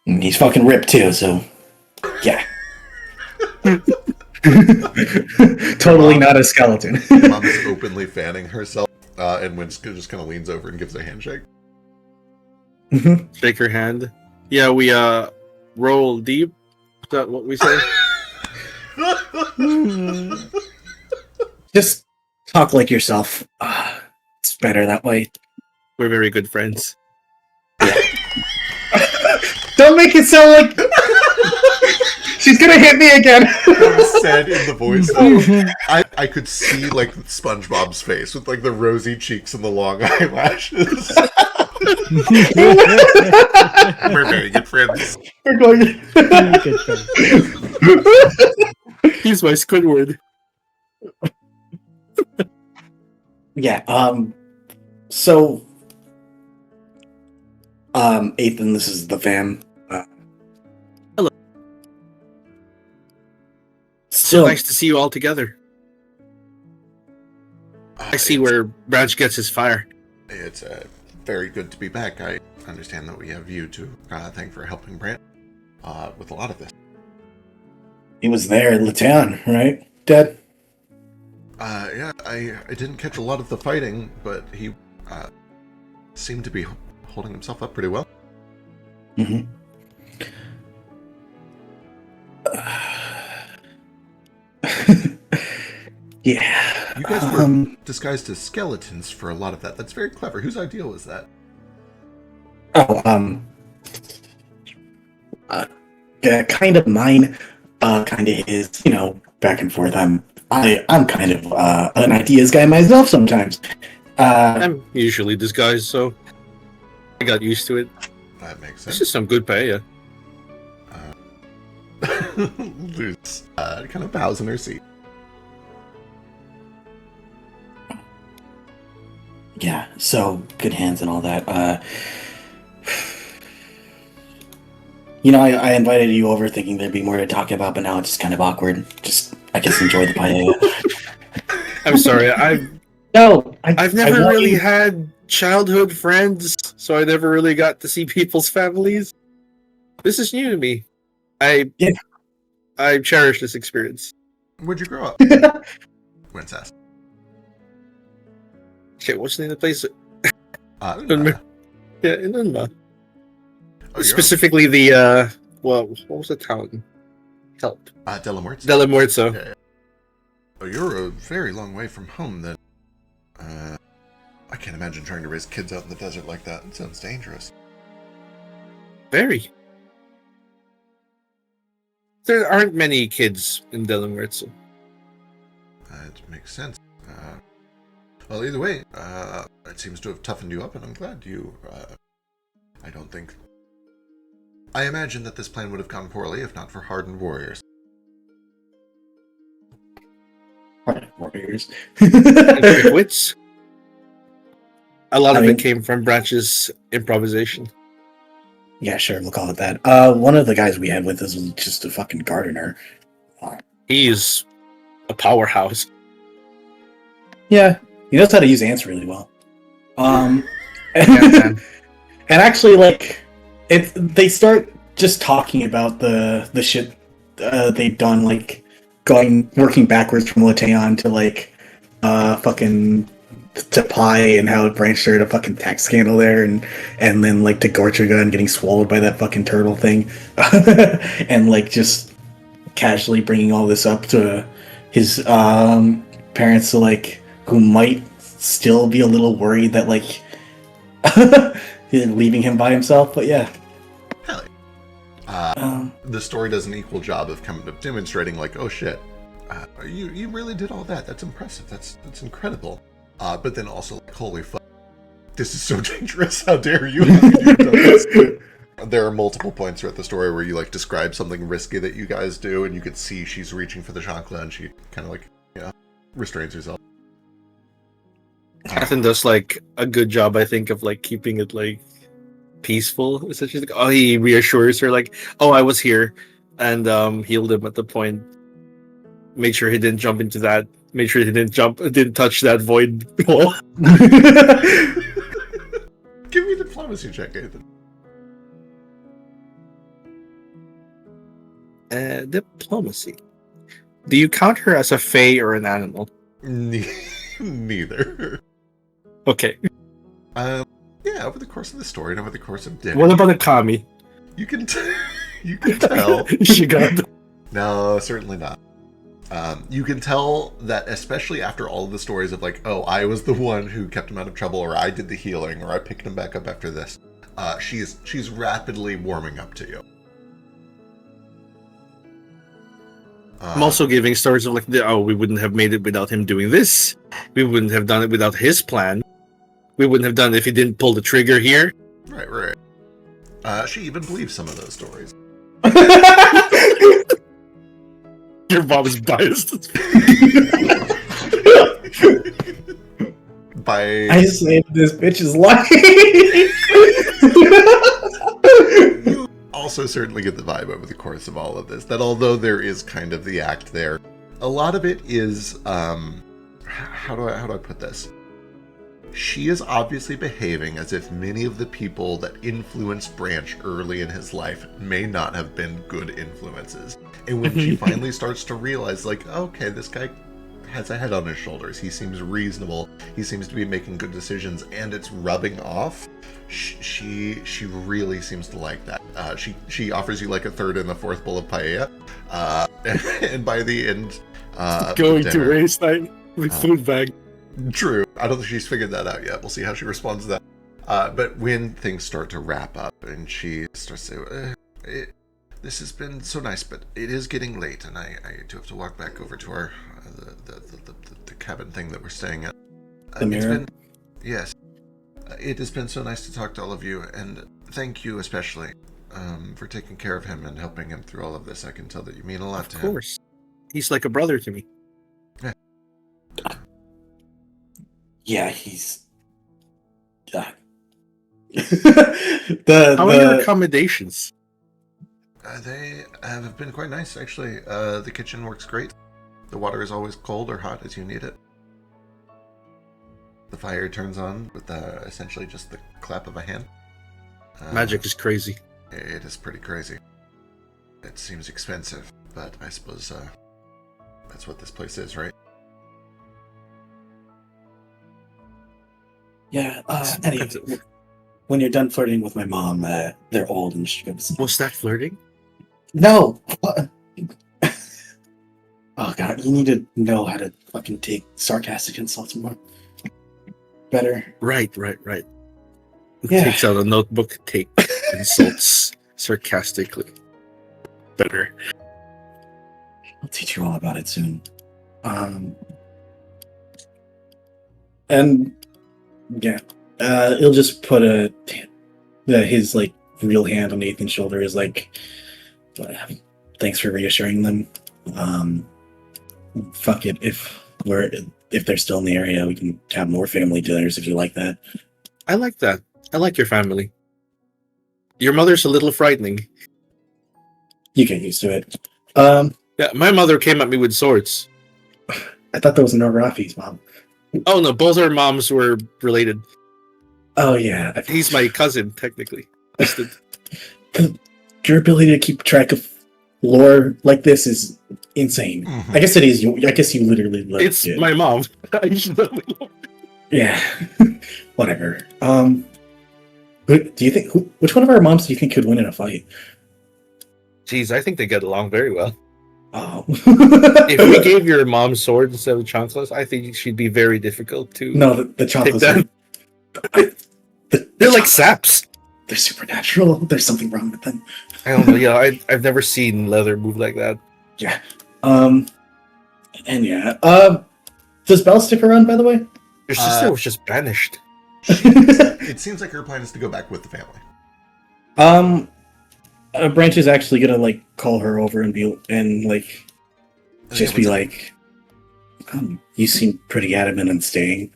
And he's fucking ripped too, so yeah. Totally not a skeleton. Mom is openly fanning herself, and Winch just kind of leans over and gives a handshake. Shake her hand. Yeah, we roll deep. Is that what we say? Just talk like yourself. It's better that way. We're very good friends. Don't make it sound like she's gonna hit me again. That was said in the voice. I could see like SpongeBob's face with like the rosy cheeks and the long eyelashes. We're very good friends. We're going. He's my Squidward. Yeah. So. Ethan, this is the fam. Hello. So Nice to see you all together. I see where Branch gets his fire. It's very good to be back. I understand that we have you to thank for helping Brant with a lot of this. he was there in Latan, right, Dad? Yeah, I didn't catch a lot of the fighting, but he seemed to be holding himself up pretty well. Mm-hmm. Yeah. You guys were disguised as skeletons for a lot of that. That's very clever. Whose idea was that? Kind of mine, kind of his, back and forth. I'm kind of an ideas guy myself sometimes. I'm usually disguised, so I got used to it. That makes This sense. is some good paella. Luz kind of bows in her seat. Yeah, so good hands and all that. I invited you over thinking there'd be more to talk about, but now it's just kind of awkward. Just, I guess, enjoy the paella. I'm sorry, I've never really had childhood friends, so I never really got to see people's families. This is new to me. I cherish this experience. Where'd you grow up? Wince asked. Shit, what's the name of the place? Unma. Yeah, in Unma. Oh, Specifically the, what was the town? Help. Delamorte. Delamorte. Yeah. Oh, you're a very long way from home, then. I can't imagine trying to raise kids out in the desert like that. It sounds dangerous. Very. There aren't many kids in Delamorte. That makes sense. Well, either way, it seems to have toughened you up, and I'm glad you... I imagine that this plan would have gone poorly if not for hardened warriors. years. Quick wits. A lot I of mean- it came from Branch's improvisation. Yeah, sure, we'll call it that. One of the guys we had with us was just a fucking gardener. He's a powerhouse. Yeah, he knows how to use ants really well. Yeah, And man. actually, like, they start just talking about the shit they've done, like working backwards from Lateon to like fucking to Pi and how it branched out a fucking tax scandal there, and then like to Gorchaga and getting swallowed by that fucking turtle thing, and like just casually bringing all this up to his parents, so like who might still be a little worried that like leaving him by himself, but yeah. Hell yeah. The story does an equal job of kind of demonstrating, like, oh shit, you really did all that. That's impressive. That's incredible. But then also, like, holy fuck, this is so dangerous. How dare you? How could you have done this? There are multiple points throughout the story where you like describe something risky that you guys do, and you could see she's reaching for the chancla, and she kind of like, restrains herself. Catherine does like a good job, I think, of like keeping it like peaceful. Essentially, like, oh, he reassures her, like, "Oh, I was here," and healed him at the point. Made sure he didn't jump into that. Made sure he didn't touch that void wall. Give me a diplomacy check, Ethan. Diplomacy. Do you count her as a fae or an animal? Neither. Okay. Yeah, over the course of the story and over the course of dinner, What about a kami? you can you can tell. She got. No, certainly not. You can tell that, especially after all of the stories of like, oh, I was the one who kept him out of trouble, or I did the healing, or I picked him back up after this. She's rapidly warming up to you. I'm also giving stories of like, we wouldn't have made it without him doing this. We wouldn't have done it without his plan. We wouldn't have done it if he didn't pull the trigger here. Right. She even believes some of those stories. Your mom is biased. I say this bitch is lying. You also certainly get the vibe over the course of all of this that although there is kind of the act there, a lot of it is how do I put this? She is obviously behaving as if many of the people that influenced Branch early in his life may not have been good influences. And when she finally starts to realize, like, okay, this guy has a head on his shoulders. He seems reasonable. He seems to be making good decisions, and it's rubbing off. She really seems to like that. She offers you like a third and a fourth bowl of paella, and by the end, Going to dinner, race night with food bag. True. I don't think she's figured that out yet. We'll see how she responds to that. But when things start to wrap up and she starts to say, this has been so nice, but it is getting late and I do have to walk back over to our the cabin thing that we're staying at. The mirror? Yes. It has been so nice to talk to all of you, and thank you especially for taking care of him and helping him through all of this. I can tell that you mean a lot to him. Of course. He's like a brother to me. Yeah, he's. How are your accommodations? They have been quite nice, actually. The kitchen works great. The water is always cold or hot as you need it. The fire turns on with essentially just the clap of a hand. Magic is crazy. It is pretty crazy. It seems expensive, but I suppose that's what this place is, right? Yeah, anyway, when you're done flirting with my mom, they're old and she goes, Was that flirting? No! What? Oh god, you need to know how to fucking take sarcastic insults more. Better. Right. Yeah. Takes out a notebook, take insults sarcastically. Better. I'll teach you all about it soon. And yeah, he'll just put his like real hand on Nathan's shoulder. Is like, thanks for reassuring them. Fuck it, if if they're still in the area, we can have more family dinners if you like that. I like that. I like your family. Your mother's a little frightening. You get used to it. Yeah, my mother came at me with swords. I thought that was Norafi's mom. Oh no, both our moms were related. Oh yeah, He's my cousin, technically. Distant. Your ability to keep track of lore like this is insane. Mhm. I guess it is. I guess you literally live It's it. my mom. I should know. Yeah. Whatever. Do you think which one of our moms do you think could win in a fight? Jeez, I think they get along very well. Oh. If we gave your mom swords instead of chanclas, I think she'd be very difficult to. No, the take chocolates down. They're like saps. They're supernatural. There's something wrong with them. I don't know. Yeah, I've never seen leather move like that. Yeah. And yeah. Does Belle stick around, by the way? Your sister was just banished. It seems like her plan is to go back with the family. Branch is actually gonna like call her over and be like, you seem pretty adamant on staying.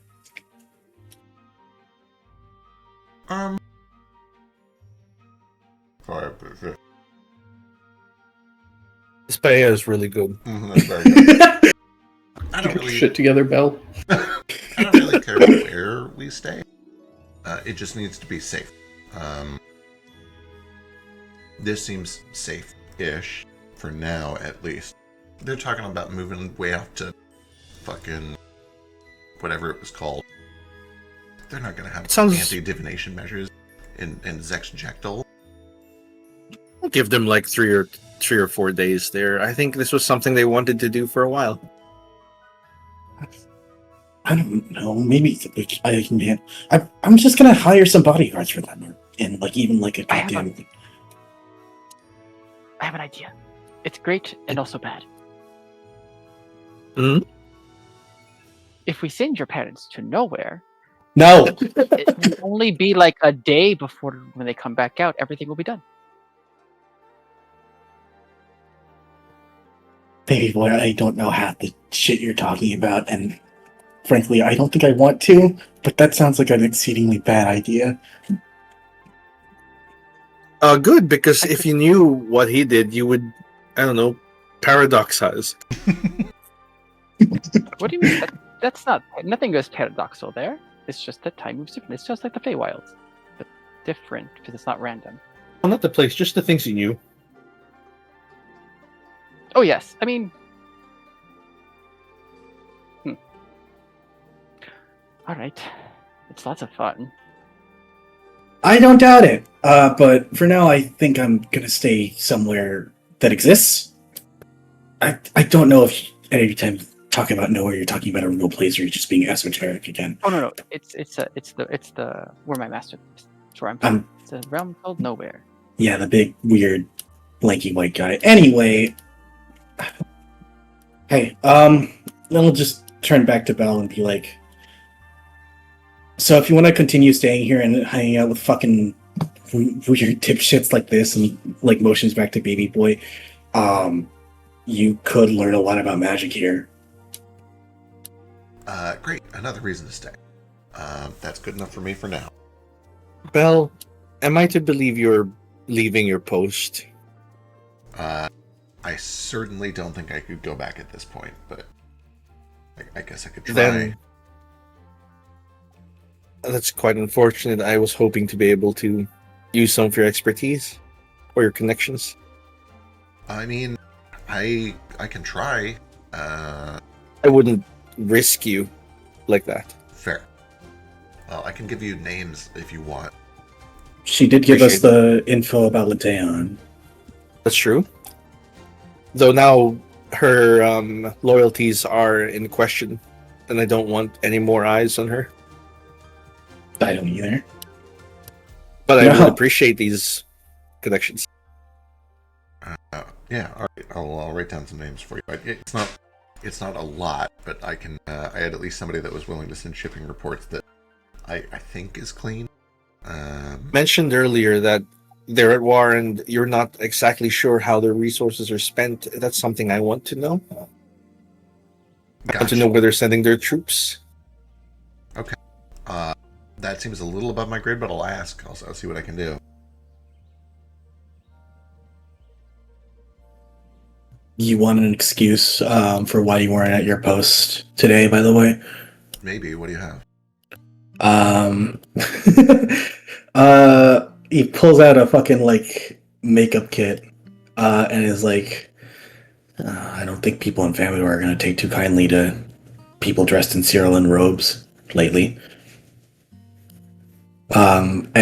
Sorry. This paella is really good. That's very good. I Get don't your really, shit together, Belle. I don't really care where we stay. It just needs to be safe. This seems safe-ish for now, at least. They're talking about moving way out to fucking whatever it was called. They're not going to have anti-divination measures in Zexjectal. I'll give them like 3 or 4 days there. I think this was something they wanted to do for a while. I don't know. Maybe I can. I'm just gonna hire some bodyguards for them, and like even like a goddamn. I have an idea. It's great and also bad. Hmm? If we send your parents to nowhere, No. it will only be like a day before when they come back out, everything will be done. Baby boy, I don't know half the shit you're talking about, and frankly, I don't think I want to, but that sounds like an exceedingly bad idea. Good, because if you knew what he did, you would, I don't know, paradoxize. What do you mean? That's not. Nothing goes paradoxal there. It's just that time moves different. It's just like the Feywilds, but different because it's not random. Well, not the place, just the things you knew. Oh yes, I mean. All right, it's lots of fun. I don't doubt it. But for now, I think I'm gonna stay somewhere that exists. I don't know if any time talking about nowhere, you're talking about a real place, or you're just being esoteric again. Oh no, it's the where my master lives. It's where I'm from. It's a realm called Nowhere. Yeah, the big weird lanky white guy. Anyway, hey, then I'll just turn back to Belle and be like, so if you want to continue staying here and hanging out with fucking weird dipshits like this, and like motions back to baby boy, you could learn a lot about magic here. Great. Another reason to stay. That's good enough for me for now. Belle, am I to believe you're leaving your post? I certainly don't think I could go back at this point, but I guess I could try. Then that's quite unfortunate. I was hoping to be able to use some of your expertise or your connections. I mean, I can try. I wouldn't risk you like that. Fair. Well, I can give you names if you want. She did give us the info about Leteon. That's true. Though now her loyalties are in question, and I don't want any more eyes on her. I don't either. But I No. would appreciate these connections. Yeah, all right. I'll write down some names for you. It's not a lot, but I can. I had at least somebody that was willing to send shipping reports that I think is clean. Mentioned earlier that they're at war and you're not exactly sure how their resources are spent. That's something I want to know. I want to know where they're sending their troops. Okay. That seems a little above my grade, but I'll ask. I'll see what I can do. You want an excuse for why you weren't at your post today, by the way? Maybe. What do you have? He pulls out a fucking like makeup kit, and is like, I don't think people in family are gonna take too kindly to people dressed in Cyrillan robes lately. And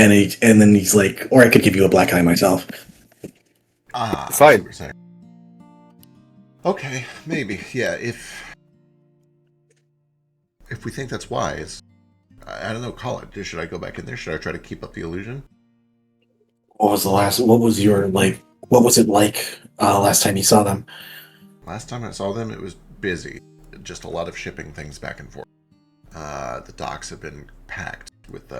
then he's like, or I could give you a black eye myself. I see Fine. what you're saying. Okay, maybe. Yeah, if we think that's wise, I don't know, call it. Should I go back in there? Should I try to keep up the illusion? What was it like last time you saw them? Last time I saw them, it was busy. Just a lot of shipping things back and forth. The docks have been packed with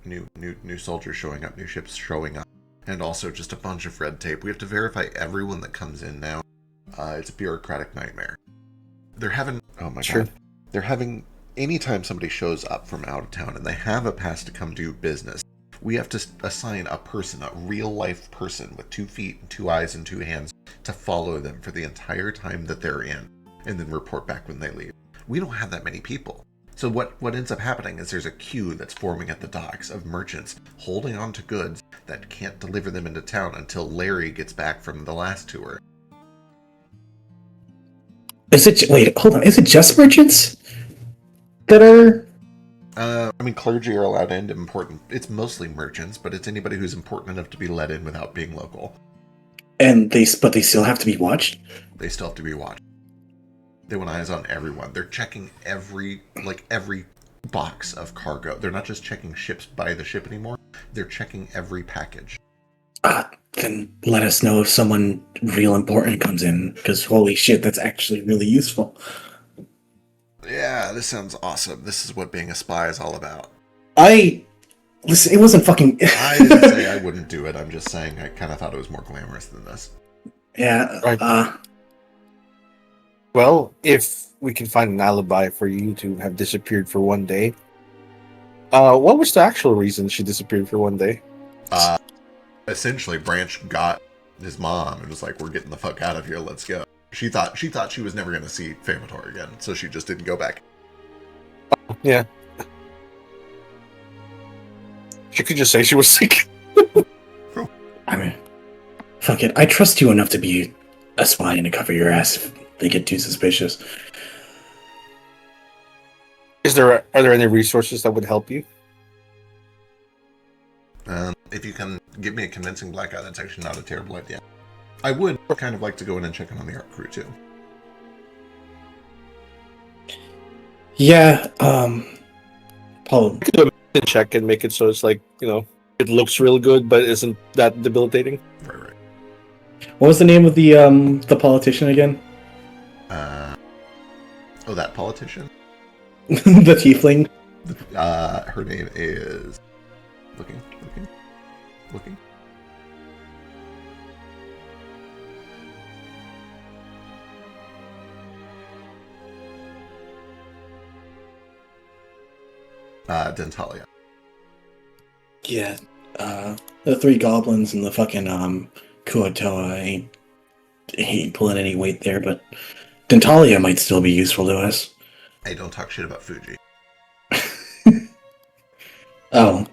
new soldiers showing up, new ships showing up, and also just a bunch of red tape. We have to verify everyone that comes in now. It's a bureaucratic nightmare. They're having, oh my god, they're having, anytime somebody shows up from out of town and they have a pass to come do business, we have to assign a person, a real life person with 2 feet and 2 eyes and 2 hands to follow them for the entire time that they're in, and then report back when they leave. We don't have that many people. So what ends up happening is there's a queue that's forming at the docks of merchants holding on to goods that can't deliver them into town until Larry gets back from the last tour. Wait, hold on. Is it just merchants that are? I mean, clergy are allowed in. It's mostly merchants, but it's anybody who's important enough to be let in without being local. And they still have to be watched? They still have to be watched. They want eyes on everyone. They're checking every box of cargo. They're not just checking ships by the ship anymore. They're checking every package. Then let us know if someone real important comes in, because holy shit, that's actually really useful. Yeah, this sounds awesome. This is what being a spy is all about. Listen, it wasn't fucking... I didn't say I wouldn't do it. I'm just saying I kind of thought it was more glamorous than this. Yeah, Right. Well, if we can find an alibi for you to have disappeared for one day, what was the actual reason she disappeared for one day? Essentially, Branch got his mom and was like, "We're getting the fuck out of here. Let's go." She thought she was never going to see Famator again, so she just didn't go back. Yeah. She could just say she was sick. I mean, fuck it. I trust you enough to be a spy and to cover your ass if they get too suspicious. Are there any resources that would help you? If you can give me a convincing black eye, that's actually not a terrible idea. I would kind of like to go in and check in on the art crew too. Yeah, Paul. You could do a check and make it so it's like, it looks real good, but isn't that debilitating? Right. What was the name of the politician again? That politician? The tiefling? Her name is... Looking. Dentalia. Yeah, the 3 goblins and the fucking Kuotoa ain't pulling any weight there, but Dentalia might still be useful to us. Hey, don't talk shit about Fuji. Oh.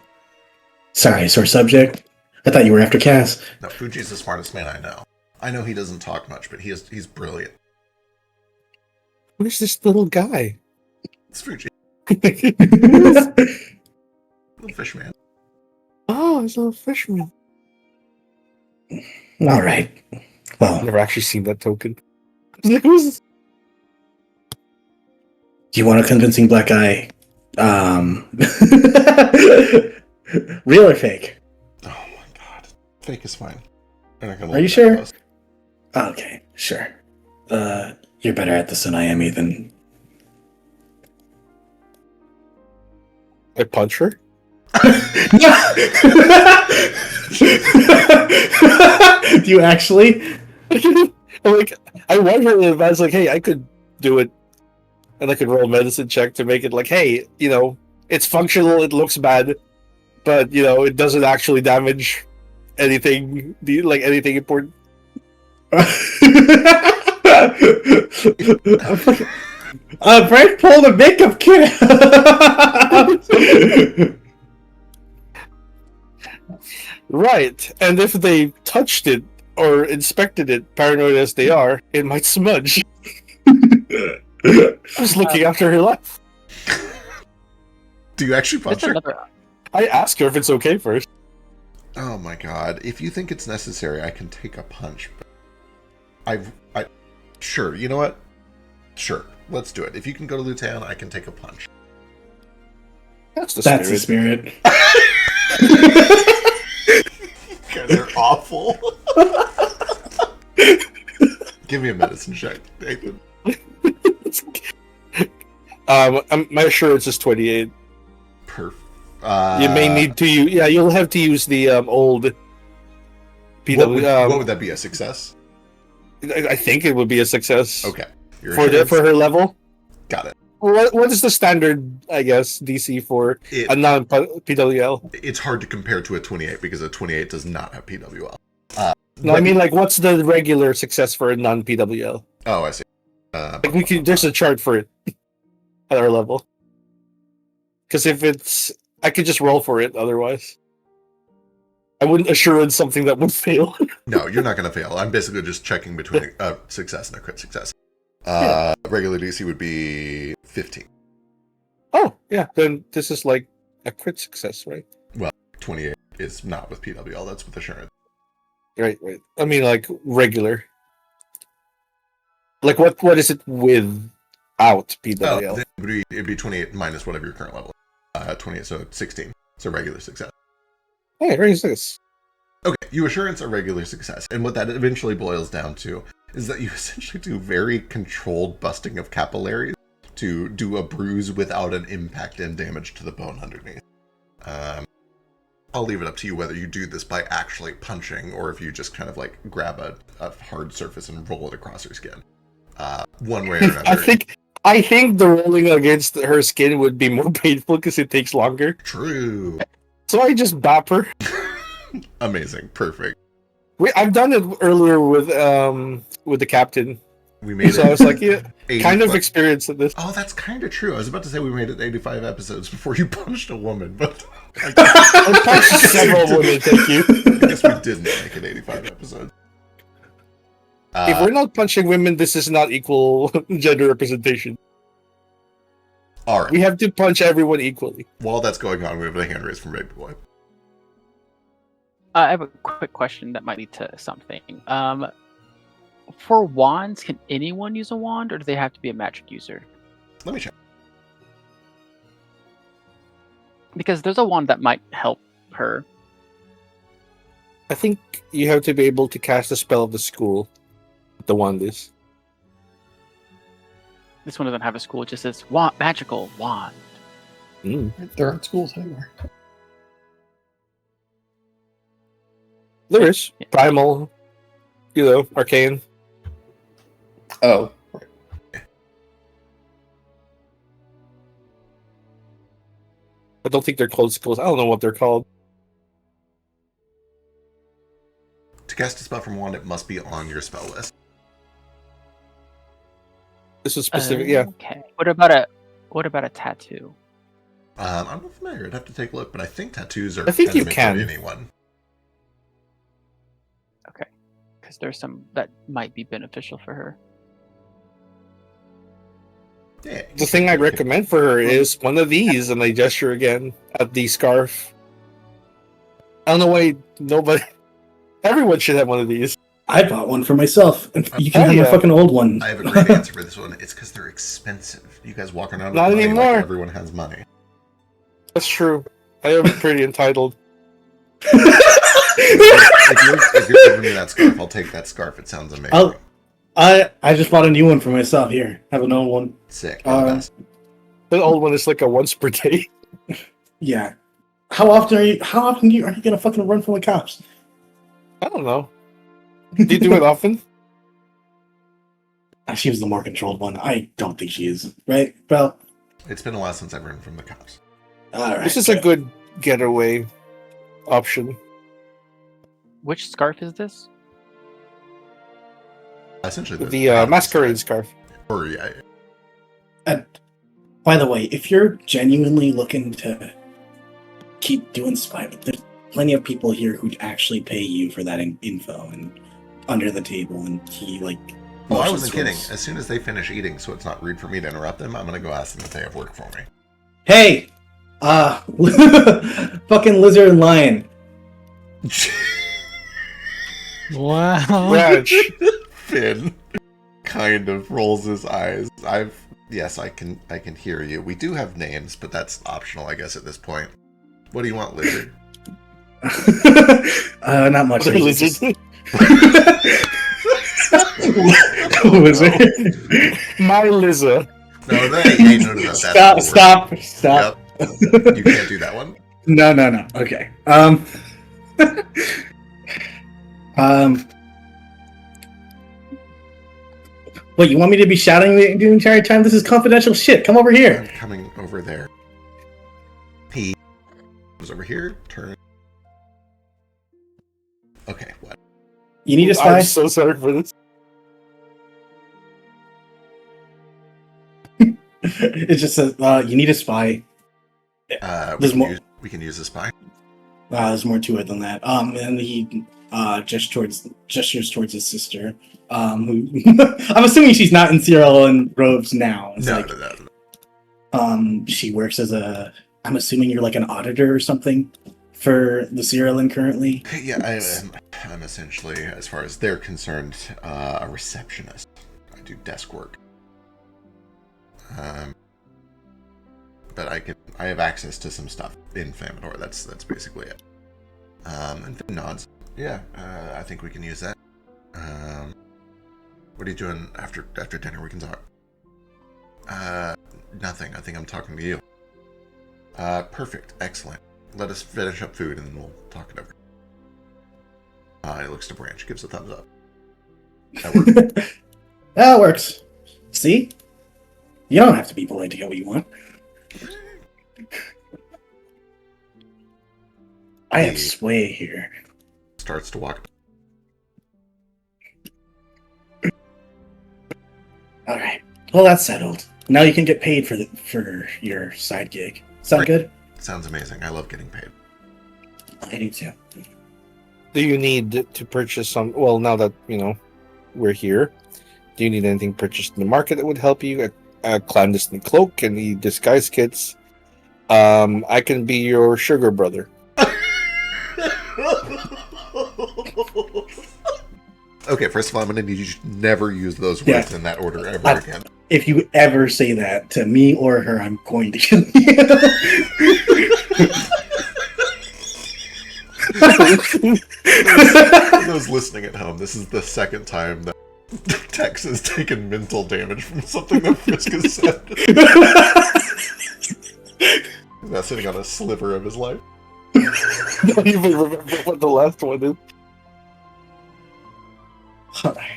Sorry, sore subject. I thought you were after Cass. No, Fuji's the smartest man I know. I know he doesn't talk much, but he's brilliant. Where's this little guy? It's Fuji. Alright. Little fish man. Oh, it's a little fisherman. Well, Never actually seen that token. Who's do you want a convincing black eye? Real or fake? Oh my god. Fake is fine. They're not gonna Are you look that sure? close. Okay, sure. You're better at this than I am, Ethan. I punch her? Do you actually? I wonder if I was like, hey, I could do it and I could roll a medicine check to make it like, hey, it's functional, it looks bad, but it doesn't actually damage anything, anything important. Brent pulled a makeup kit. Right, and if they touched it or inspected it, paranoid as they are, it might smudge. I was looking after her life. Do you actually punch her? I ask her if it's okay first. Oh my god! If you think it's necessary, I can take a punch. But sure. You know what? Sure, let's do it. If you can go to Lutan, I can take a punch. That's the spirit. You guys are awful. Give me a medicine check, Nathan. My assurance is 28. Perfect. You may need to use. Yeah, you'll have to use the old. PW. What would that be? A success? I think it would be a success. Okay. For her level. Got it. What is the standard, I guess, DC for a non-PWL? It's hard to compare to a 28 because a 28 does not have PWL. No, I mean, what's the regular success for a non-PWL? Oh, I see. There's a chart for it at our level. Because I could just roll for it otherwise. I wouldn't assurance something that would fail. No, you're not going to fail. I'm basically just checking between a success and a crit success. Regular DC would be 15. Oh, yeah. Then this is like a crit success, right? Well, 28 is not with PWL. That's with assurance. Right. I mean, regular. What is it without PWL? Oh, it'd be 28 minus whatever your current level is. 28, so 16. So regular success. Hey, where is this? Okay, you assurance a regular success. And what that eventually boils down to is that you essentially do very controlled busting of capillaries to do a bruise without an impact and damage to the bone underneath. I'll leave it up to you whether you do this by actually punching or if you just kind of grab a hard surface and roll it across her skin. One way or another. I think the rolling against her skin would be more painful because it takes longer. True. So I just bop her. Amazing. Perfect. I've done it earlier with the captain. We made so it. I was like, kind of experienced at this. Oh, that's kind of true. I was about to say we made it 85 episodes before you punched a woman, but I punched several women. Thank you. I guess we didn't make it 85 episodes. If we're not punching women, this is not equal gender representation. All right. We have to punch everyone equally. While that's going on, we have a hand raised from Baby Boy. I have a quick question that might lead to something. For wands, can anyone use a wand, or do they have to be a magic user? Let me check. Because there's a wand that might help her. I think you have to be able to cast a spell of the school. The wand is. This one doesn't have a school; it just says magical wand. There aren't schools anymore. There is primal, arcane. Oh, right. I don't think they're closed schools. I don't know what they're called. To cast a spell from wand, it must be on your spell list. This is specific, yeah. Okay. What about a tattoo? I'm not familiar. I'd have to take a look, but I think tattoos are. I think you can can. Anyone. Okay, because there's some that might be beneficial for her. Yeah. The thing I'd recommend for her is one of these, and I gesture again at the scarf. I don't know why nobody. Everyone should have one of these. I bought one for myself. You can have a fucking old one. I have a great answer for this one. It's because they're expensive. You guys walking around with Not money anymore. like everyone has money. That's true. I am pretty entitled. If you're giving me that scarf, I'll take that scarf. It sounds amazing. I just bought a new one for myself. Here, have an old one. Sick. Best. The old one is like a once per day. Yeah. How often are you gonna fucking run from the cops? I don't know. Do you do it often? She was the more controlled one. I don't think she is. Right, Bell? It's been a while since I've run from the cops. All right. This is a good getaway option. Which scarf is this? Essentially, The masquerade scarf. Or yeah, And by the way, if you're genuinely looking to keep doing spy, there's plenty of people here who'd actually pay you for that info and under the table. And he like. Oh, I motions wasn't kidding. towards- As soon as they finish eating, so it's not rude for me to interrupt them, I'm gonna go ask them if they have work for me. Hey, fucking lizard and lion. Wow. Raj, Finn kind of rolls his eyes. Yes, I can hear you. We do have names, but that's optional, I guess, at this point. What do you want, lizard? Not much. other It's just- lizard. Lizard. My Liza. No, that ain't none of that. Stop. Yep. You can't do that one. No. Okay. Wait, you want me to be shouting the entire time? This is confidential shit. Come over I'm here. coming over there. He goes over here. Turn. Okay, what? You need a spy? I'm so sorry for this. It's just you need a spy. There's more. We can use the spy. There's more to it than that. And he gestures towards his sister. Who I'm assuming she's not in Cyril and robes now. It's No. She works as I'm assuming you're like an auditor or something for the Cyril currently. Yeah, I'm essentially, as far as they're concerned, a receptionist. I do desk work. But I have access to some stuff in Famador. That's basically it. And Finn nods. Yeah, I think we can use that. What are you doing after dinner? We can talk. Nothing. I think I'm talking to you. Perfect. Excellent. Let us finish up food and then we'll talk it over. He looks to Branch, gives a thumbs up. That works. That works. See? You don't have to be polite to get what you want. I have sway here. Starts to walk. All right. Well, that's settled. Now you can get paid for your side gig. Sound good? Sounds amazing. I love getting paid. I do too. Do you need to purchase some? Well, now that we're here, do you need anything purchased in the market that would help you? A clandestine cloak, any disguise kits? I can be your sugar brother. Okay, first of all, I'm going to need you to never use those words in that order ever again. If you ever say that to me or her, I'm going to kill you. For those listening at home, this is the second time that Tex has taken mental damage from something that Frisk has said. He's now sitting on a sliver of his life. I don't even remember what the last one is. Alright.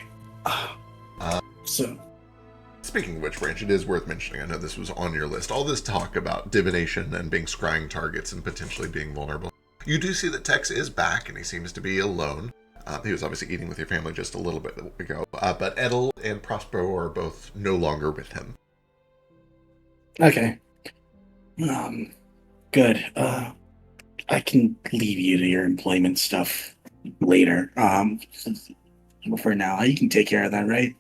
So, speaking of which, Branch, it is worth mentioning, I know this was on your list, all this talk about divination and being scrying targets and potentially being vulnerable. You do see that Tex is back, and he seems to be alone. He was obviously eating with your family just a little bit ago, but Edel and Prospero are both no longer with him. okay. Good. I can leave you to your employment stuff later. For now, you can take care of that, right?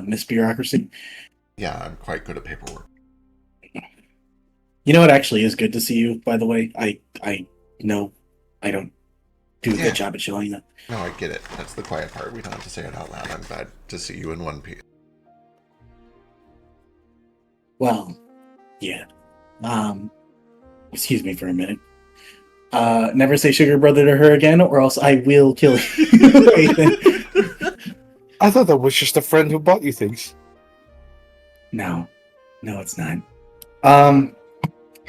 Miss Bureaucracy? Yeah, I'm quite good at paperwork. You know what actually is good to see you, by the way? I know I don't do a good job at showing that. No, I get it. That's the quiet part. We don't have to say it out loud. I'm glad to see you in one piece. Well, yeah. Excuse me for a minute. Never say sugar brother to her again, or else I will kill you. Ethan. I thought that was just a friend who bought you things. No, it's not. And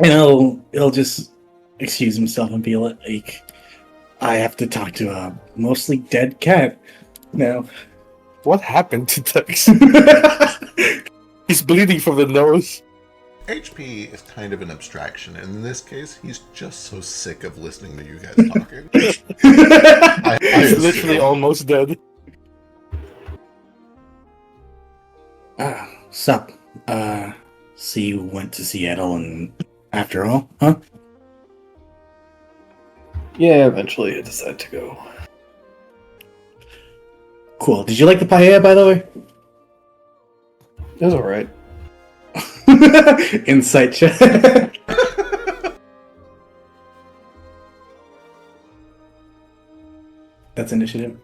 he'll just excuse himself and be like, I have to talk to a mostly dead cat now. What happened to Tex? He's bleeding from the nose. HP is kind of an abstraction, and in this case, he's just so sick of listening to you guys talking. I He's literally assume. almost dead. Sup? So you went to Seattle and after all, huh? Yeah, eventually I decided to go. Cool. Did you like the paella, by the way? It was alright. Insight check. That's initiative.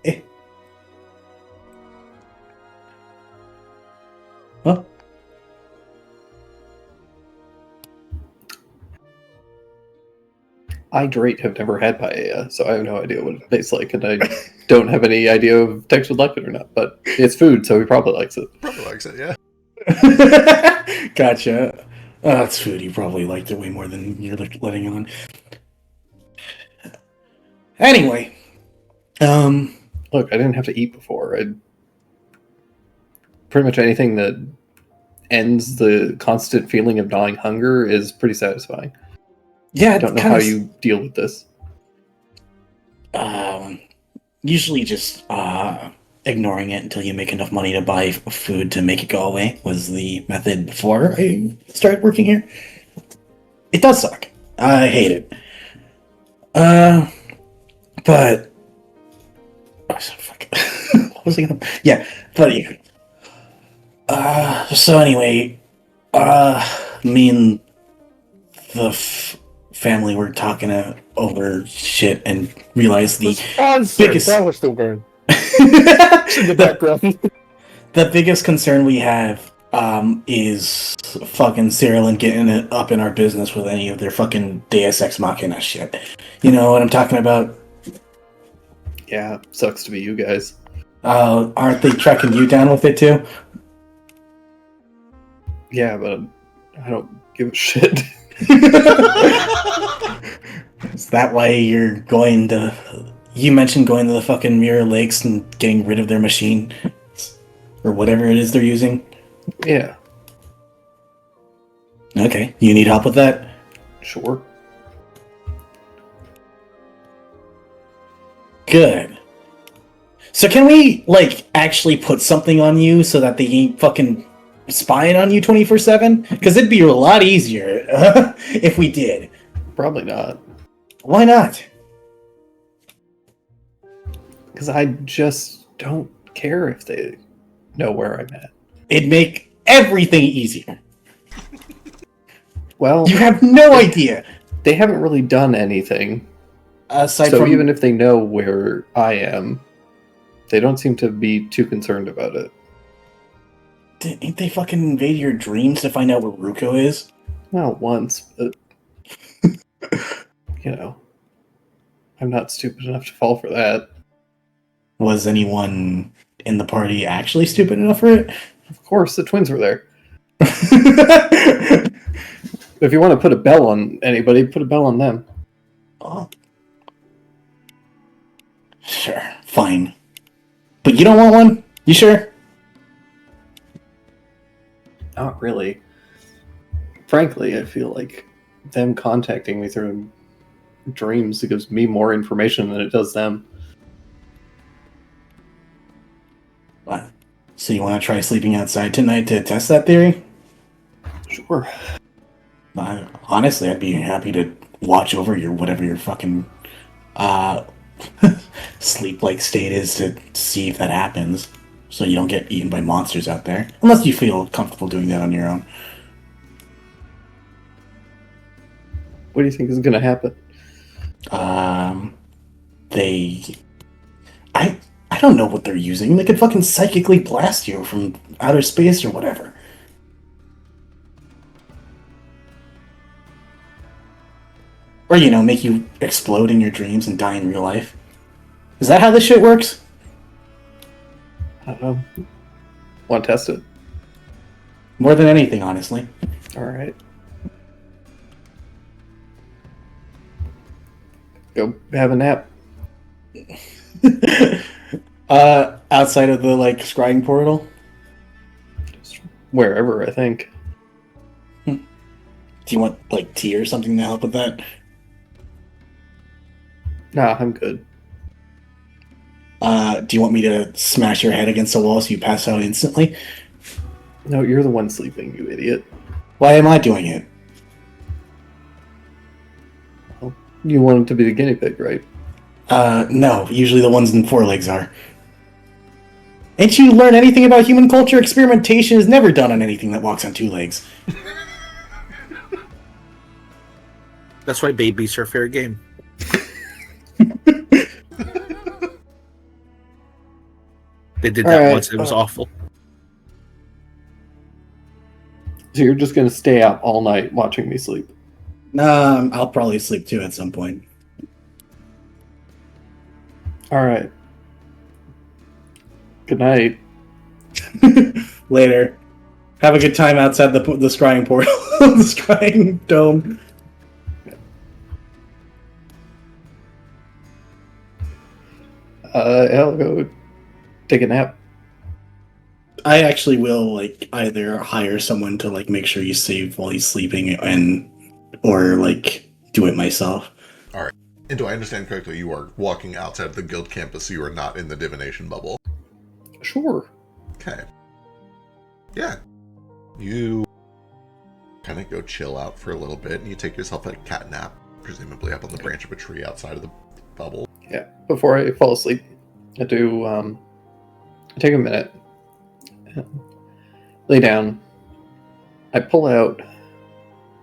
Huh? I have never had paella, so I have no idea what it tastes like, and I don't have any idea if Tex would like it or not. But it's food, so he probably likes it. Probably likes it, yeah. Gotcha. That's food. You probably liked it way more than you're letting on. Anyway, Look, I didn't have to eat before. Pretty much anything that ends the constant feeling of gnawing hunger is pretty satisfying. yeah, I don't know how you deal with this. Usually just ignoring it until you make enough money to buy food to make it go away was the method before I started working here. It does suck. I hate it. But fuck. What was I gonna? Yeah, but yeah. So anyway, me and the family were talking over shit and realized the biggest. That was still going in the background. The biggest concern we have is fucking Cyril and getting it up in our business with any of their fucking Deus Ex Machina shit. You know what I'm talking about? Yeah, sucks to be you guys. Aren't they tracking you down with it too? Yeah, but I don't give a shit. Is that why you're going to... You mentioned going to the fucking Mirror Lakes and getting rid of their machine? Or whatever it is they're using? Yeah, Okay, you need help with that? sure. Good. So can we, like, actually put something on you so that they ain't fucking spying on you 24/7? Because it'd be a lot easier if we did. Probably not. Why not? Because I just don't care if they know where I'm at. It'd make everything easier. Well, You have no idea. they haven't really done anything. Aside So from... even if they know where I am, they don't seem to be too concerned about it. Ain't they fucking invade your dreams to find out where Ruko is? Well, once, but you know, I'm not stupid enough to fall for that. Was anyone in the party actually stupid enough for it? Of course, the twins were there. If you want to put a bell on anybody, put a bell on them. Oh. Sure, fine. But you don't want one? You sure? Not really. Frankly, I feel like them contacting me through dreams gives me more information than it does them. What? So you want to try sleeping outside tonight to test that theory? Sure. Honestly, I'd be happy to watch over your whatever your fucking sleep-like state is to see if that happens, so you don't get eaten by monsters out there. Unless you feel comfortable doing that on your own. What do you think is going to happen? I don't know what they're using. They could fucking psychically blast you from outer space or whatever. Or, you know, make you explode in your dreams and die in real life. Is that how this shit works? I don't know. Want to test it? More than anything, honestly. Alright. Go have a nap. outside of the like scrying portal? Just wherever, I think. Do you want like tea or something to help with that? Nah, I'm good. Do you want me to smash your head against the wall so you pass out instantly? No, you're the one sleeping, you idiot. Why am I doing it? Well, you wanted to be the guinea pig, right? No. Usually the ones in four legs are. Ain't you learn anything about human culture? Experimentation is never done on anything that walks on two legs. That's why babies are fair game. They did that once. It was awful. So you're just going to stay out all night watching me sleep? I'll probably sleep too at some point. All right. Good night. Later. Have a good time outside the scrying portal. The scrying dome. I'll go take a nap. I actually will like either hire someone to like make sure you save while he's sleeping or like do it myself. All right. And do I understand correctly? You are walking outside of the guild campus, so you are not in the divination bubble. Sure. Okay. Yeah. You kind of go chill out for a little bit, and you take yourself a cat nap, presumably up on the branch of a tree outside of the bubble. Yeah. Before I fall asleep, I do I take a minute, lay down. I pull out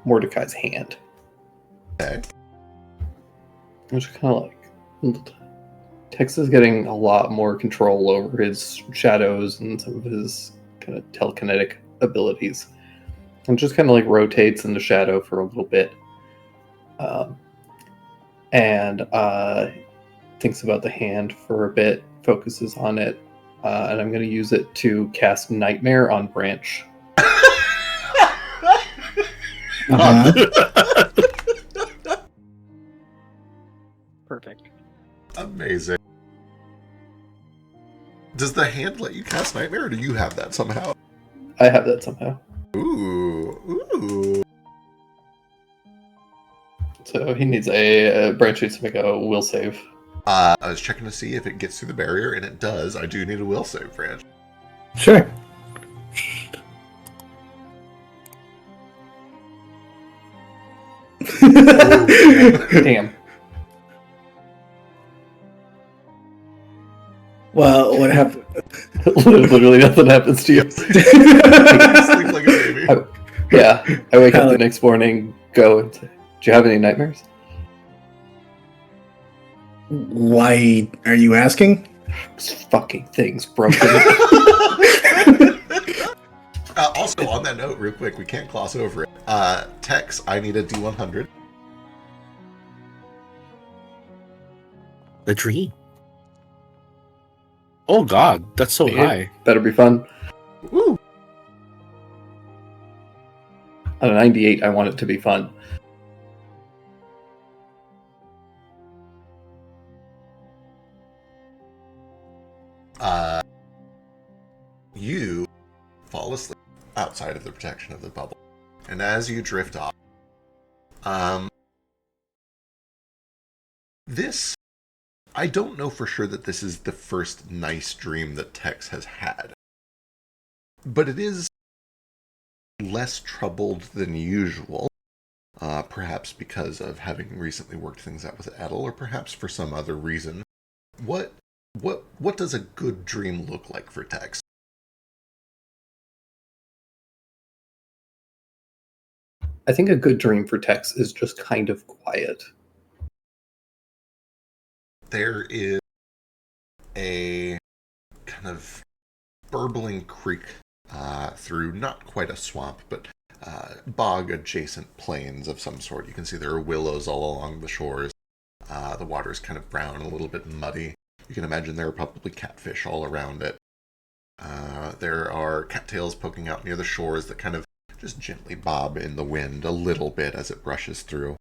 Mordecai's hand. Okay. Which kind of like Tex is getting a lot more control over his shadows and some of his kind of telekinetic abilities, and just kind of like rotates in the shadow for a little bit, and thinks about the hand for a bit, focuses on it, and I'm going to use it to cast Nightmare on Branch. Perfect. Amazing. Does the hand let you cast Nightmare, or do you have that somehow? I have that somehow. Ooh. So he needs Branch needs to make a will save. I was checking to see if it gets through the barrier, and it does. I do need a will save, Branch. Sure. Damn. Well, what happened? Literally nothing happens to you. Sleep like a baby. I wake up the next morning, go and say, do you have any nightmares? Why are you asking? This fucking thing's broken. Also, on that note, real quick, we can't gloss over it. Tex, I need a D100. The dream. Oh god, that's so high. Better be fun. Woo! On a 98, I want it to be fun. You fall asleep outside of the protection of the bubble. And as you drift off, I don't know for sure that this is the first nice dream that Tex has had. But it is less troubled than usual. Perhaps because of having recently worked things out with Edel, or perhaps for some other reason. What does a good dream look like for Tex? I think a good dream for Tex is just kind of quiet. There is a kind of burbling creek through not quite a swamp, but bog-adjacent plains of some sort. You can see there are willows all along the shores. The water is kind of brown and a little bit muddy. You can imagine there are probably catfish all around it. There are cattails poking out near the shores that kind of just gently bob in the wind a little bit as it brushes through.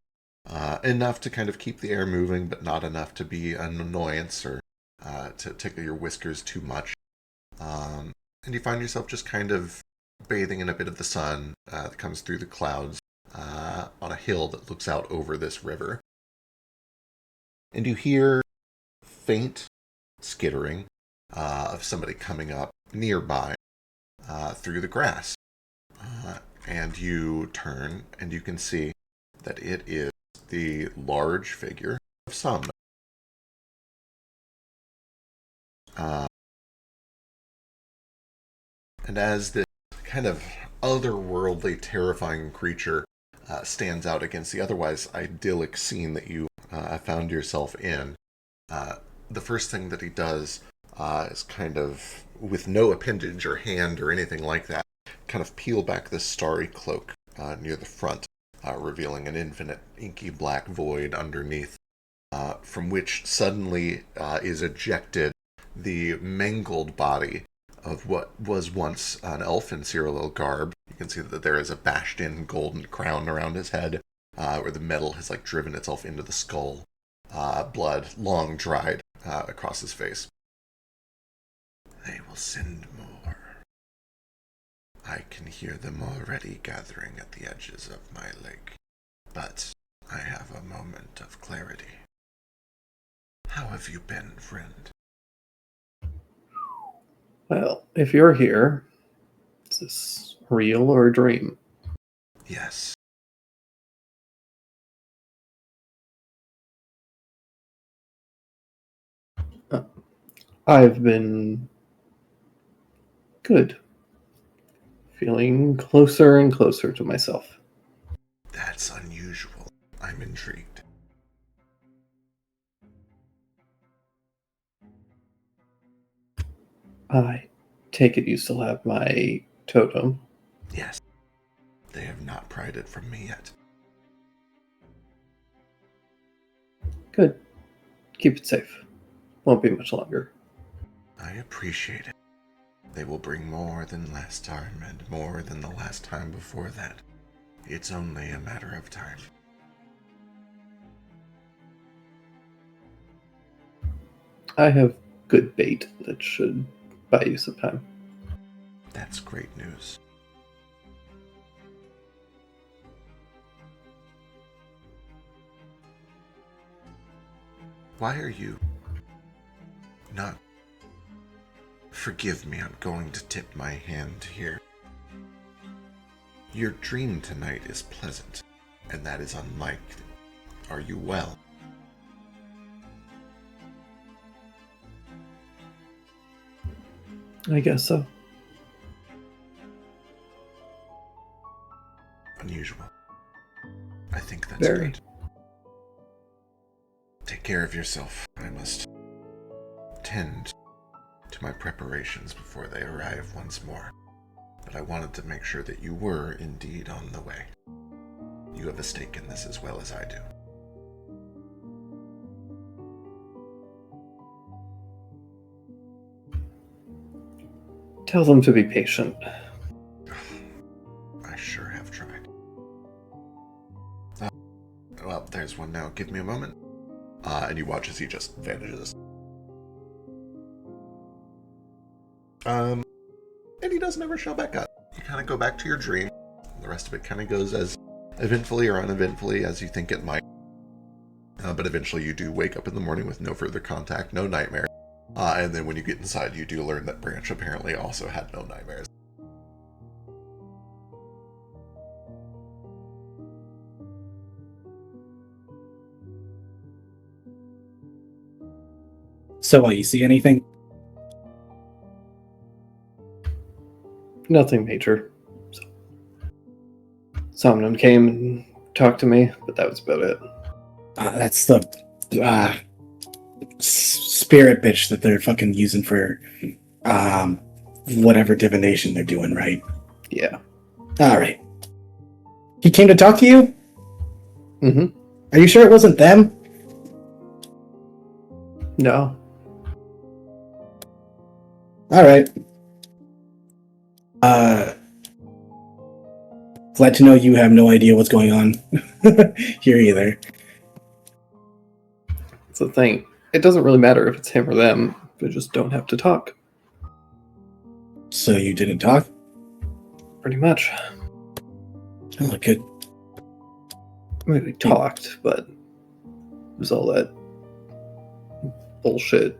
Enough to kind of keep the air moving, but not enough to be an annoyance or to tickle your whiskers too much. And you find yourself just kind of bathing in a bit of the sun that comes through the clouds on a hill that looks out over this river. And you hear faint skittering of somebody coming up nearby through the grass. And you turn and you can see that it is the large figure of Somna. And as this kind of otherworldly, terrifying creature stands out against the otherwise idyllic scene that you found yourself in, the first thing that he does is kind of, with no appendage or hand or anything like that, kind of peel back this starry cloak near the front, revealing an infinite inky black void underneath, from which suddenly is ejected the mangled body of what was once an elf in Cyril garb. You can see that there is a bashed-in golden crown around his head, where the metal has like driven itself into the skull. Blood, long dried, across his face. They will send more. I can hear them already gathering at the edges of my lake. But I have a moment of clarity. How have you been, friend? Well, if you're here, is this real or a dream? Yes. I've been good. Feeling closer and closer to myself. That's unusual. I'm intrigued. I take it you still have my totem. Yes. They have not pried it from me yet. Good. Keep it safe. Won't be much longer. I appreciate it. They will bring more than last time, and more than the last time before that. It's only a matter of time. I have good bait that should buy you some time. That's great news. Why are you not... Forgive me, I'm going to tip my hand here. Your dream tonight is pleasant, and that is unlikely. Are you well? I guess so. Unusual. I think that's Very. good. Take care of yourself. I must tend to my preparations before they arrive once more. But I wanted to make sure that you were indeed on the way. You have a stake in this as well as I do. Tell them to be patient. I sure have tried. Well, there's one now. Give me a moment. And you watch as he just vanishes. And he doesn't ever show back up. You kind of go back to your dream. The rest of it kind of goes as eventfully or uneventfully as you think it might. But eventually you do wake up in the morning with no further contact, no nightmare. And then when you get inside, you do learn that Branch apparently also had no nightmares. So, you see anything? Nothing major. Somnum came and talked to me, but that was about it. That's the spirit bitch that they're fucking using for whatever divination they're doing, right? Yeah. All right. He came to talk to you? Mm-hmm. Are you sure it wasn't them? No. All right. Glad to know you have no idea what's going on here either. It's the thing. It doesn't really matter if it's him or them. They just don't have to talk. So you didn't talk? Pretty much. Oh, good. I mean, we talked, but it was all that bullshit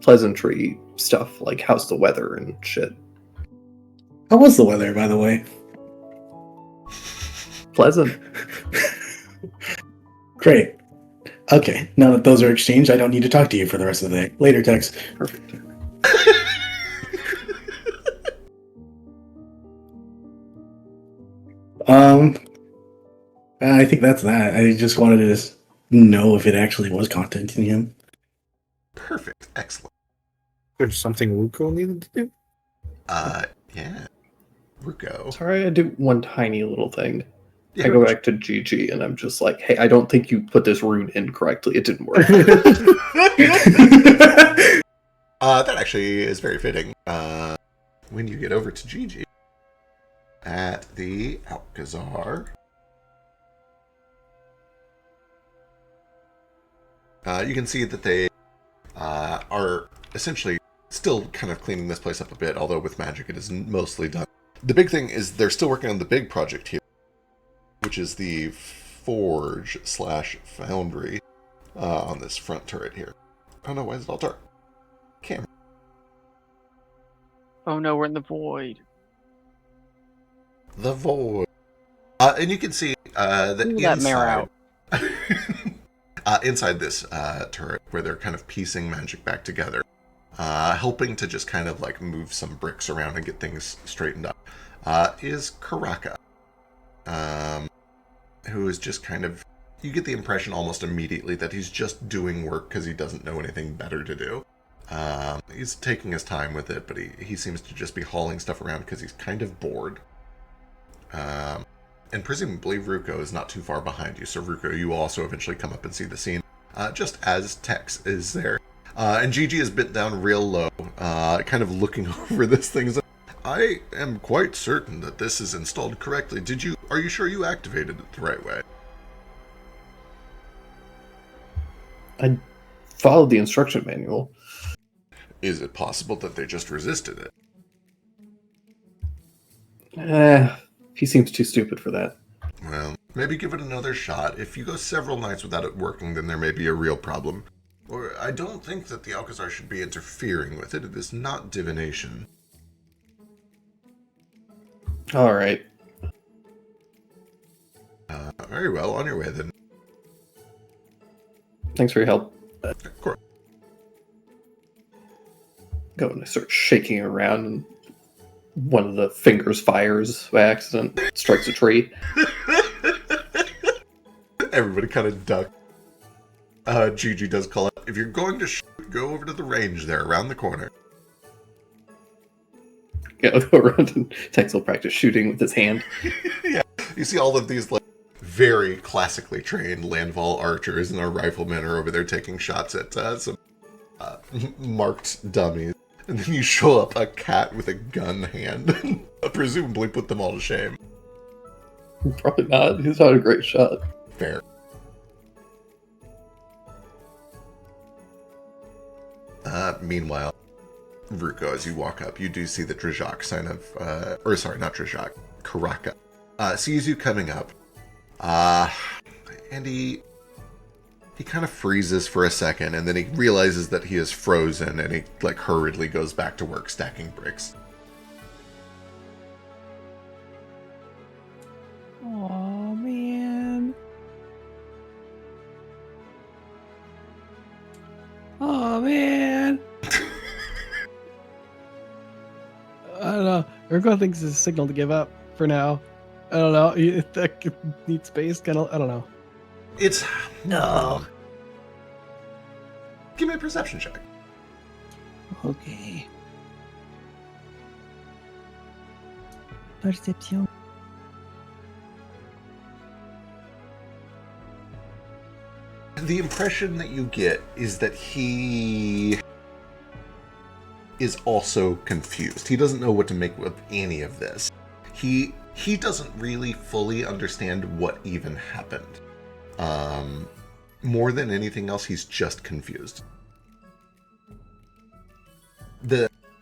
pleasantry stuff, like how's the weather and shit. How was the weather, by the way? Pleasant. Great. Okay, now that those are exchanged, I don't need to talk to you for the rest of the day. Later, Tex. Perfect. I think that's that. I just wanted to just know if it actually was content in him. Perfect. Excellent. There's something Ruko needed to do? Yeah. Ruko. Sorry, I do one tiny little thing. Yeah, I go back to GG and I'm just like, hey, I don't think you put this rune in correctly. It didn't work. That actually is very fitting. When you get over to GG at the Alcazar, you can see that they are essentially still kind of cleaning this place up a bit, although with magic it is mostly done. The big thing is they're still working on the big project here, which is the forge/foundry on this front turret here. Oh no, why is it all dark? Camera. Oh no, we're in the void. The void. And you can see that Ooh, that inside, out. inside this turret, where they're kind of piecing magic back together, helping to just kind of like move some bricks around and get things straightened up, is Karaka, who is just kind of, you get the impression almost immediately that he's just doing work because he doesn't know anything better to do. He's taking his time with it, but he seems to just be hauling stuff around because he's kind of bored. And presumably Ruko is not too far behind you, so Ruko, you also eventually come up and see the scene, just as Tex is there. And Gigi is bent down real low, kind of looking over this thing. I am quite certain that this is installed correctly. Are you sure you activated it the right way? I followed the instruction manual. Is it possible that they just resisted it? He seems too stupid for that. Well, maybe give it another shot. If you go several nights without it working, then there may be a real problem. Or I don't think that the Alcazar should be interfering with it. It is not divination. All right. Very well, on your way then. Thanks for your help. Of course. Go and I start shaking around, and one of the fingers fires by accident, strikes a tree. Everybody kind of duck. Gigi does call out, if you're going to shoot, go over to the range there, around the corner. Yeah, I'll go around and Tex will practice shooting with his hand. Yeah, you see all of these like very classically trained landfall archers and our riflemen are over there taking shots at some marked dummies. And then you show up a cat with a gun hand. Presumably put them all to shame. Probably not. He's not a great shot. Fair. Meanwhile, Ruko, as you walk up, you do see that Drajak sign of, or sorry, not Drajak, Karaka, sees you coming up. And he kind of freezes for a second, and then he realizes that he is frozen, and he like hurriedly goes back to work stacking bricks. Oh man. Oh man. I don't know. Urko thinks it's a signal to give up for now. I don't know. That needs space. Kind of. I don't know. It's No. Give me a perception check. Okay. Perception. The impression that you get is that he is also confused. He doesn't know what to make of any of this. He doesn't really fully understand what even happened. More than anything else, he's just confused.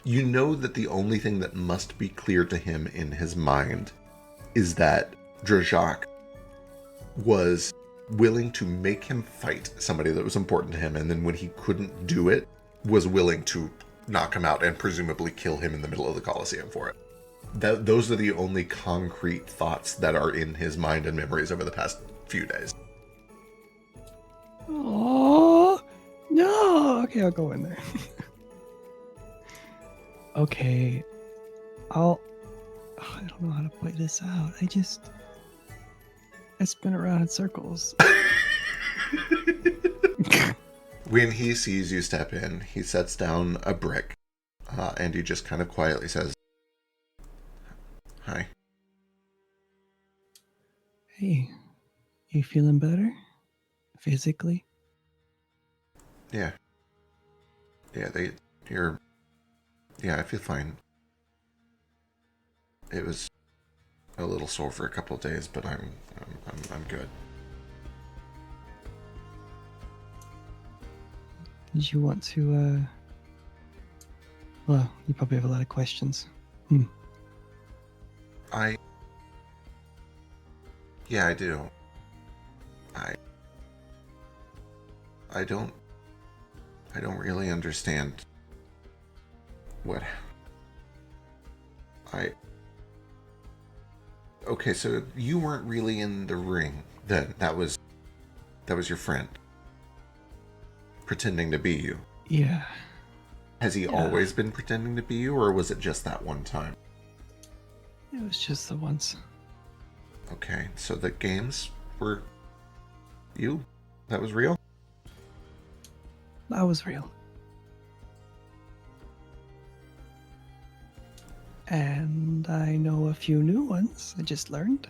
You know that the only thing that must be clear to him in his mind is that Drajak was willing to make him fight somebody that was important to him, and then when he couldn't do it, was willing to knock him out and presumably kill him in the middle of the Colosseum for it. Those are the only concrete thoughts that are in his mind and memories over the past few days. Oh no! Okay, I'll go in there. Okay, I don't know how to play this out. I spin around in circles. When he sees you step in, he sets down a brick, and he just kind of quietly says, "Hi." Hey, you feeling better? Physically? Yeah, I feel fine. It was a little sore for a couple of days, but I'm good. Did you want to, well, you probably have a lot of questions. Yeah, I do. I don't really understand what Okay, so you weren't really in the ring then. That was your friend pretending to be you. Yeah. Has he always been pretending to be you, or was it just that one time? It was just the once. Okay, so the games were you? That was real? That was real. And I know a few new ones I just learned.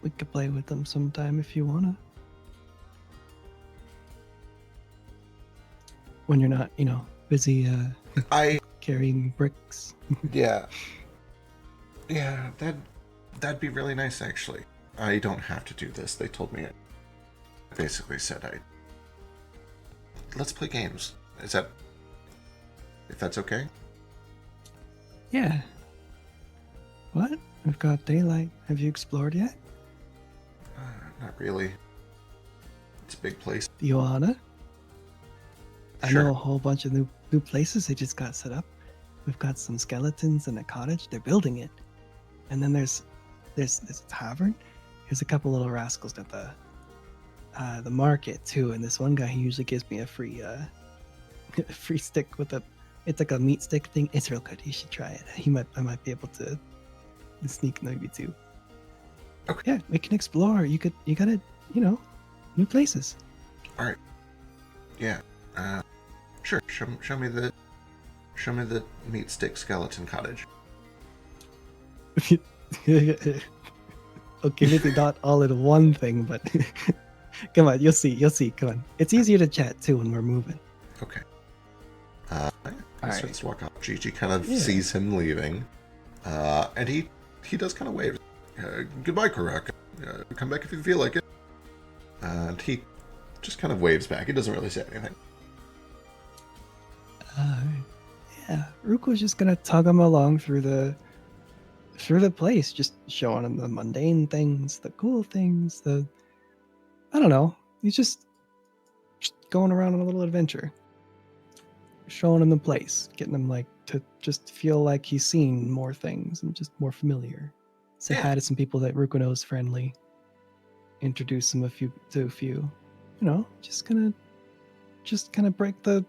We could play with them sometime if you wanna. When you're not, busy carrying bricks. Yeah, that'd be really nice, actually. I don't have to do this. They told me it. Basically said let's play games. If that's okay? Yeah. What? We've got daylight. Have you explored yet? Not really. It's a big place. Do you wanna? I Sure. know a whole bunch of new places they just got set up. We've got some skeletons in a cottage. They're building it. And then there's a tavern. There's a couple little rascals at the market too. And this one guy, he usually gives me a free free stick with it's like a meat stick thing. It's real good. You should try it. I might be able to sneak maybe too. Okay. Yeah, we can explore. You gotta, new places. All right. Yeah. Sure. Show me the meat stick skeleton cottage. Okay, maybe not all in one thing, but come on, you'll see. Come on. It's easier to chat too when we're moving. Okay. He All starts to walk off. Gigi kind of sees him leaving, and he does kind of wave. Goodbye, Karak. Come back if you feel like it. And he just kind of waves back. He doesn't really say anything. Yeah, Ruko's just gonna tug him along through the place, just showing him the mundane things, the cool things, I don't know. He's just going around on a little adventure. Showing him the place, getting him to just feel like he's seen more things and just more familiar. Say hi to some people that Ruko knows friendly. Introduce him to a few. Just kind of break the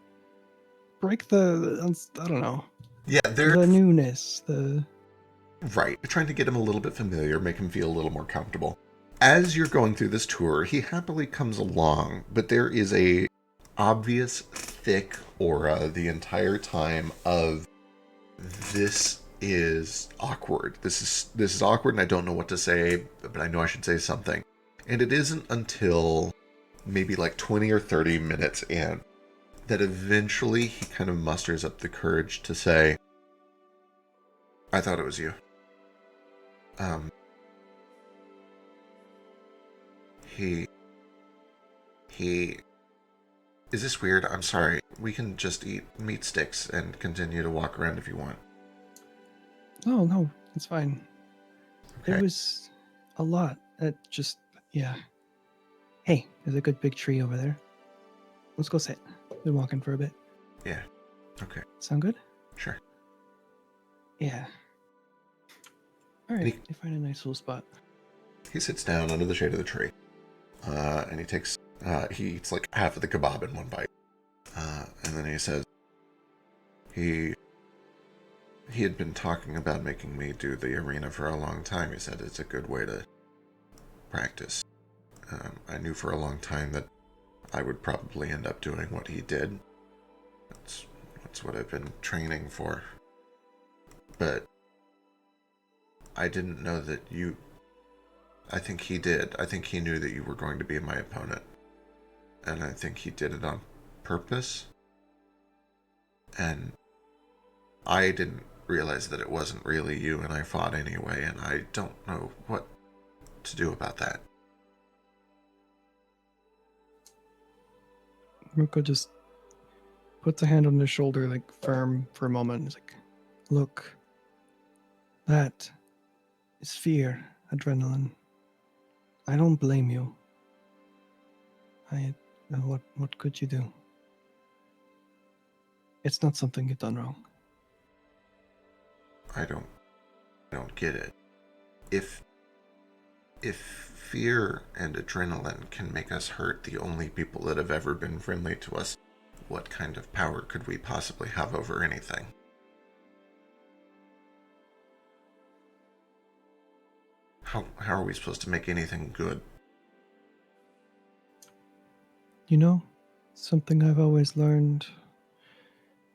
I don't know. Yeah, the newness, Right, trying to get him a little bit familiar, make him feel a little more comfortable. As you're going through this tour, he happily comes along, but there is a obvious thick aura the entire time of this is awkward. This is awkward and I don't know what to say, but I know I should say something. And it isn't until maybe 20 or 30 minutes in that eventually he kind of musters up the courage to say, I thought it was you. He is this weird? I'm sorry. We can just eat meat sticks and continue to walk around if you want. Oh, no, it's fine. Okay. It was a lot. Just, yeah. Hey, there's a good big tree over there. Let's go sit. Been walking for a bit. Yeah. Okay. Sound good? Sure. Yeah. Alright, Any- you find a nice little spot. He sits down under the shade of the tree, and he eats like half of the kebab in one bite, and then he says, he had been talking about making me do the arena for a long time. He said it's a good way to practice. I knew for a long time that I would probably end up doing what he did. That's what I've been training for. But I didn't know that you... I think he did. I think he knew that you were going to be my opponent. And I think he did it on purpose. And I didn't realize that it wasn't really you, and I fought anyway, and I don't know what to do about that. Ruko just puts a hand on his shoulder, like firm for a moment. He's like, look, that is fear, adrenaline. I don't blame you. What could you do? It's not something you've done wrong. I don't get it. If fear and adrenaline can make us hurt the only people that have ever been friendly to us, what kind of power could we possibly have over anything? How are we supposed to make anything good? You know, something I've always learned,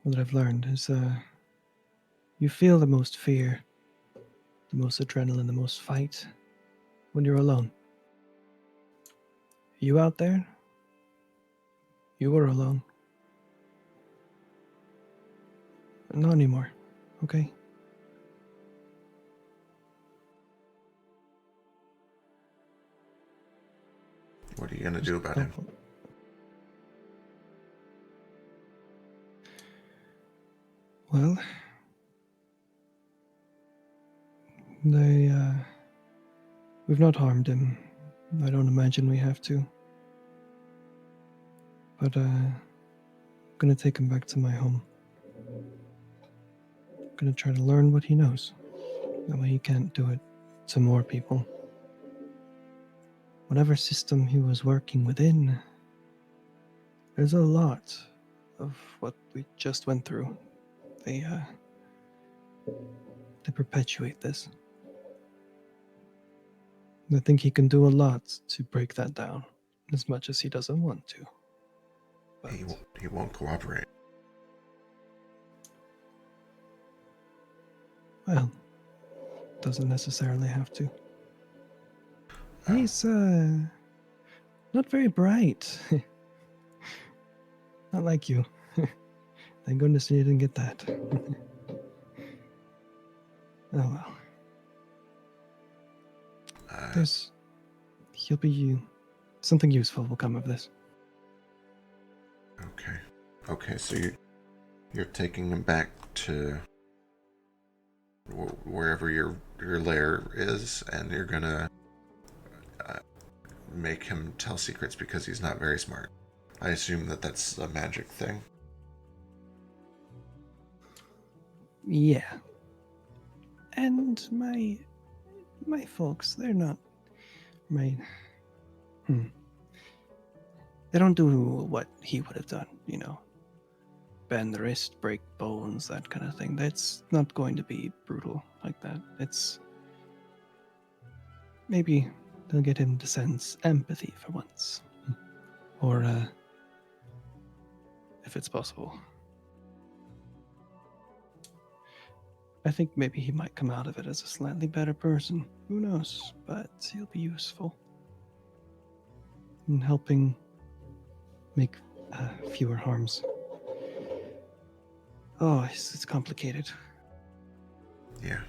what I've learned is, you feel the most fear, the most adrenaline, the most fight when you're alone. You out there? You were alone. Not anymore, okay? What are you gonna do about him? Well, we've not harmed him. I don't imagine we have to. But, I'm gonna take him back to my home. I'm gonna try to learn what he knows. That way he can't do it to more people. Whatever system he was working within, there's a lot of what we just went through. They perpetuate this. And I think he can do a lot to break that down, as much as he doesn't want to. But He won't cooperate. well, doesn't necessarily have to. He's not very bright. Not like you. Thank goodness you didn't get that. Oh well. He'll be something useful will come of this. Okay, so you're taking him back to wherever your lair is, and you're gonna make him tell secrets because he's not very smart. I assume that that's a magic thing. Yeah. And my folks, they're not my they don't do what he would have done, you know. Bend the wrist, break bones, that kind of thing. That's not going to be brutal like that. It's maybe they'll get him to sense empathy for once. Or if it's possible. I think maybe he might come out of it as a slightly better person. Who knows? But he'll be useful in helping make fewer harms. Oh, it's complicated. Yeah,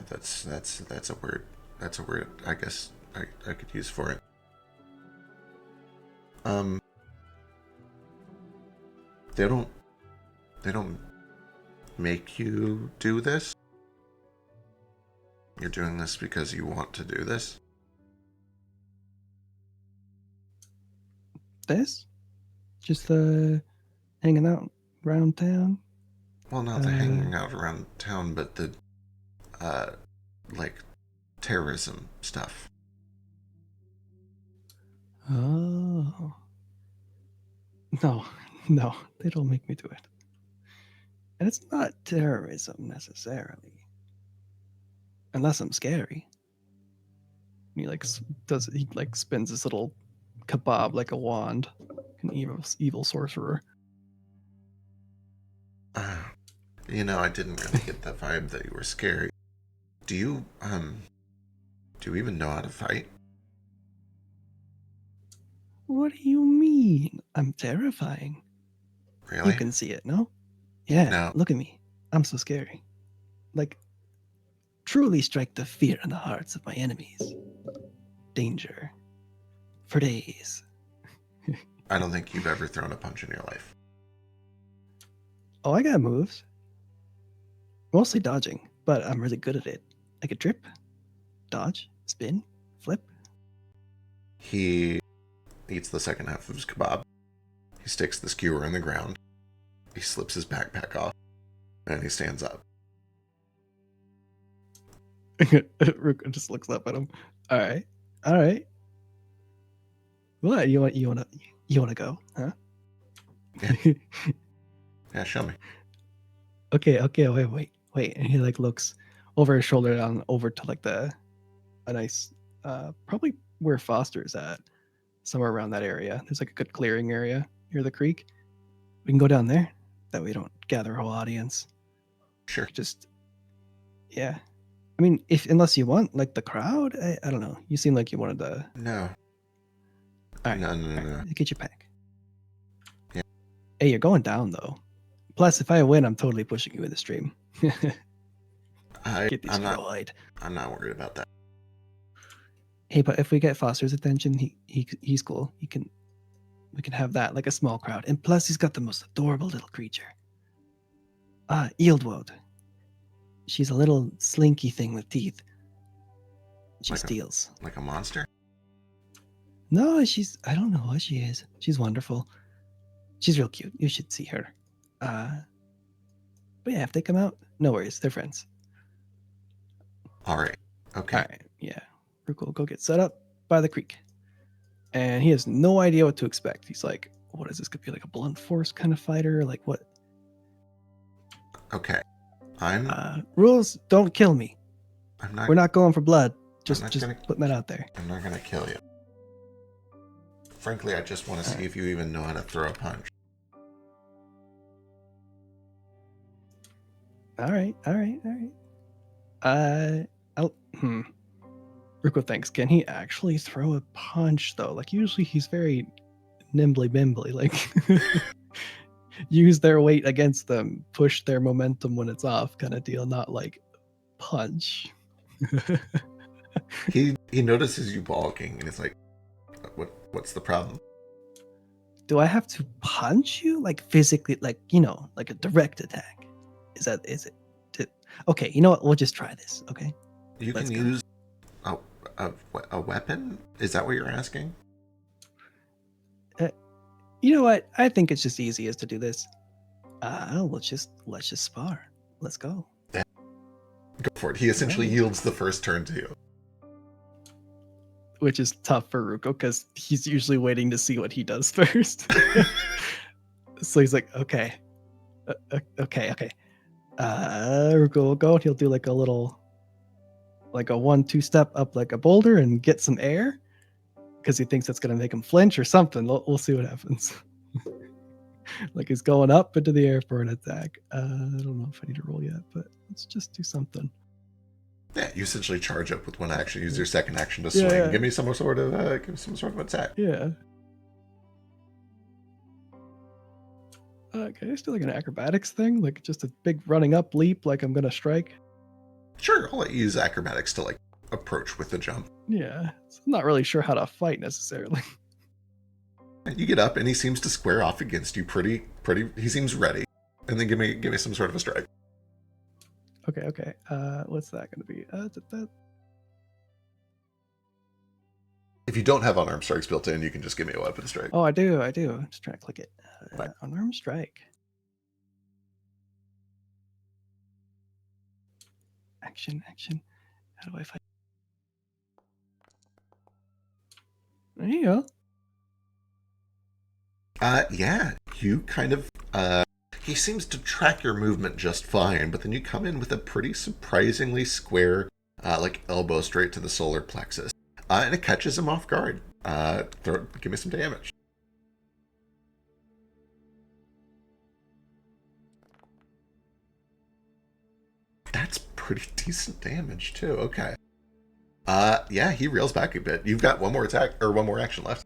that's a word. That's a word I guess I could use for it. They don't make you do this? You're doing this because you want to do this? This? Just hanging out around town? Well, not the hanging out around town, but the, like, terrorism stuff. Oh. No, no, they don't make me do it. And it's not terrorism necessarily. Unless I'm scary. He like he like spins this little kebab like a wand. An evil sorcerer. You know, I didn't really get the vibe that you were scary. Do you even know how to fight? What do you mean? I'm terrifying. Really? You can see it, no? Yeah, No. Look at me. I'm so scary. Like, truly strike the fear in the hearts of my enemies. Danger. For days. I don't think you've ever thrown a punch in your life. Oh, I got moves. Mostly dodging, but I'm really good at it. I could drip, dodge, spin, flip. He eats the second half of his kebab. He sticks the skewer in the ground. He slips his backpack off. And he stands up. Ruka just looks up at him. All right. What you wanna go, huh? Yeah. Yeah, show me. Okay, wait. And he like looks over his shoulder down over to like a nice probably where Foster's at. Somewhere around that area. There's like a good clearing area near the creek. We can go down there. That way we don't gather a whole audience. Sure. Just yeah. I mean, unless you want like the crowd, I don't know. You seem like you wanted to. No. All right, No. Get your pack. Yeah. Hey, you're going down though. Plus, if I win, I'm totally pushing you in the stream. Get these I'm not worried about that. Hey, but if we get Foster's attention, he's cool. We can have that like a small crowd, and plus he's got the most adorable little creature. Eildwood. She's a little slinky thing with teeth. She steals. Like a monster? No, I don't know what she is. She's wonderful. She's real cute. You should see her. But yeah, if they come out, no worries. They're friends. All right. Okay. All right. Yeah. Ruko will go get set up by the creek. And he has no idea what to expect. He's like, what is this going to be, like a blunt force kind of fighter? Like what? Okay. Rules, don't kill me. We're not going for blood. Just putting that out there. I'm not gonna kill you. Frankly, I just want to see if you even know how to throw a punch. All right. Ruko thinks, can he actually throw a punch though? Like usually he's very nimbly bimbly, like use their weight against them, push their momentum when it's off kind of deal, not like punch. He notices you balking and it's like, what's the problem? Do I have to punch you like physically, like like a direct attack? Is it? Okay, you know what? We'll just try this. Okay. You can use a weapon. Is that what you're asking? You know what? I think it's just easiest to do this. Let's just spar. Let's go. Yeah. Go for it. He essentially yields the first turn to you. Which is tough for Ruko because he's usually waiting to see what he does first. So he's like, okay. Ruko will go and he'll do like a little, like a 1-2 step up like a boulder and get some air because he thinks that's going to make him flinch or something. We'll see what happens. Like he's going up into the air for an attack. I don't know if I need to roll yet, but let's just do something. Yeah, you essentially charge up with one action, use your second action to swing. Yeah. Give me some sort of attack. Yeah. Can I just do like an acrobatics thing? Like just a big running up leap like I'm going to strike? Sure, I'll let you use acrobatics to like approach with the jump. Yeah. So I'm not really sure how to fight necessarily. You get up and he seems to square off against you pretty. He seems ready. And then give me some sort of a strike. Okay. What's that going to be? If you don't have unarmed strikes built in, you can just give me a weapon strike. Oh, I do. Just trying to click it. Unarmed strike. Action. How do I fight? There you go. Yeah, you kind of, he seems to track your movement just fine, but then you come in with a pretty surprisingly square, like elbow straight to the solar plexus. And it catches him off guard. Give me some damage. That's pretty decent damage, too. Okay. Yeah, he reels back a bit. You've got one more action left.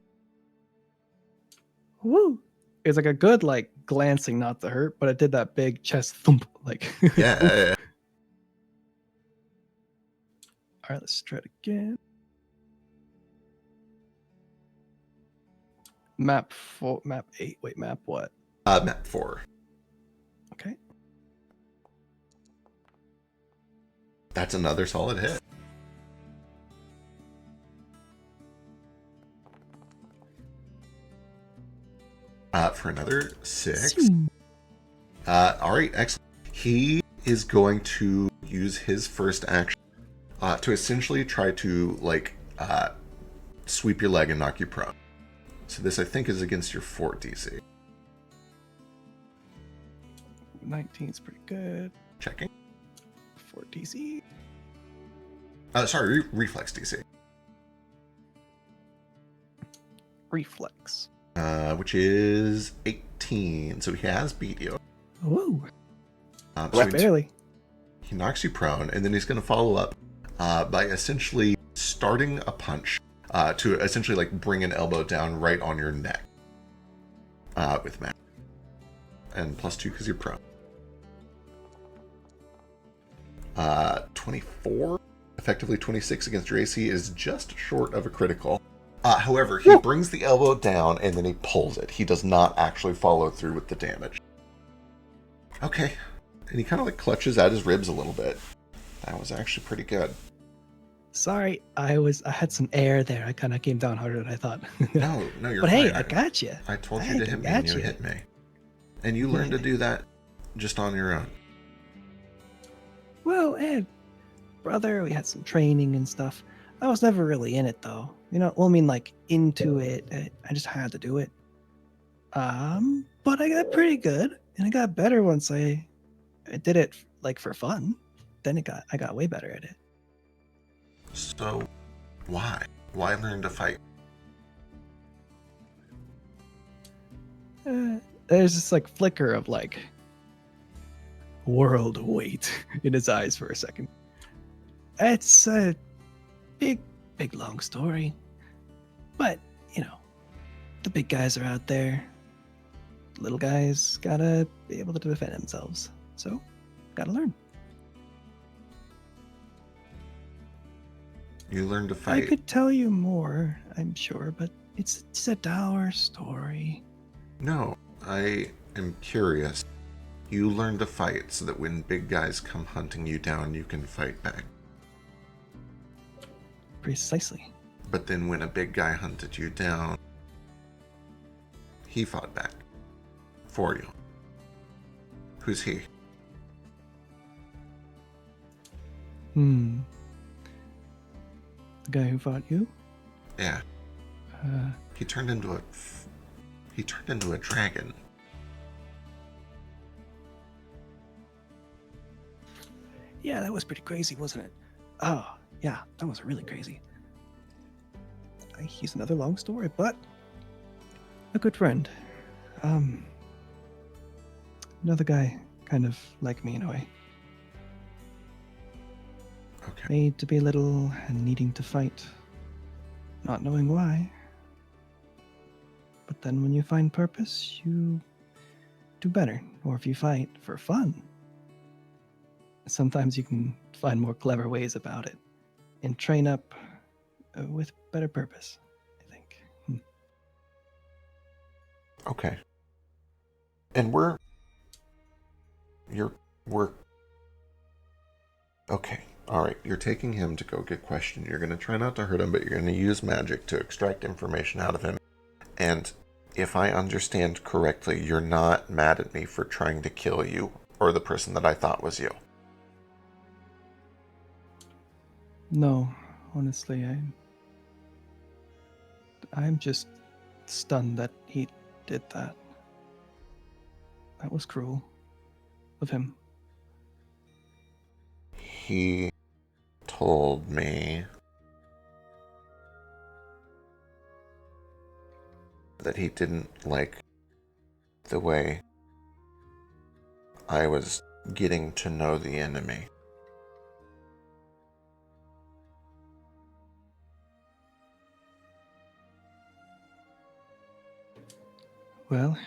Woo! It's like a good glancing, not to hurt, but it did that big chest thump. Yeah. All right, let's try it again. Map 8. Wait, map what? Map 4. Okay. That's another solid hit. For another 6. All right, excellent. He is going to use his first action to essentially try to sweep your leg and knock you prone. So this, I think, is against your fort DC. 19's pretty good. Checking. Fort DC. Sorry, reflex DC. Reflex. Which is 18. So he has beat you. Woo! So Barely. He knocks you prone, and then he's going to follow up by essentially starting a punch to essentially bring an elbow down right on your neck with Matt. And +2 because you're prone. 24, effectively 26 against your AC is just short of a critical. However, he brings the elbow down and then he pulls it. He does not actually follow through with the damage. Okay. And he kind of clutches at his ribs a little bit. That was actually pretty good. Sorry, I had some air there. I kind of came down harder than I thought. No, you're but fine. Hey, I got you. I told you to hit me and you hit me. And you learned to do that just on your own. Well, Ed, brother, we had some training and stuff. I was never really in it though. Into it. I just had to do it. But I got pretty good, and I got better once I did it for fun. Then I got way better at it. So, why? Why learn to fight? There's this flicker of world weight in his eyes for a second. It's a big long story, but the big guys are out there. Little guys gotta be able to defend themselves, so gotta learn. You learn to fight. I could tell you more, I'm sure, but it's a dour story. No, I am curious. You learn to fight so that when big guys come hunting you down, you can fight back. Precisely. But then when a big guy hunted you down, he fought back. For you. Who's he? The guy who fought you? Yeah. He turned into a dragon. Yeah, that was pretty crazy, wasn't it? Oh, yeah, that was really crazy. He's another long story, but a good friend. Another guy kind of like me in a way. Okay. Made to be little and needing to fight. Not knowing why. But then when you find purpose, you do better. Or if you fight for fun, sometimes you can find more clever ways about it and train up with better purpose, I think. Okay. And we're okay. All right. You're taking him to go get questioned. You're going to try not to hurt him, but you're going to use magic to extract information out of him. And if I understand correctly, you're not mad at me for trying to kill you or the person that I thought was you. No, honestly, I'm just stunned that he did that. That was cruel of him. He told me that he didn't like the way I was getting to know the enemy. Well,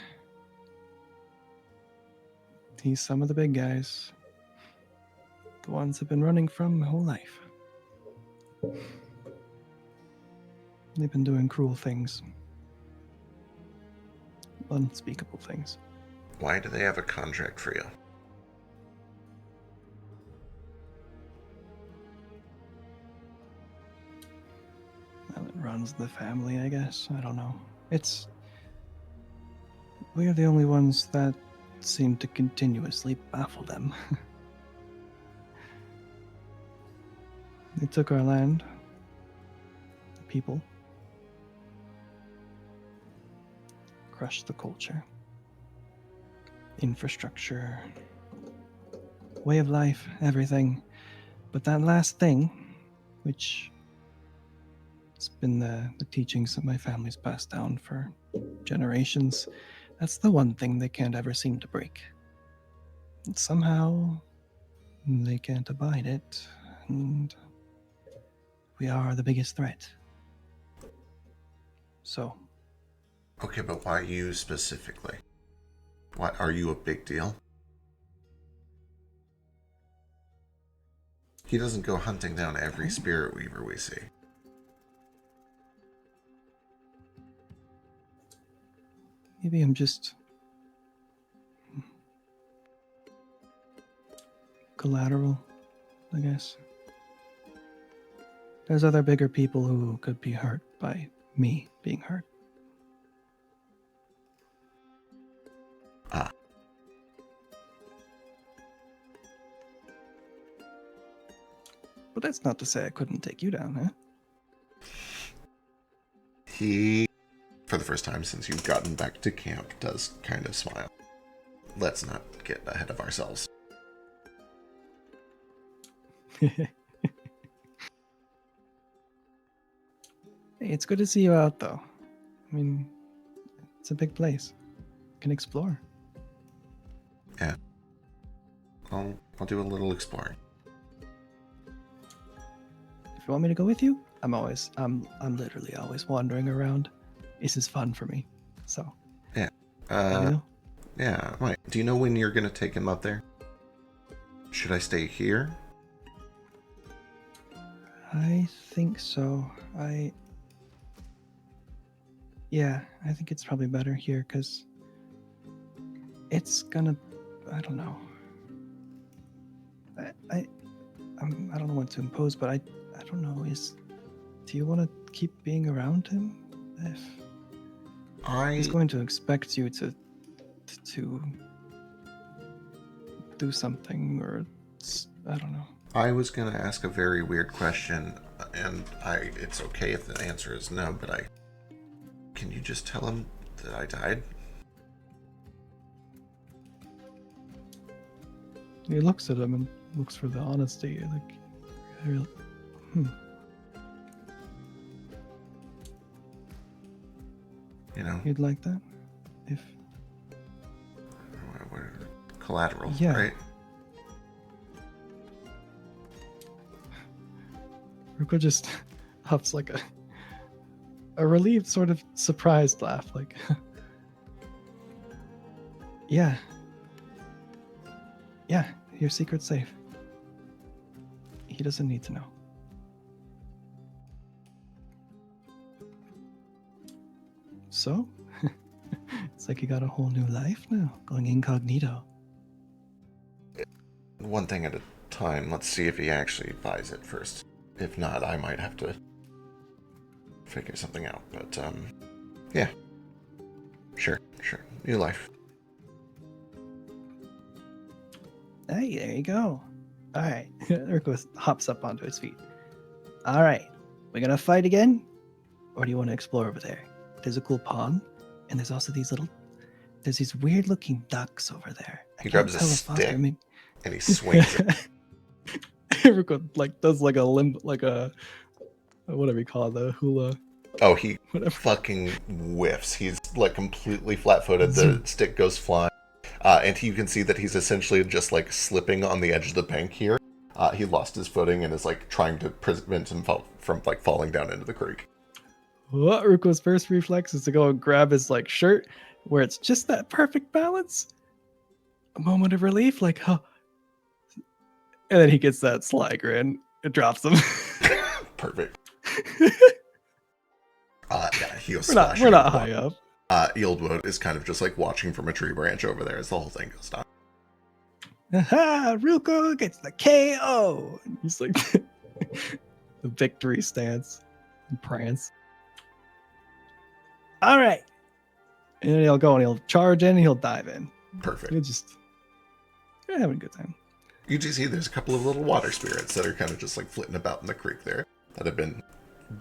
he's some of the big guys. The ones I've been running from my whole life. They've been doing cruel things. Unspeakable things. Why do they have a contract for you? Well, it runs the family, I guess. I don't know. We're the only ones that seem to continuously baffle them. They took our land, the people, crushed the culture, infrastructure, way of life, everything. But that last thing, which has been the teachings that my family's passed down for generations, that's the one thing they can't ever seem to break. And somehow they can't abide it, and we are the biggest threat. So. Okay, but why you specifically? Why are you a big deal? He doesn't go hunting down every spirit weaver we see. Maybe I'm just collateral, I guess. There's other bigger people who could be hurt by me being hurt. Ah. But that's not to say I couldn't take you down, huh? He, for the first time since you've gotten back to camp, does kind of smile. Let's not get ahead of ourselves. Hey, it's good to see you out, though. I mean, it's a big place. You can explore. Yeah. I'll do a little exploring. If you want me to go with you, I'm literally always wandering around. This is fun for me. So. Yeah. Let me know. Yeah, right. Do you know when you're gonna take him up there? Should I stay here? I think so. Yeah, I think it's probably better here because it's gonna. I don't know. I don't know what to impose, but I don't know. Do you want to keep being around him? If he's going to expect you to do something, or I don't know. I was gonna ask a very weird question, and it's okay if the answer is no, but can you just tell him that I died? He looks at him and looks for the honesty, like, You know? You'd like that? If... We're collateral, yeah. Right? Ruko just huffs like a relieved, sort of surprised laugh, like, yeah, your secret's safe. He doesn't need to know. So, It's like you got a whole new life now, going incognito. One thing at a time. Let's see if he actually buys it first. If not, I might have to figure something out. But, yeah. Sure. New life. Hey, there you go. All right. Urko hops up onto his feet. All right. We're going to fight again? Or do you want to explore over there? There's a cool pond, and there's also there's these weird looking ducks over there. He grabs a tell if Foster- stick I mean- and he swings it. Urko does like a whatever you call it, the hula. Oh, he Whatever. fucking whiffs. He's like completely flat-footed. The stick goes flying. And you can see that he's essentially just like slipping on the edge of the bank here. He lost his footing and is like trying to prevent himself from like falling down into the creek. What Urko's first reflex is to go and grab his like shirt where it's just that perfect balance. A moment of relief, like, huh. And then he gets that sly grin. It drops him. Perfect. Yeah, he goes we're not slashing high into up. Yieldwood is kind of just like watching from a tree branch over there as the whole thing goes down. Aha! Ruko gets the KO. And he's like the victory stance and prance. All right. And then he'll go and he'll charge in and he'll dive in. Perfect. He'll just having a good time. You do see there's a couple of little water spirits that are kind of just like flitting about in the creek there that have been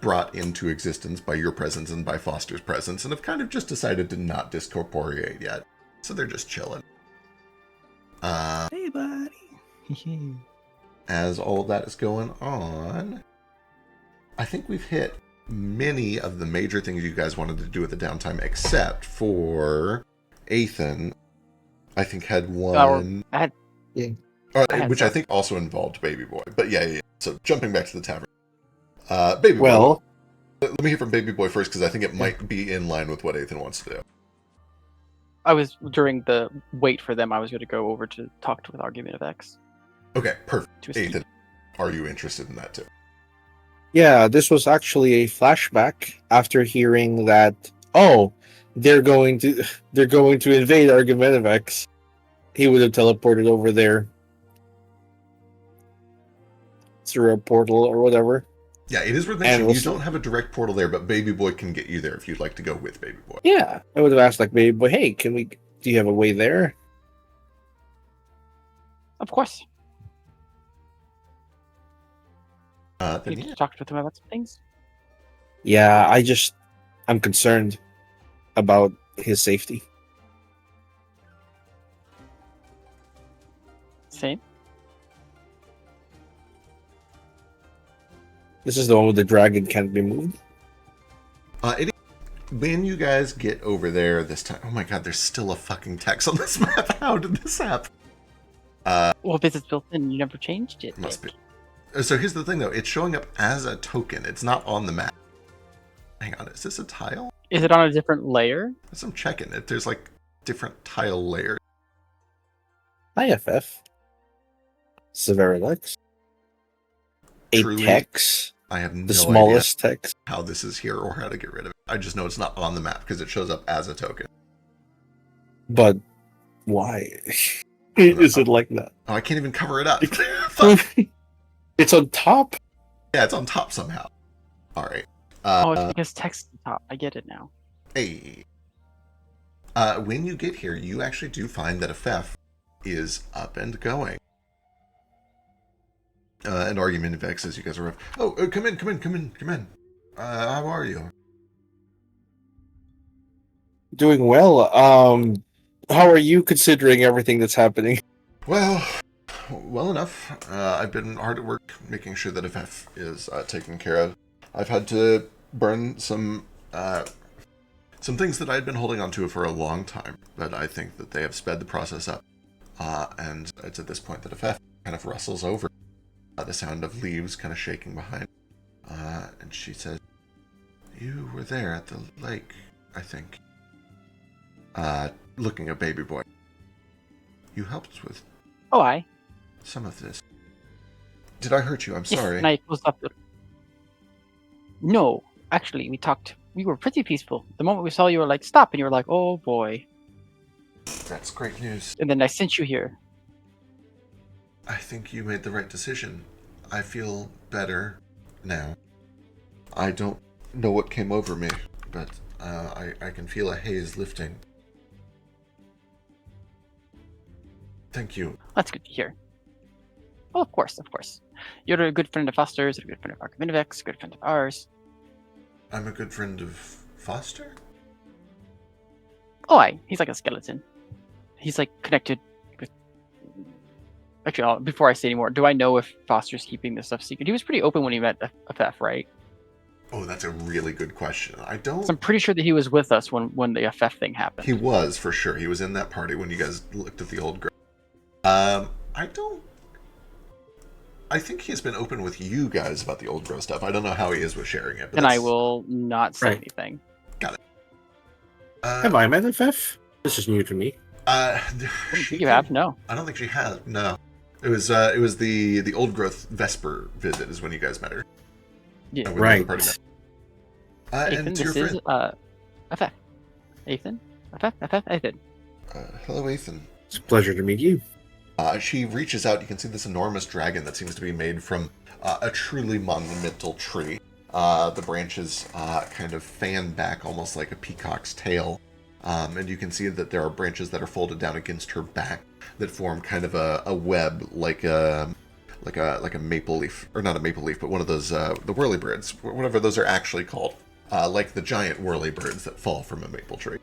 brought into existence by your presence and by Foster's presence and have kind of just decided to not discorporeate yet. So they're just chilling. Hey, buddy. As all of that is going on, I think we've hit many of the major things you guys wanted to do at the downtime, except for Ethan. I think had one, which I think also involved Baby Boy. But yeah. So jumping back to the tavern, Baby Boy. Let me hear from Baby Boy first because I think it might be in line with what Ethan wants to do. I was during the wait for them. I was going to go over to talk with Argument of X. Okay, perfect. Ethan, are you interested in that too? Yeah, this was actually a flashback after hearing that. Oh, they're going to invade Argument of X. He would have teleported over there through a portal or whatever. Yeah, it is worth mentioning you don't have a direct portal there, but Baby Boy can get you there if you'd like to go with Baby Boy. Yeah, I would have asked like Baby Boy, hey, do you have a way there? Of course. Then you talked with him about some things? Yeah, I'm concerned about his safety. Same. This is the one with the dragon can't be moved. When you guys get over there this time, oh my god, there's still a fucking text on this map. How did this happen? Well, if it's built in, you never changed it. Must be. So here's the thing, though. It's showing up as a token. It's not on the map. Hang on, is this a tile? Is it on a different layer? I'm checking it. There's like different tile layers. IFF. Severalex. A Truly, text. I have no the smallest idea text. how this is here or how to get rid of it. I just know it's not on the map because it shows up as a token. But why? Is it like that? Oh, I can't even cover it up. It's on top? Yeah, it's on top somehow. All right. It's because text is top. I get it now. Hey. When you get here, you actually do find that FF is up and going. An argument of X as you guys are. Oh, come in. How are you? Doing well. How are you considering everything that's happening? Well enough. I've been hard at work making sure that FF is taken care of. I've had to burn some things that I'd been holding on to for a long time, but I think that they have sped the process up. And it's at this point that FF kind of rustles over. The sound of leaves kind of shaking behind. And she says, "You were there at the lake, I think." Looking at Baby Boy. "You helped with some of this. Did I hurt you? I'm sorry." And I closed up. No, actually, we talked we were pretty peaceful. The moment we saw you were like, stop, and you were like, oh boy. That's great news. And then I sent you here. I think you made the right decision. I feel better now. I don't know what came over me, but I can feel a haze lifting. Thank you. That's good to hear. Well, of course, of course. You're a good friend of Foster's, a good friend of Archimedevex, a good friend of ours. I'm a good friend of Foster? Oh, he's like a skeleton. He's like connected with... Actually, before I say any more, do I know if Foster's keeping this stuff secret? He was pretty open when he met FF, right? Oh, that's a really good question. I don't... So I'm pretty sure that he was with us when the FF thing happened. He was, for sure. He was in that party when you guys looked at the old girl. I don't... I think he's been open with you guys about the old grow stuff. I don't know how he is with sharing it. But and I will not say anything. Got it. Have I met FF? This is new to me. You have? No. I don't think she has. No. It was the old growth Vesper visit is when you guys met her. Yeah. Right. Ethan, and to your this friend. is FF. Ethan? FF? Ethan. Hello, Ethan. It's a pleasure to meet you. She reaches out. You can see this enormous dragon that seems to be made from a truly monumental tree. The branches kind of fan back almost like a peacock's tail. And you can see that there are branches that are folded down against her back that form kind of a web like a maple leaf, or not a maple leaf, but one of those the whirlybirds, whatever those are actually called, like the giant whirlybirds that fall from a maple tree.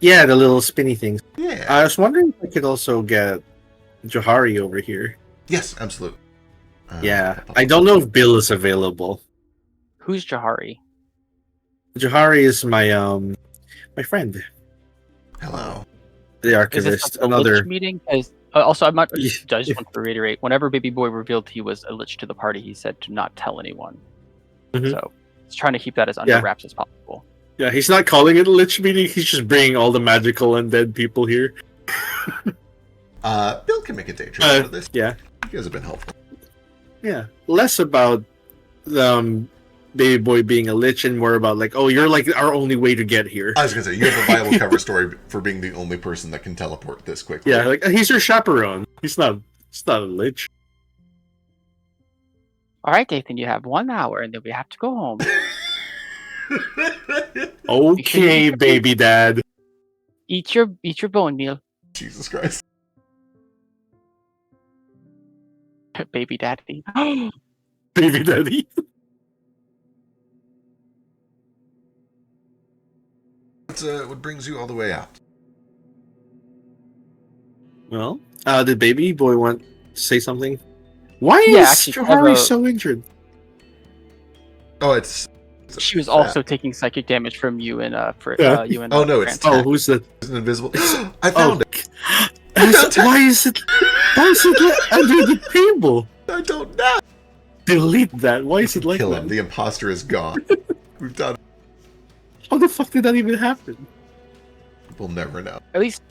Yeah, the little spinny things. Yeah. I was wondering if I could also get Johari over here. Yes, absolutely. Yeah, I don't know if Bill is available. Who's Johari? Johari is my my friend. Hello. The Is archivist. this like a Another Lich meeting? Also, I'm not. I just Yeah. want to reiterate. Whenever Baby Boy revealed he was a Lich to the party, he said to not tell anyone. Mhm. So he's trying to keep that as under Yeah. wraps as possible. Yeah, he's not calling it a lich meeting. He's just bringing all the magical undead people here. Bill can make a day trip out of this. Yeah, You guys have been helpful. yeah. Less about Baby Boy being a lich and more about like, oh, you're like our only way to get here. I was gonna say you have a viable cover story for being the only person that can teleport this quickly. Yeah, like he's your chaperone. He's not a lich. All right, Ethan, you have 1 hour, and then we have to go home. Okay, baby dad. Eat your bone meal, Jesus Christ. baby daddy. Baby daddy. What brings you all the way out? Well, did Baby Boy want to say something? Why Yeah, is actually, Johari so injured? Oh, She was also taking psychic damage from you and you and. Oh no, it's Grant. Oh, who's the? It's an invisible. I found it. Why is it under the table? I don't know. Delete that. Why is it like Kill that? him. The imposter is gone. We've done it. How the fuck did that even happen? We'll never know. At least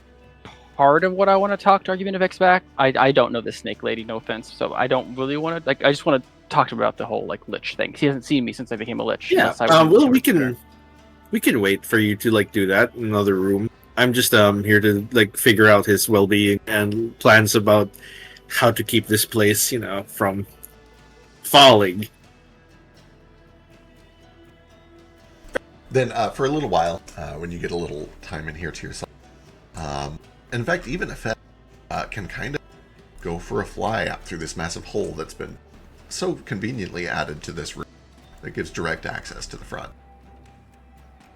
part of what I want to talk to Argument of X back. I don't know this snake lady, no offense. So I don't really want to I just want to talk to him about the whole like lich thing. He hasn't seen me since I became a lich. Yeah. unless I was Well, in we there. can wait for you to like do that in another room. I'm just here to like figure out his well-being and plans about how to keep this place, from falling. Then for a little while, when you get a little time in here to yourself, in fact, even if can kind of go for a fly out through this massive hole that's been so conveniently added to this room that gives direct access to the front.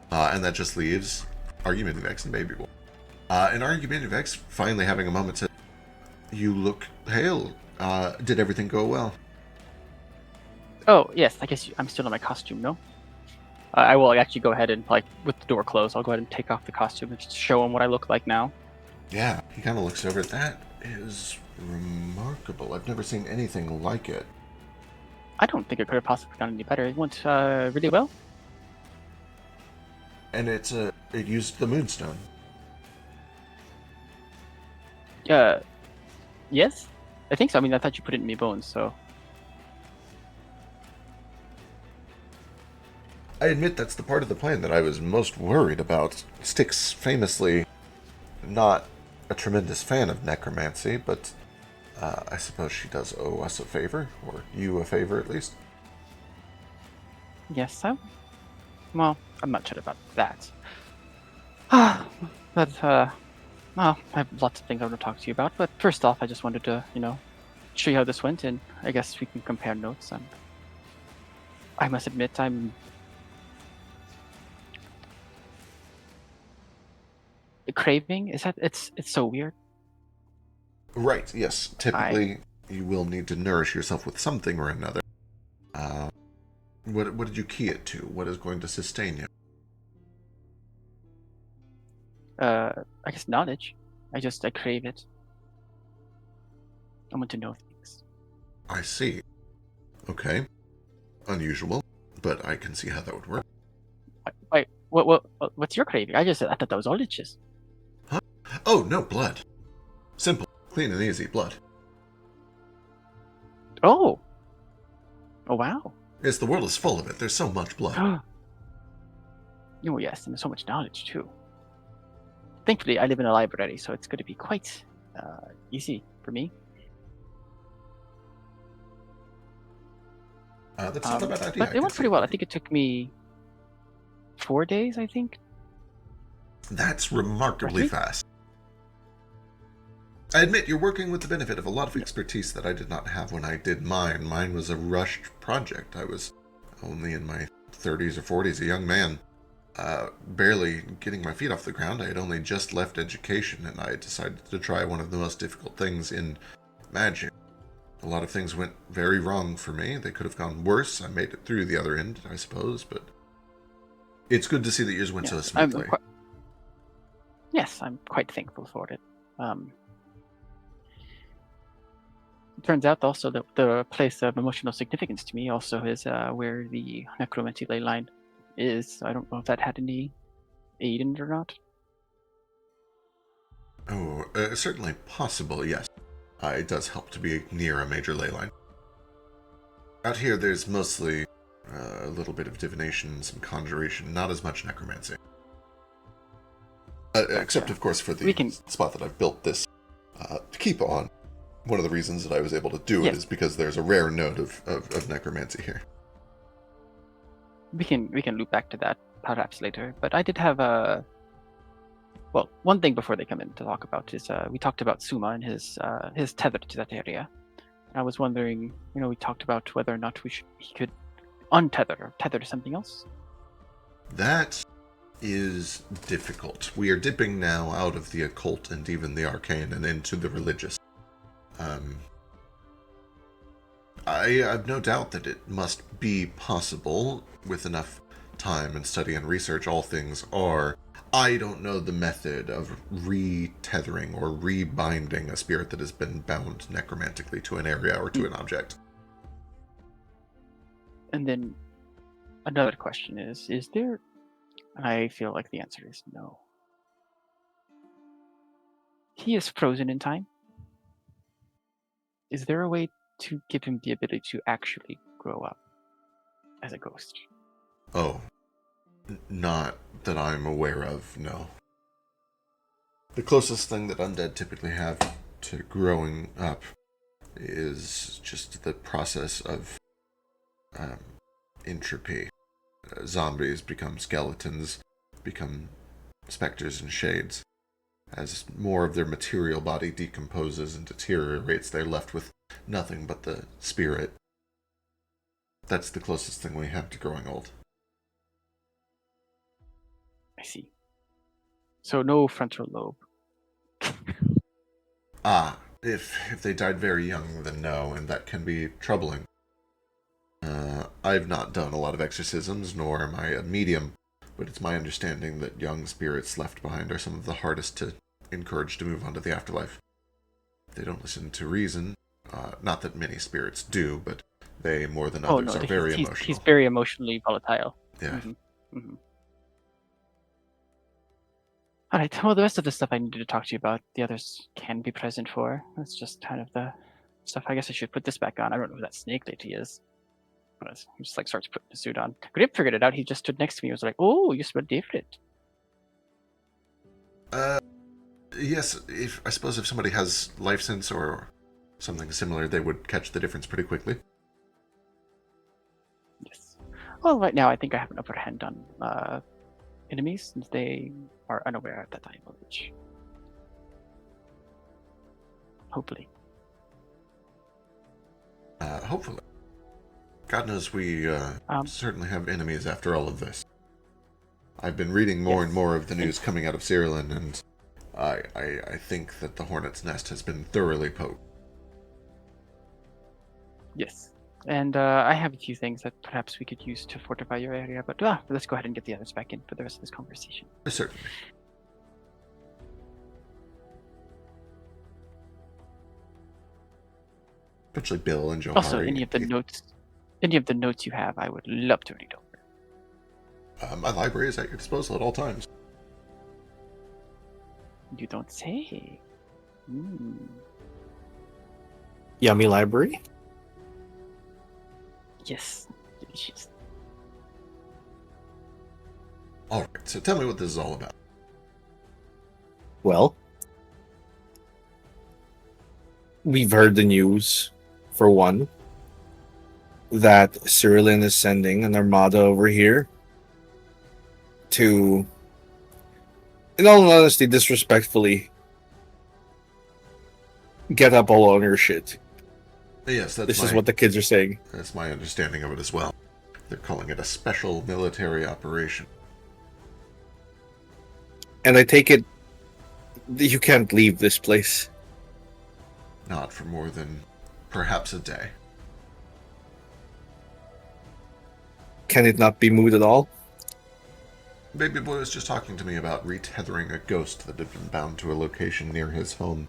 And that just leaves Argument of X and Baby Boy. And Argument of X finally having a moment to, you look pale. Did everything go well? Oh yes, I guess I'm still in my costume. No. I will actually go ahead and, like, with the door closed, I'll go ahead and take off the costume and just show him what I look like now. Yeah, he kind of looks over. That is remarkable. I've never seen anything like it. I don't think it could have possibly gone any better. It went really well. And it used the moonstone. Yes, I think so. I mean, I thought you put it in me bones, so. I admit that's the part of the plan that I was most worried about. Styx famously not a tremendous fan of necromancy, but I suppose she does owe us a favor, or you a favor at least. Yes, well, I'm not sure about that. But, well, I have lots of things I want to talk to you about. But first off, I just wanted to, show you how this went, and I guess we can compare notes. And I must admit, the craving is that it's so weird. Right, yes. Typically, you will need to nourish yourself with something or another. What did you key it to? What is going to sustain you? I guess knowledge. I crave it. I want to know things. I see. Okay. Unusual, but I can see how that would work. Wait, what's your craving? I thought that was all liches. Huh? Oh, no, blood. Simple, clean and easy, blood. Oh. Oh, wow. Yes, the world is full of it. There's so much blood. Oh, yes, and there's so much knowledge, too. Thankfully, I live in a library, so it's going to be quite easy for me. That's not a bad idea. But it went pretty well. I think it took me 4 days, I think. That's remarkably fast. I admit you're working with the benefit of a lot of expertise that I did not have when I did mine. Mine was a rushed project. I was only in my 30s or 40s, a young man, barely getting my feet off the ground. I had only just left education, and I decided to try one of the most difficult things in magic. A lot of things went very wrong for me. They could have gone worse. I made it through the other end, I suppose, but it's good to see that yours went so smoothly. Yes, I'm quite thankful for it. It turns out also that the place of emotional significance to me also is where the necromancy ley line is. I don't know if that had any aid in it or not. Oh, certainly possible, yes. It does help to be near a major ley line. Out here, there's mostly a little bit of divination, some conjuration, not as much necromancy. Except, of course, for the spot that I've built this to keep on. One of the reasons that I was able to do it is because there's a rare note of necromancy here. We can loop back to that perhaps later. But I did have well, one thing before they come in to talk about is we talked about Suma and his tether to that area. I was wondering, we talked about whether or not he could untether or tether to something else. That is difficult. We are dipping now out of the occult and even the arcane and into the religious. I have no doubt that it must be possible with enough time and study and research. All things are. I don't know the method of re-tethering or re-binding a spirit that has been bound necromantically to an area or to an object. And then another question is there, and I feel like the answer is no. He is frozen in time. Is there a way to give him the ability to actually grow up as a ghost? Oh, not that I'm aware of, no. The closest thing that undead typically have to growing up is just the process of entropy. Zombies become skeletons, become specters and shades. As more of their material body decomposes and deteriorates, they're left with nothing but the spirit. That's the closest thing we have to growing old. I see. So no frontal lobe. If they died very young, then no, and that can be troubling. I've not done a lot of exorcisms, nor am I a medium, but it's my understanding that young spirits left behind are some of the hardest to encourage to move on to the afterlife. They don't listen to reason. Not that many spirits do, but they, more than others, are very emotional. He's very emotionally volatile. Yeah. Mm-hmm. Mm-hmm. All right. Well, the rest of the stuff I needed to talk to you about, the others can be present for. That's just kind of the stuff. I guess I should put this back on. I don't know who that snake lady is. But he just like starts putting the suit on. Grip figured it out. He just stood next to me. He was like, "Oh, you smell different." Yes. I suppose if somebody has life sense or something similar, they would catch the difference pretty quickly. Yes. Well, right now I think I have an upper hand on enemies since they are unaware at that time of which. Hopefully. Hopefully. God knows we certainly have enemies after all of this. I've been reading more and more of the news coming out of Cyrillin, and I think that the Hornet's Nest has been thoroughly poked. Yes. And I have a few things that perhaps we could use to fortify your area, but let's go ahead and get the others back in for the rest of this conversation. Certainly. Especially Bill and Johari. Also, any of the notes you have, I would love to read over. My library is at your disposal at all times. You don't say. Yummy library? Yes. Delicious. Alright, so tell me what this is all about. Well, we've heard the news, for one, that Cyrillin is sending an armada over here to, in all honesty, disrespectfully get up all on your shit. Yes, This is what the kids are saying. That's my understanding of it as well. They're calling it a special military operation. And I take it you can't leave this place. Not for more than perhaps a day. Can it not be moved at all? Baby Boy was just talking to me about retethering a ghost that had been bound to a location near his home.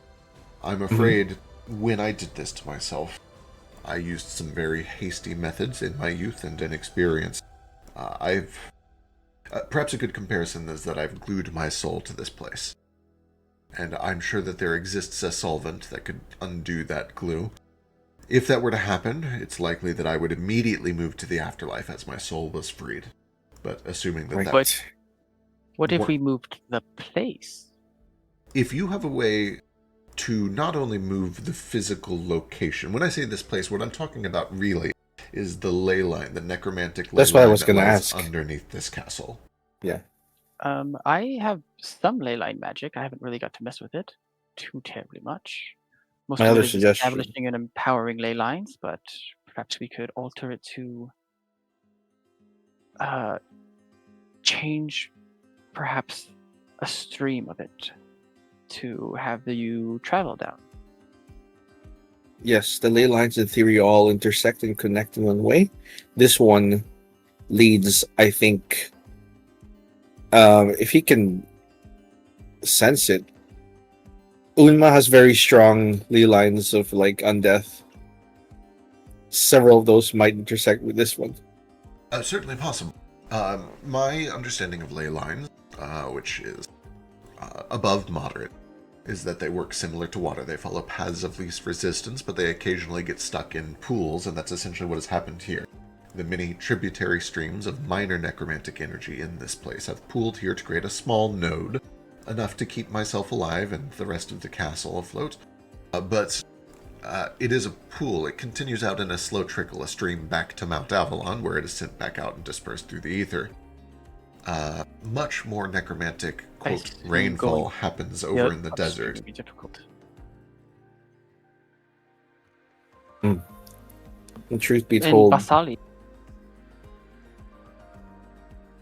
I'm afraid when I did this to myself, I used some very hasty methods in my youth and inexperience. Perhaps a good comparison is that I've glued my soul to this place. And I'm sure that there exists a solvent that could undo that glue. If that were to happen, it's likely that I would immediately move to the afterlife as my soul was freed. But assuming that that's... What if we moved the place? If you have a way to not only move the physical location, when I say this place, what I'm talking about really is the ley line, the necromantic ley That's what I line was that gonna lies ask. underneath this castle. Yeah. I have some ley line magic. I haven't really got to mess with it too terribly much. Most My of other it is suggestion- establishing and empowering ley lines, but perhaps we could alter it to change perhaps a stream of it to have you travel down. Yes, the ley lines in theory all intersect and connect in one way. This one leads, I think, if he can sense it. Unma has very strong ley lines of like undeath. Several of those might intersect with this one. Certainly possible. My understanding of ley lines, which is above moderate, is that they work similar to water. They follow paths of least resistance, but they occasionally get stuck in pools, and that's essentially what has happened here. The many tributary streams of minor necromantic energy in this place have pooled here to create a small node, enough to keep myself alive and the rest of the castle afloat. But it is a pool. It continues out in a slow trickle, a stream back to Mount Avalon, where it is sent back out and dispersed through the ether. Much more necromantic, quote, rainfall happens over in the desert. Would be difficult. And truth be And told, Basali.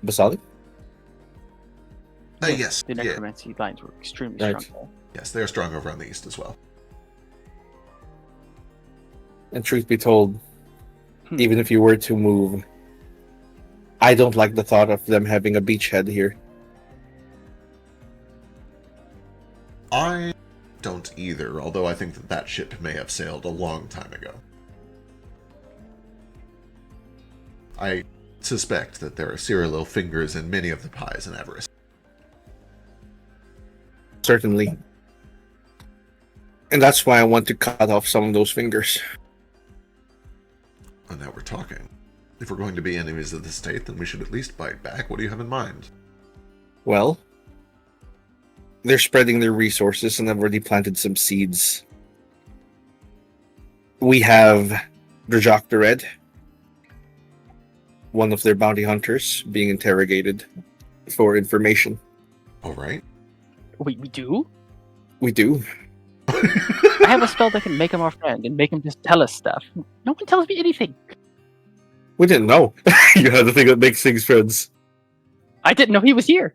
Basali? Yes. The necromancy lines were extremely Right. strong there. Yes, they are strong over on the east as well. And truth be told, even if you were to move, I don't like the thought of them having a beachhead here. I don't either, although I think that that ship may have sailed a long time ago. I suspect that there are Cyrillil fingers in many of the pies in Everest. Certainly. And that's why I want to cut off some of those fingers. And now we're talking. if we're going to be enemies of the state, then we should at least bite back. What do you have in mind? Well, they're spreading their resources and have already planted some seeds. We have Drajak the Red, one of their bounty hunters, being interrogated for information. All right. Wait, we do? We do. I have a spell that can make him our friend and make him just tell us stuff. No one tells me anything. We didn't know. You have the thing that makes things friends. I didn't know he was here.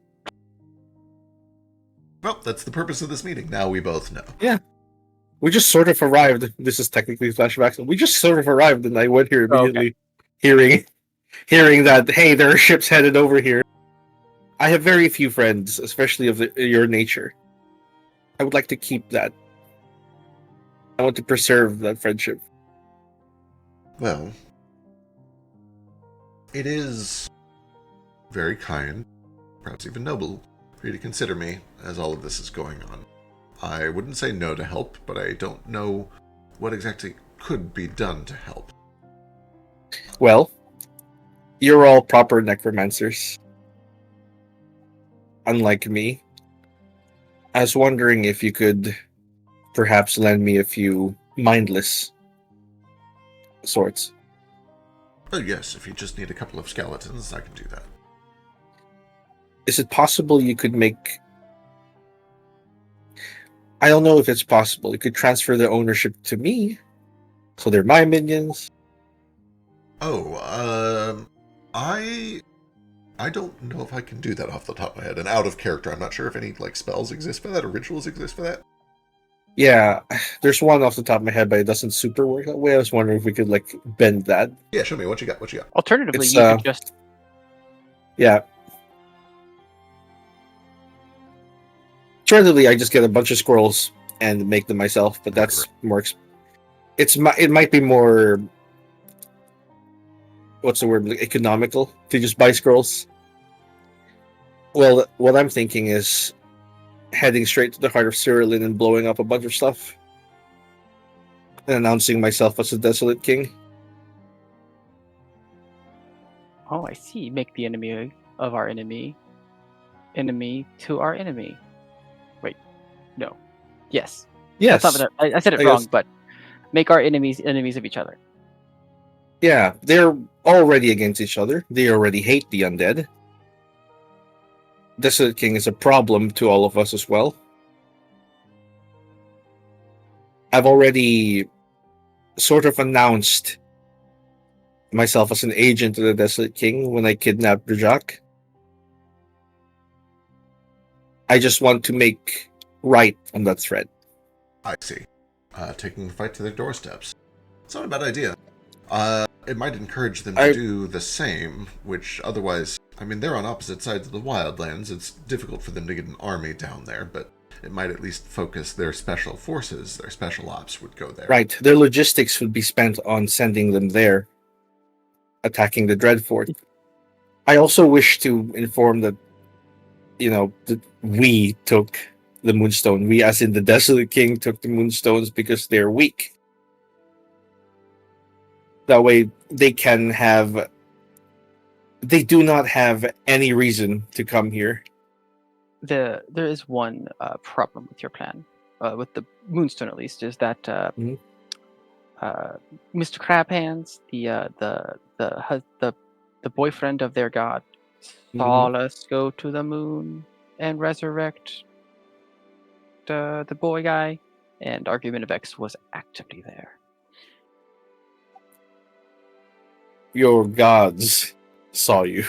Well, that's the purpose of this meeting. Now we both know. Yeah. We just sort of arrived. This is technically flashbacks. We just sort of arrived, and I went here immediately, hearing that, hey, there are ships headed over here. I have very few friends, especially of your nature. I would like to keep that. I want to preserve that friendship. Well, it is very kind, perhaps even noble, for you to consider me as all of this is going on. I wouldn't say no to help, but I don't know what exactly could be done to help. Well, you're all proper necromancers. Unlike me. I was wondering if you could perhaps lend me a few mindless swords. Oh yes, if you just need a couple of skeletons, I can do that. Is it possible you could make... I don't know if it's possible. You could transfer the ownership to me, so they're my minions. Oh, I don't know if I can do that off the top of my head. And out of character, I'm not sure if any like spells exist for that or rituals exist for that. Yeah, there's one off the top of my head, but it doesn't super work that way. I was wondering if we could like bend that. Yeah, show me what you got. What you got? Alternatively, It's, you could just... Yeah. Alternatively, I just get a bunch of scrolls and make them myself, but that's more... It might be more... What's the word? Economical to just buy scrolls. Well, what I'm thinking is heading straight to the heart of Cyrillin and blowing up a bunch of stuff. And announcing myself as the Desolate King. Oh, I see. Make the enemy of our enemy to our enemy. Wait, no. Yes. Yes. That's not what I said it I wrong, guess. but make our enemies enemies of each other. Yeah, they're already against each other. They already hate the undead. Desolate King is a problem to all of us as well. I've already sort of announced myself as an agent of the Desolate King when I kidnapped Drajak. I just want to make right on that thread. I see. Taking the fight to their doorsteps. It's not a bad idea. It might encourage them to do the same, which otherwise, I mean, they're on opposite sides of the wildlands. It's difficult for them to get an army down there, but it might at least focus their special forces, their special ops would go there. Right. Their logistics would be spent on sending them there, attacking the Dreadfort. I also wish to inform that, that we took the Moonstone. We, as in the Desolate King, took the Moonstones because they're weak. That way, they do not have any reason to come here. There is one problem with your plan, with the Moonstone at least, is that Mr. Crabhands, the boyfriend of their god, saw us go to the moon and resurrect the boy guy, and Argument of X was actively there. Your gods saw you.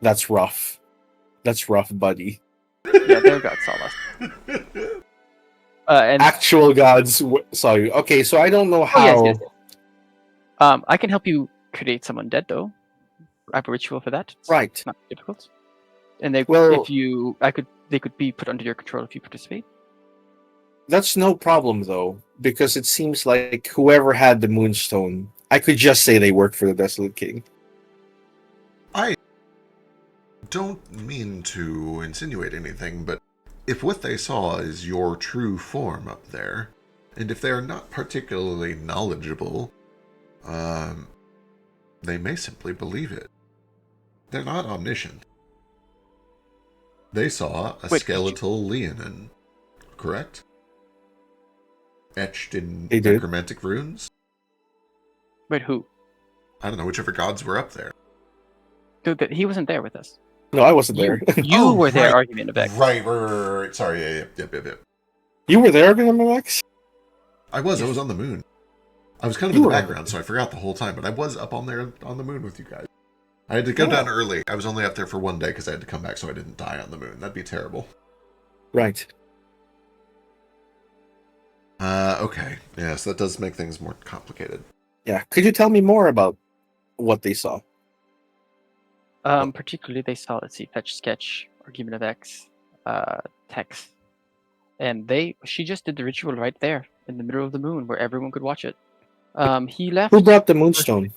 That's rough. That's rough, buddy. Yeah, their god saw us. And Actual gods saw you. Okay, so I don't know how. yes. I can help you create someone dead though. I have a ritual for that. It's not difficult. And they could be put under your control if you participate. That's no problem though, because it seems like whoever had the Moonstone, I could just say they worked for the Desolate King. I don't mean to insinuate anything, but if what they saw is your true form up there, and if they're not particularly knowledgeable, They may simply believe it. They're not omniscient. They saw a skeletal Leonin, correct? Etched in necromantic runes? Wait, who? I don't know, whichever gods were up there. Dude, he wasn't there with us. No, I wasn't there. You were there, Argument of X. Right. Sorry, yep. You were there, Argument of X? I was on the moon. I was kind of in the background, so I forgot the whole time, but I was up on there on the moon with you guys. I had to go down early. I was only up there for one day because I had to come back so I didn't die on the moon. That'd be terrible. Right. Okay. Yes, that does make things more complicated. Yeah. Could you tell me more about what they saw? Particularly, they saw, let's see, Fetch Sketch, Argument of X, Tex. And she just did the ritual right there in the middle of the moon where everyone could watch it. He left. Who brought the moonstone?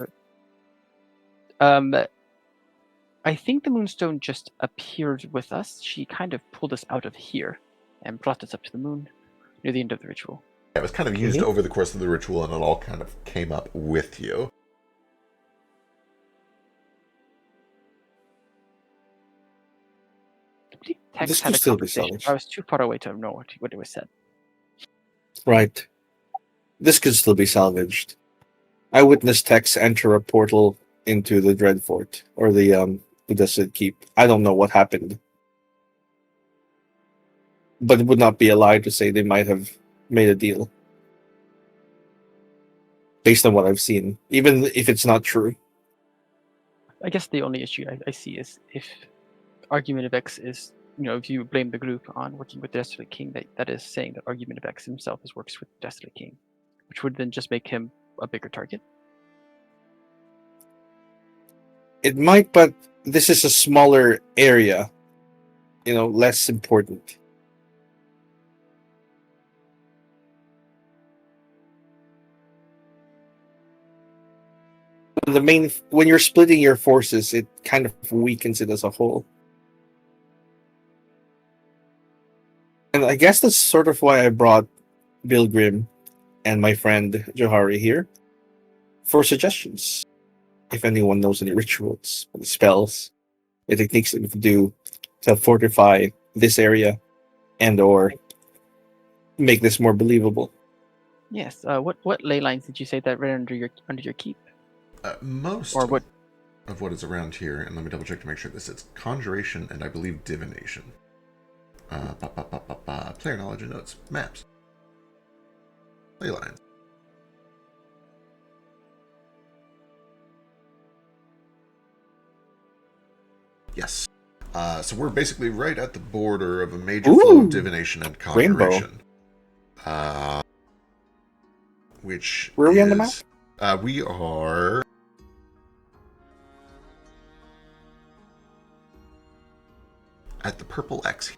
I think the moonstone just appeared with us. She kind of pulled us out of here and brought us up to the moon near the end of the ritual. Yeah, it was kind of used over the course of the ritual, and it all kind of came up with you. Tex had a conversation. I was too far away to know what it was said. Right. This could still be salvaged. I witnessed Tex enter a portal into the Dreadfort, or the Desolate Keep. I don't know what happened. But it would not be a lie to say they might have made a deal. Based on what I've seen. Even if it's not true. I guess the only issue I see is if Argument of X is, if you blame the group on working with Desolate King, that is saying that Argument of X himself works with Desolate King, which would then just make him a bigger target. It might, but this is a smaller area. Less important. When you're splitting your forces, it kind of weakens it as a whole. And I guess that's sort of why I brought Bill Grimm and my friend Johari here for suggestions. If anyone knows any rituals, any spells, any techniques that we could do to fortify this area and or make this more believable. Yes. What ley lines did you say that ran under your keep? Most or what of what is around here, and let me double check to make sure this is conjuration and I believe divination. Player knowledge and notes, maps, ley lines. Yes. So we're basically right at the border of a major flow of divination and conjuration. Which where are we on the map? We are at the purple X.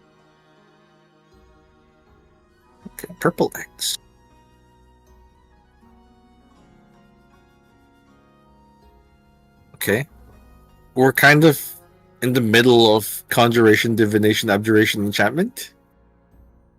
Okay, purple X. Okay. We're kind of in the middle of conjuration, divination, abjuration, enchantment?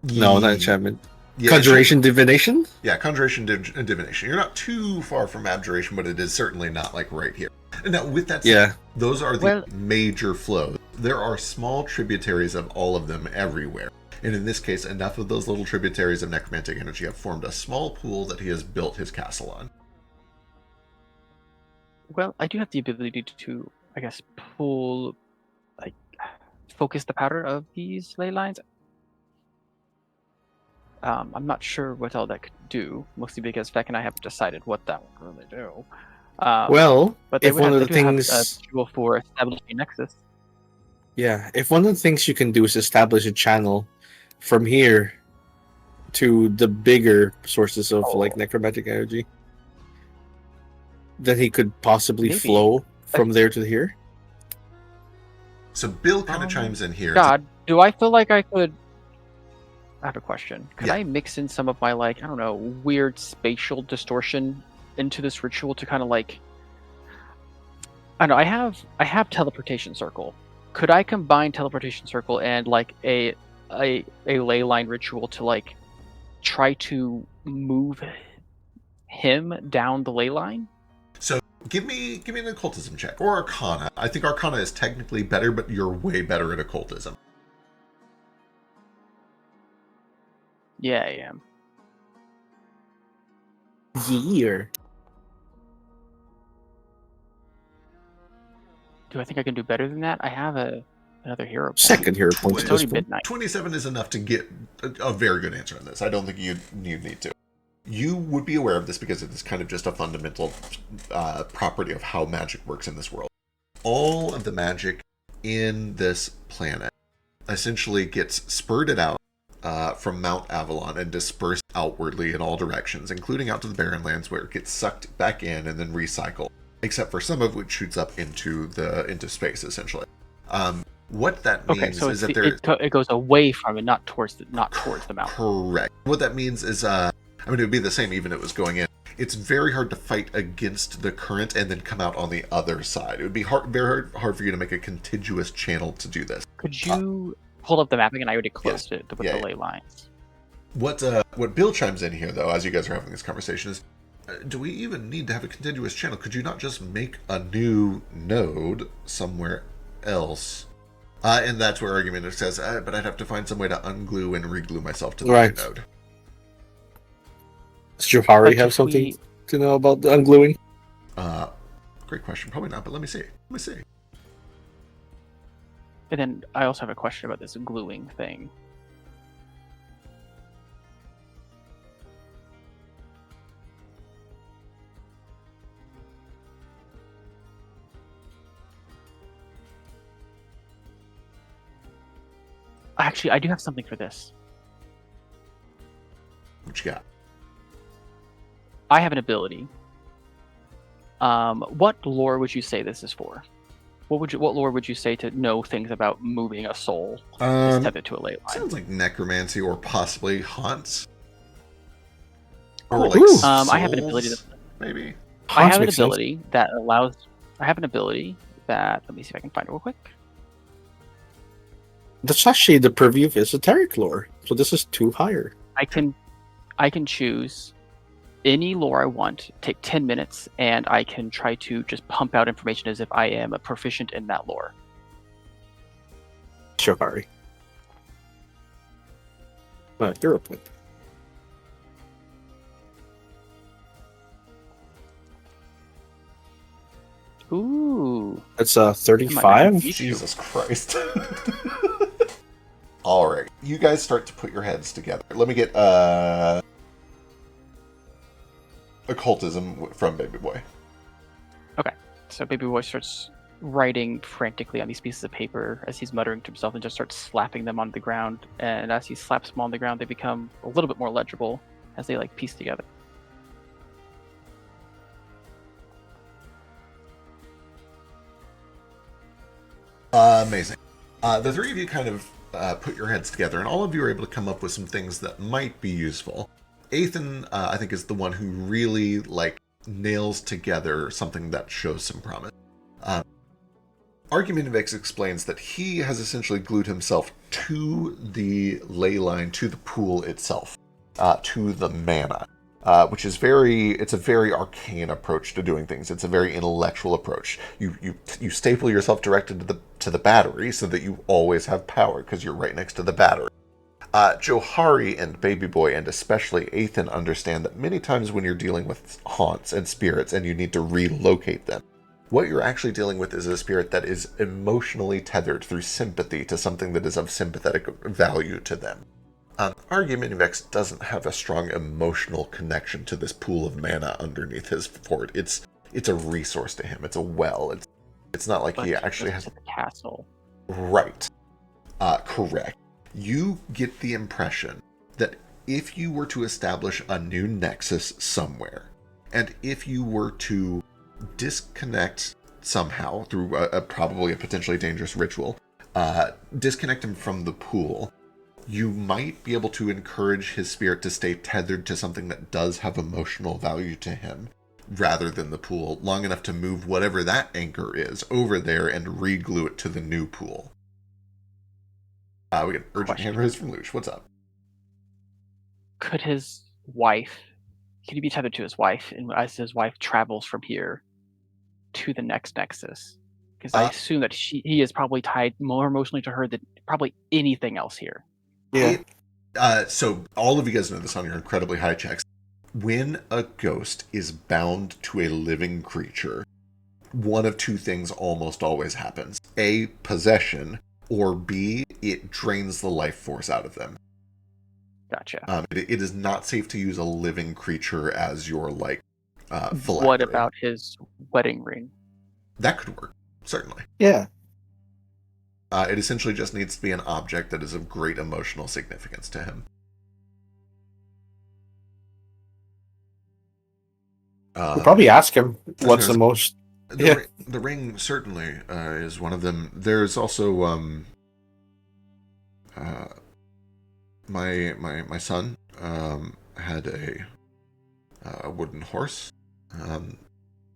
No, not enchantment. Yeah, conjuration, divination? Yeah, conjuration and divination. You're not too far from abjuration, but it is certainly not like right here. And now, with that said, those are the major flows. There are small tributaries of all of them everywhere. And in this case, enough of those little tributaries of necromantic energy have formed a small pool that he has built his castle on. Well, I do have the ability to, I guess, focus the power of these ley lines. I'm not sure what all that could do, mostly because Feck and I haven't decided what that would really do. But they if one of the things have a tool for establishing nexus. Yeah, if one of the things you can do is establish a channel from here to the bigger sources of necromantic energy, then he could possibly flow from there to here. So Bill kind of chimes in here. God, do I feel like I could? I have a question. Could I mix in some of my weird spatial distortion into this ritual to kind of I don't know. I have teleportation circle. Could I combine teleportation circle and a ley line ritual to try to move him down the ley line So give me an occultism check or Arcana. I think Arcana is technically better, but you're way better at occultism. Yeah, I am. Year. Do I think I can do better than that? I have another hero point. Second hero point. It's already midnight. 27 is enough to get a very good answer on this. I don't think you need to. You would be aware of this because it is kind of just a fundamental property of how magic works in this world. All of the magic in this planet essentially gets spurted out from Mount Avalon and dispersed outwardly in all directions, including out to the Barren Lands, where it gets sucked back in and then recycled, except for some of which shoots up into space, essentially. What that means so is that it goes away from it, not towards the mountain. Correct. What that means is, it would be the same even if it was going in. It's very hard to fight against the current and then come out on the other side. It would be very hard for you to make a contiguous channel to do this. Could you pull up the mapping? And I already closed it with the ley lines. What Bill chimes in here, though, as you guys are having this conversation, is, do we even need to have a contiguous channel? Could you not just make a new node somewhere else? And that's where Argumentative says, but I'd have to find some way to unglue and reglue myself to the new node. Does Johari have something to know about the ungluing? Great question. Probably not, but let me see. And then I also have a question about this gluing thing. Actually, I do have something for this. What you got? I have an ability. What lore would you say this is for? What lore would you say to know things about moving a soul is tethered to a ley line? Sounds like necromancy or possibly haunts. Or I have an ability maybe. I have an ability that allows. I have an ability that. Let me see if I can find it real quick. That's actually the purview of esoteric lore. So this is 2 higher. I can choose any lore I want, take 10 minutes, and I can try to just pump out information as if I am a proficient in that lore. Johari. Hero point. Ooh. That's 35? Jesus Christ. Alright. You guys start to put your heads together. Let me get occultism from Baby Boy. Okay. So Baby Boy starts writing frantically on these pieces of paper as he's muttering to himself and just starts slapping them on the ground. And as he slaps them on the ground, they become a little bit more legible as they piece together. Amazing. The three of you kind of put your heads together, and all of you are able to come up with some things that might be useful. Ethan, I think, is the one who really nails together something that shows some promise. Argumentative explains that he has essentially glued himself to the ley line, to the pool itself, to the mana, which is it's a very arcane approach to doing things. It's a very intellectual approach. You staple yourself directed to the battery so that you always have power because you're right next to the battery. Johari and Baby Boy, and especially Ethan, understand that many times when you're dealing with haunts and spirits and you need to relocate them, what you're actually dealing with is a spirit that is emotionally tethered through sympathy to something that is of sympathetic value to them. Argumentative doesn't have a strong emotional connection to this pool of mana underneath his fort. It's a resource to him. It's a well. It's not like he actually has a castle. Right. Correct. You get the impression that if you were to establish a new nexus somewhere, and if you were to disconnect somehow through probably a potentially dangerous ritual, disconnect him from the pool, you might be able to encourage his spirit to stay tethered to something that does have emotional value to him, rather than the pool, long enough to move whatever that anchor is over there and re-glue it to the new pool. We get urgent hand raise from Luch. What's up? Could his wife Can he be tethered to his wife, and as his wife travels from here to the next nexus? Because I assume that he is probably tied more emotionally to her than probably anything else here. Yeah. So all of you guys know this on your incredibly high checks. When a ghost is bound to a living creature, one of two things almost always happens. A, possession, or B, it drains the life force out of them. Gotcha. It is not safe to use a living creature as your, phylactery. What about his wedding ring? That could work, certainly. Yeah. It essentially just needs to be an object that is of great emotional significance to him. We'll probably ask him what's the most. The ring certainly is one of them. There's also my son had a wooden horse.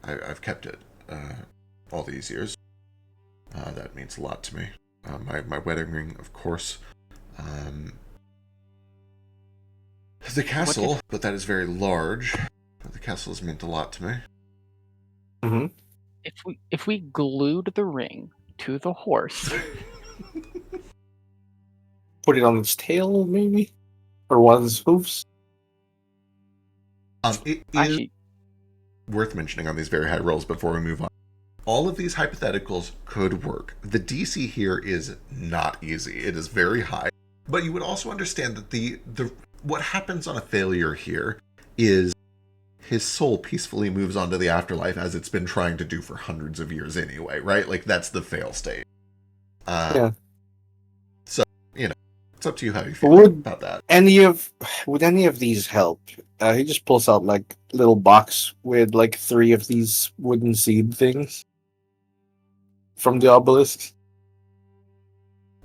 I've kept it all these years. That means a lot to me. My wedding ring, of course. The castle, but that is very large. The castle has meant a lot to me. Mm-hmm. If we glued the ring to the horse, put it on its tail, maybe, or one of its hoofs. It is worth mentioning on these very high rolls before we move on. All of these hypotheticals could work. The DC here is not easy. It is very high. But you would also understand that the what happens on a failure here is his soul peacefully moves on to the afterlife as it's been trying to do for hundreds of years anyway, right? Like, that's the fail state. Yeah. So, it's up to you how you feel about that. Would any of these help? He just pulls out, like, a little box with, like, 3 of these wooden seed things from the obelisks.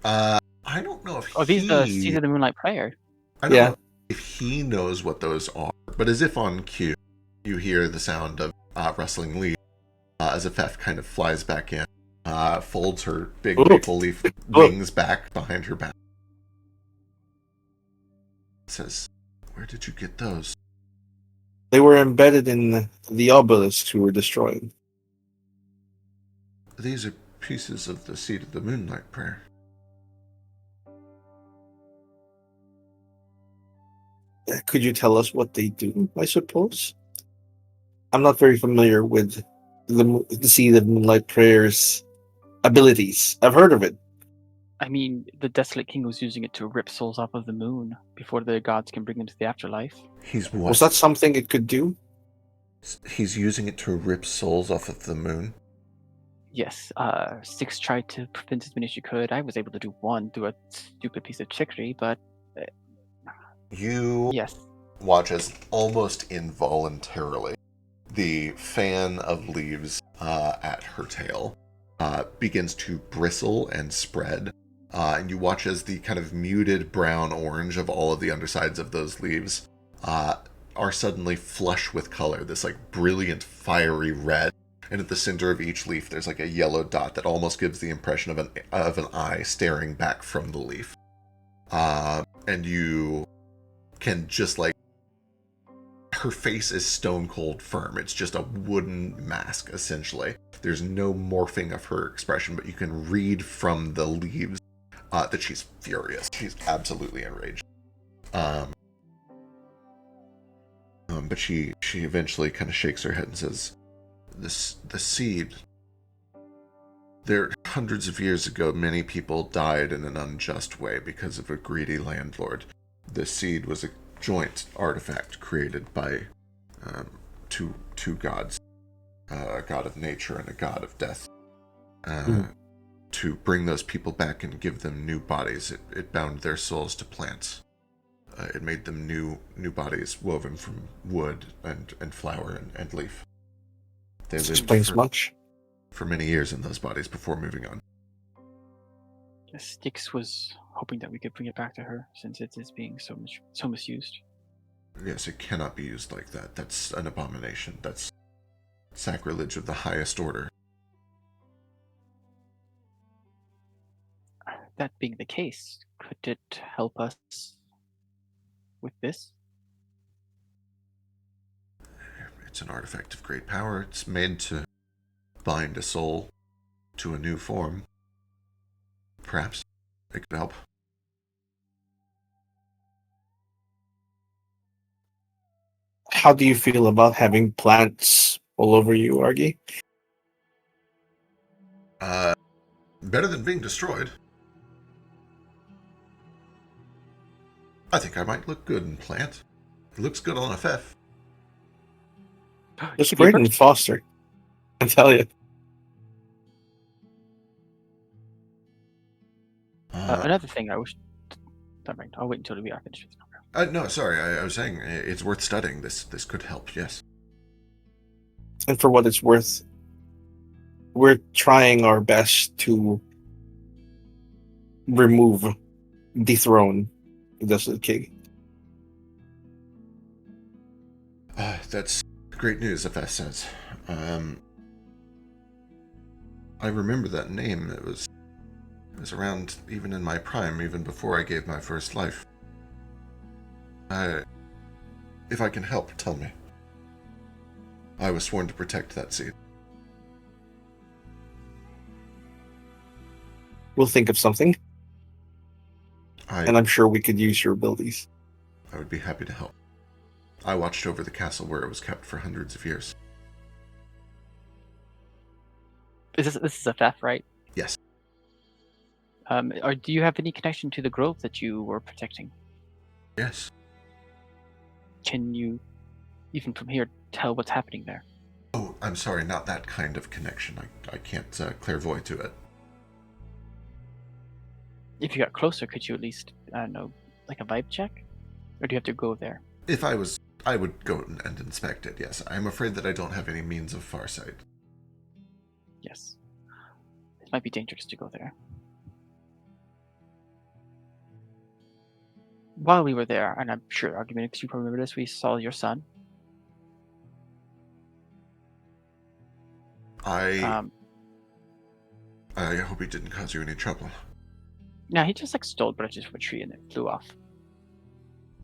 I don't know if these the Seed of the Moonlight Prayer. I don't know if he knows what those are, but as if on cue, you hear the sound of rustling leaves as a Fef kind of flies back in, folds her big maple leaf wings back behind her back. Says, "Where did you get those?" They were embedded in the obelisks we were destroying. These are pieces of the Seed of the Moonlight Prayer. Could you tell us what they do, I suppose? I'm not very familiar with the Seed of Moonlight Prayer's abilities. I've heard of it. I mean, the Desolate King was using it to rip souls off of the moon before the gods can bring them to the afterlife. Was that something it could do? He's using it to rip souls off of the moon? Yes, Six tried to prevent as many as she could. I was able to do one through a stupid piece of trickery, but... You watch as almost involuntarily the fan of leaves at her tail begins to bristle and spread. And you watch as the kind of muted brown-orange of all of the undersides of those leaves are suddenly flush with color, this like brilliant fiery red. And at the center of each leaf, there's like a yellow dot that almost gives the impression of an eye staring back from the leaf. And you can just like, her face is stone cold firm. It's just a wooden mask, essentially. There's no morphing of her expression, but you can read from the leaves that she's furious. She's absolutely enraged. But she eventually kind of shakes her head and says, the seed. There, hundreds of years ago, many people died in an unjust way because of a greedy landlord. The seed was a joint artifact created by two gods, a god of nature and a god of death, to bring those people back and give them new bodies. It bound their souls to plants. It made them new bodies woven from wood and flower and leaf. They lived for many years in those bodies before moving on. Styx was hoping that we could bring it back to her, since it is being so misused. Yes, it cannot be used like that. That's an abomination. That's sacrilege of the highest order. That being the case, could it help us with this? It's an artifact of great power. It's made to bind a soul to a new form. Perhaps it could help. How do you feel about having plants all over you, Argy? Better than being destroyed. I think I might look good in plant. It looks good on a FF. It's Could be a Braden Foster. I tell you. Another thing I wish. Never mind. I'll wait until we are finished. No, sorry. I was saying it's worth studying. This could help. Yes. And for what it's worth, we're trying our best to dethrone the Desolate King. That's great news, FS says. I remember that name. It was around even in my prime, even before I gave my first life. If I can help, tell me. I was sworn to protect that seed. We'll think of something, and I'm sure we could use your abilities. I would be happy to help. I watched over the castle where it was kept for hundreds of years. This is a theft, right? Yes. Or do you have any connection to the grove that you were protecting? Yes. Can you, even from here, tell what's happening there? Oh, I'm sorry, not that kind of connection. I can't clairvoy to it. If you got closer, could you at least, I don't know, like a vibe check? Or do you have to go there? If I would go and inspect it, yes. I'm afraid that I don't have any means of farsight. Yes. It might be dangerous to go there. While we were there, and I'm sure argument because you probably remember this, we saw your son. I hope he didn't cause you any trouble. Yeah, he just like stole branches from a tree and it flew off.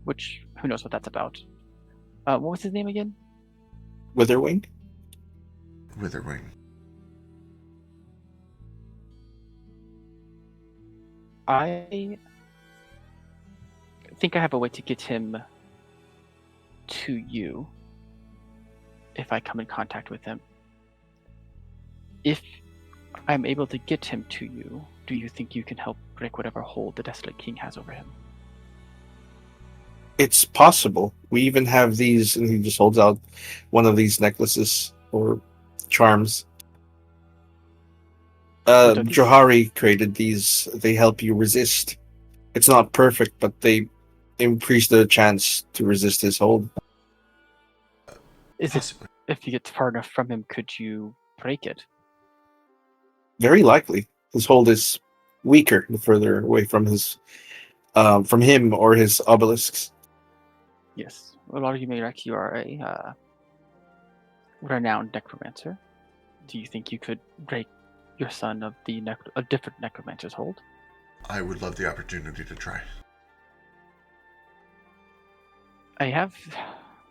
Which, who knows what that's about. What was his name again? Witherwing? Witherwing. I think I have a way to get him to you if I come in contact with him. If I'm able to get him to you, do you think you can help break whatever hold the Desolate King has over him? It's possible. We even have these, and he just holds out one of these necklaces or charms. Johari created these. They help you resist. It's not perfect, but they increase the chance to resist his hold. Is it, if you get far enough from him, could you break it? Very likely. His hold is weaker the further away from from him or his obelisks. Yes. Well, Argumerac, you are a renowned necromancer. Do you think you could break your son of a different necromancer's hold? I would love the opportunity to try. I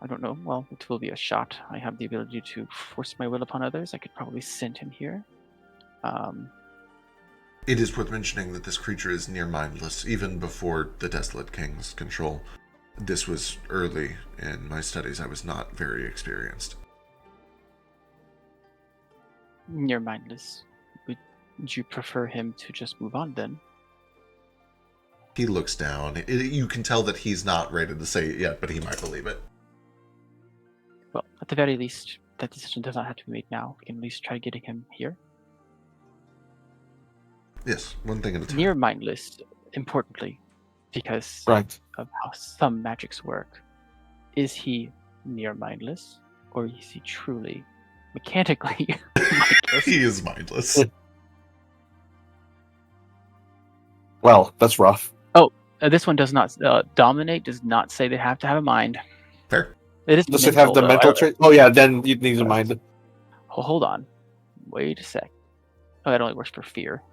don't know, well, it will be a shot. I have the ability to force my will upon others. I could probably send him here. It is worth mentioning that this creature is near mindless, even before the Desolate King's control. This was early in my studies. I was not very experienced. Near mindless. Would you prefer him to just move on then? He looks down. You can tell that he's not ready to say it yet, but he might believe it. Well, at the very least, that decision does not have to be made now. We can at least try getting him here. Yes, one thing at a time. Near mindless, importantly, because Right. of how some magics work. Is he near mindless, or is he truly mechanically mindless? He is mindless. Well, that's rough. Oh, this one does not dominate. Does not say they have to have a mind. Fair. It is. Does it have the mental trait? Oh yeah, then you need a mind. Hold on. Wait a sec. Oh, that only works for fear.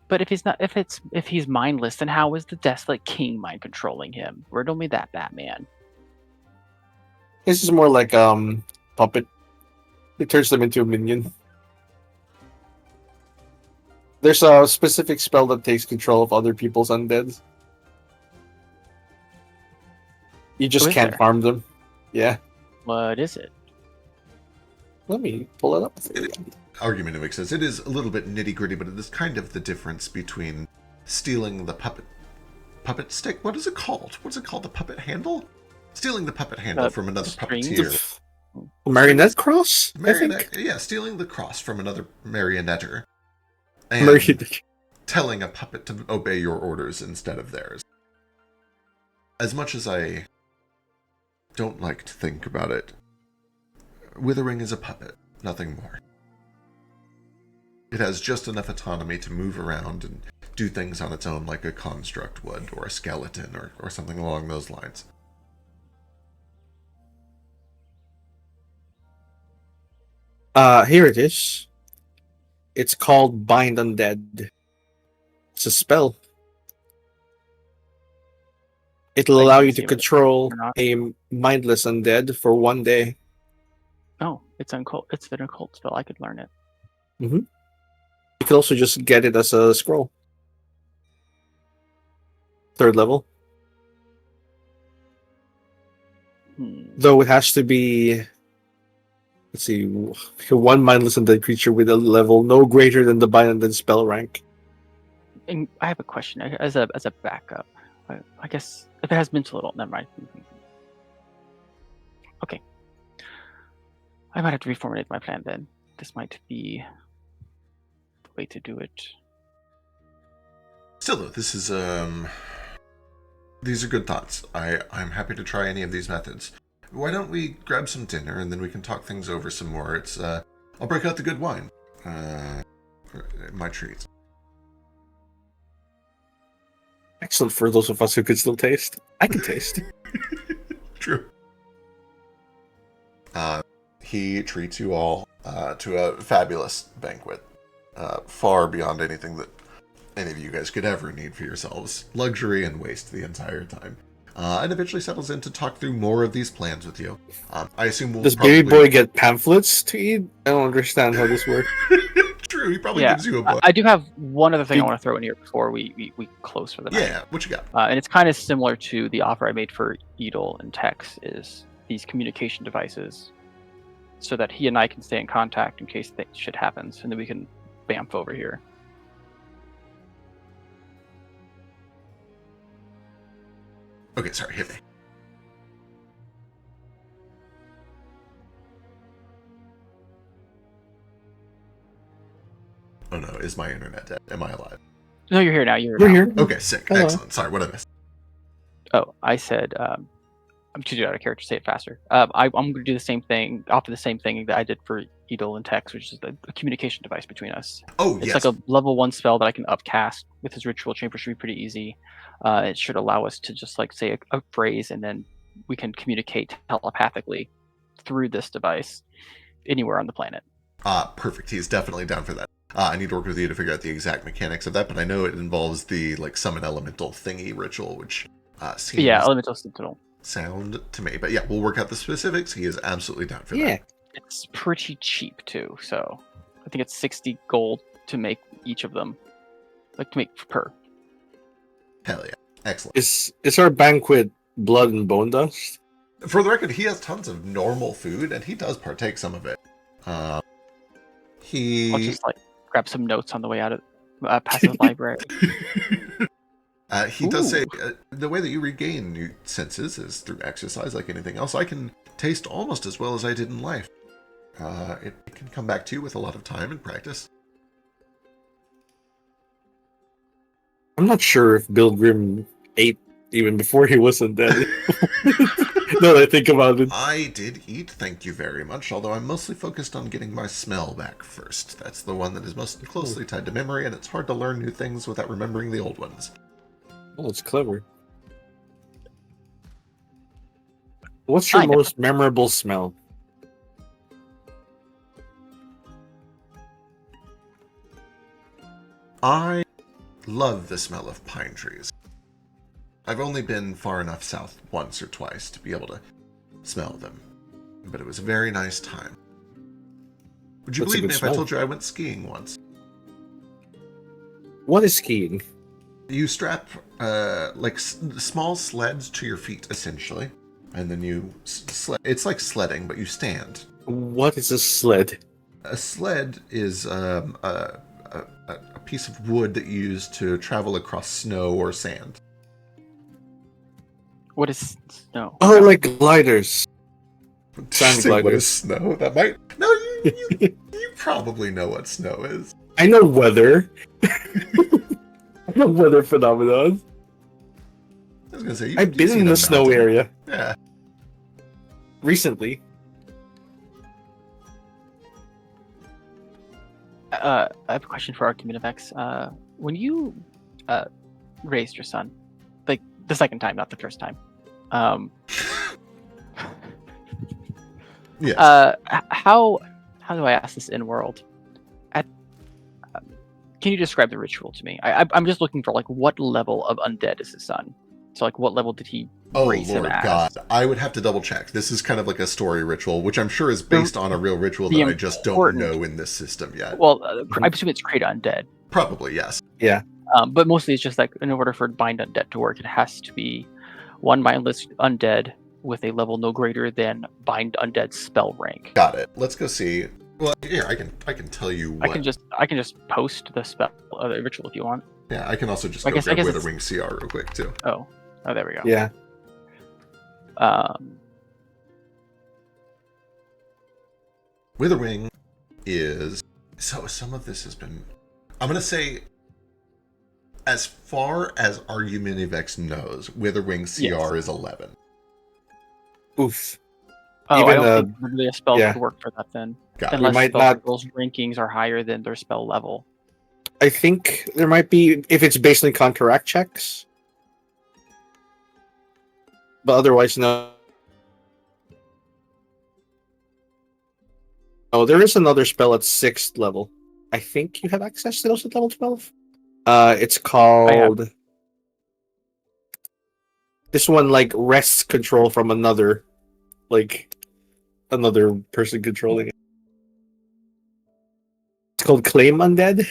But if he's mindless, then how is the Desolate King mind controlling him? Riddle me that, Batman. This is more like puppet. It turns them into a minion. There's a specific spell that takes control of other people's undead. You just is can't there? harm them. Yeah. What is it? Let me pull it up. Argument makes sense. It is a little bit nitty gritty, but it is kind of the difference between stealing the puppet stick. What is it called? What's it called? The puppet handle? Stealing the puppet handle from another puppeteer. Marionette cross? Marionette, yeah, stealing the cross from another marionetter. And telling a puppet to obey your orders instead of theirs. As much as I don't like to think about it, Withering is a puppet, nothing more. It has just enough autonomy to move around and do things on its own like a construct would, or a skeleton, or something along those lines. Here it is. It's called Bind Undead. It's a spell. It'll allow you to control a mindless undead for 1 day. Oh, it's an occult spell. I could learn it. Mm-hmm. You can also just get it as a scroll. 3rd level. Though it has to be... Let's see. 1 mindless undead creature with a level no greater than the Bind Undead spell rank. And I have a question as a backup. I guess if it has mental, never mind. Okay. I might have to reformulate my plan then. This might be the way to do it. Still though, this is these are good thoughts. I'm happy to try any of these methods. Why don't we grab some dinner and then we can talk things over some more? It's I'll break out the good wine. My treat. Excellent for those of us who could still taste. I can taste. True. He treats you all to a fabulous banquet, far beyond anything that any of you guys could ever need for yourselves. Luxury and waste the entire time. And eventually settles in to talk through more of these plans with you. I assume we'll Does Baby Boy get pamphlets to eat? I don't understand how this works. True, he probably gives you a book. I do have one other thing I want to throw in here before we close for the night. Yeah, what you got? And it's kind of similar to the offer I made for Edel and Tex, is these communication devices, so that he and I can stay in contact in case shit happens, and then we can bamf over here. Okay, sorry, hit me. Oh no, is my internet dead? Am I alive? No, you're here now. You're here. Okay, sick. Hello. Excellent. Sorry, what did I miss? Oh, I said, I'm too out of character. Say it faster. I'm going to do the same thing, offer the same thing that I did for Edel and Tex, which is a communication device between us. Oh, it's yes. like a level 1 spell that I can upcast with his ritual chamber. Should be pretty easy. It should allow us to just like say a phrase, and then we can communicate telepathically through this device anywhere on the planet. Perfect. He's definitely down for that. I need to work with you to figure out the exact mechanics of that, but I know it involves the like summon elemental thingy ritual, which seems elemental sentinel sound to me. But yeah, we'll work out the specifics. He is absolutely down for that. Yeah, it's pretty cheap too. So I think it's 60 gold to make each of them, like to make per. Hell yeah, excellent. Is our banquet blood and bone dust? For the record, he has tons of normal food, and he does partake some of it. I'll just like grab some notes on the way out of past the library. He does say the way that you regain new senses is through exercise, like anything else. I can taste almost as well as I did in life. It can come back to you with a lot of time and practice. I'm not sure if Bill Grimm ate even before he wasn't dead. Now that I think about it. I did eat, thank you very much, although I'm mostly focused on getting my smell back first. That's the one that is most closely tied to memory, and it's hard to learn new things without remembering the old ones. Oh, it's clever. What's your most memorable smell? I love the smell of pine trees. I've only been far enough south once or twice to be able to smell them, but it was a very nice time. Would you That's a believe good me if smell. I told you I went skiing once? What is skiing? You strap small sleds to your feet, essentially, and then you it's like sledding, but you stand. What is a sled? A sled is a piece of wood that you use to travel across snow or sand. What is snow? Oh, like gliders. Sand Say, what gliders. is snow? That might... No, you probably know what snow is. I know weather. I know weather phenomenon. I was gonna say, I've been in the snow mountain. area Yeah. recently. I have a question for Argument of X. When you raised your son, like the second time, not the first time, Yes. how do I ask this in world? Can you describe the ritual to me? I'm just looking for like what level of undead is his son. So like what level did he raise him Lord as? God. I would have to double check. This is kind of like a story ritual, which I'm sure is based on a real ritual that I just don't know in this system yet. Well, I assume it's create undead. Probably, yes. Yeah. But mostly it's just like in order for bind undead to work, it has to be one mindless undead with a level no greater than bind undead spell rank. Got it. Let's go see. Well, here I can tell you what. I can just post the spell the ritual if you want. Yeah, I can also just I go guess grab it's- Witherwing CR real quick too. Oh, there we go. Yeah. Witherwing is so. Some of this has been. I'm gonna say. As far as Argumentavex knows, Witherwing CR is 11. Oof. Oh, Even, I don't think really a spell yeah. could work for that then. Got it. Unless might spell not- circles rankings are higher than their spell level. I think there might be if it's based on counteract checks. But otherwise, no. Oh, there is another spell at 6th level. I think you have access to those at level 12. It's called. This one like wrests control from another person controlling it. It's called Claim Undead.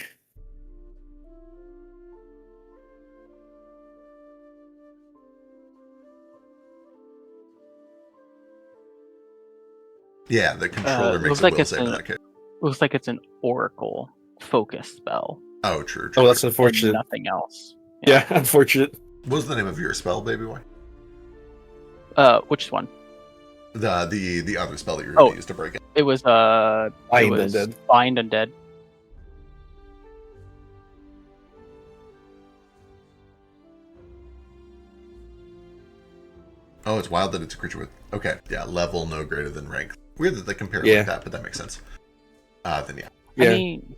Yeah, the controller makes looks a like will it's save in that case. Looks like it's an oracle focus spell. Oh, true. Oh, that's And unfortunate. nothing else. Yeah, unfortunate. What was the name of your spell, baby boy? Which one? The other spell that you're going to use to break it. It was Bind Undead. Bind Undead. Oh, it's wild that it's a creature with... Okay, yeah, level no greater than rank. Weird that they compare it Yeah. like that, but that makes sense. Then yeah. Yeah. I mean,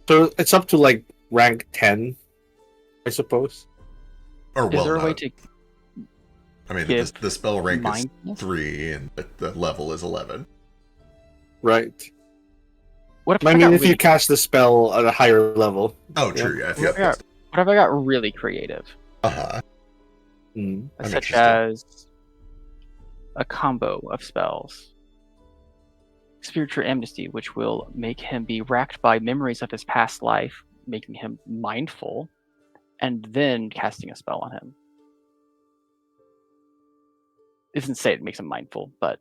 So it's up to like rank 10, I suppose. Or is well, there a no. way to I mean, give the spell rank is mindness? 3, and the level is 11. Right. What if I I mean, got if really, you cast the spell at a higher level. Oh, true, yeah. If you have Yeah. what if I got really creative? Uh-huh. Mm. I'm Such interested. as a combo of spells. Spiritual Amnesty, which will make him be racked by memories of his past life, making him mindful, and then casting a spell on him. It doesn't say it makes him mindful, but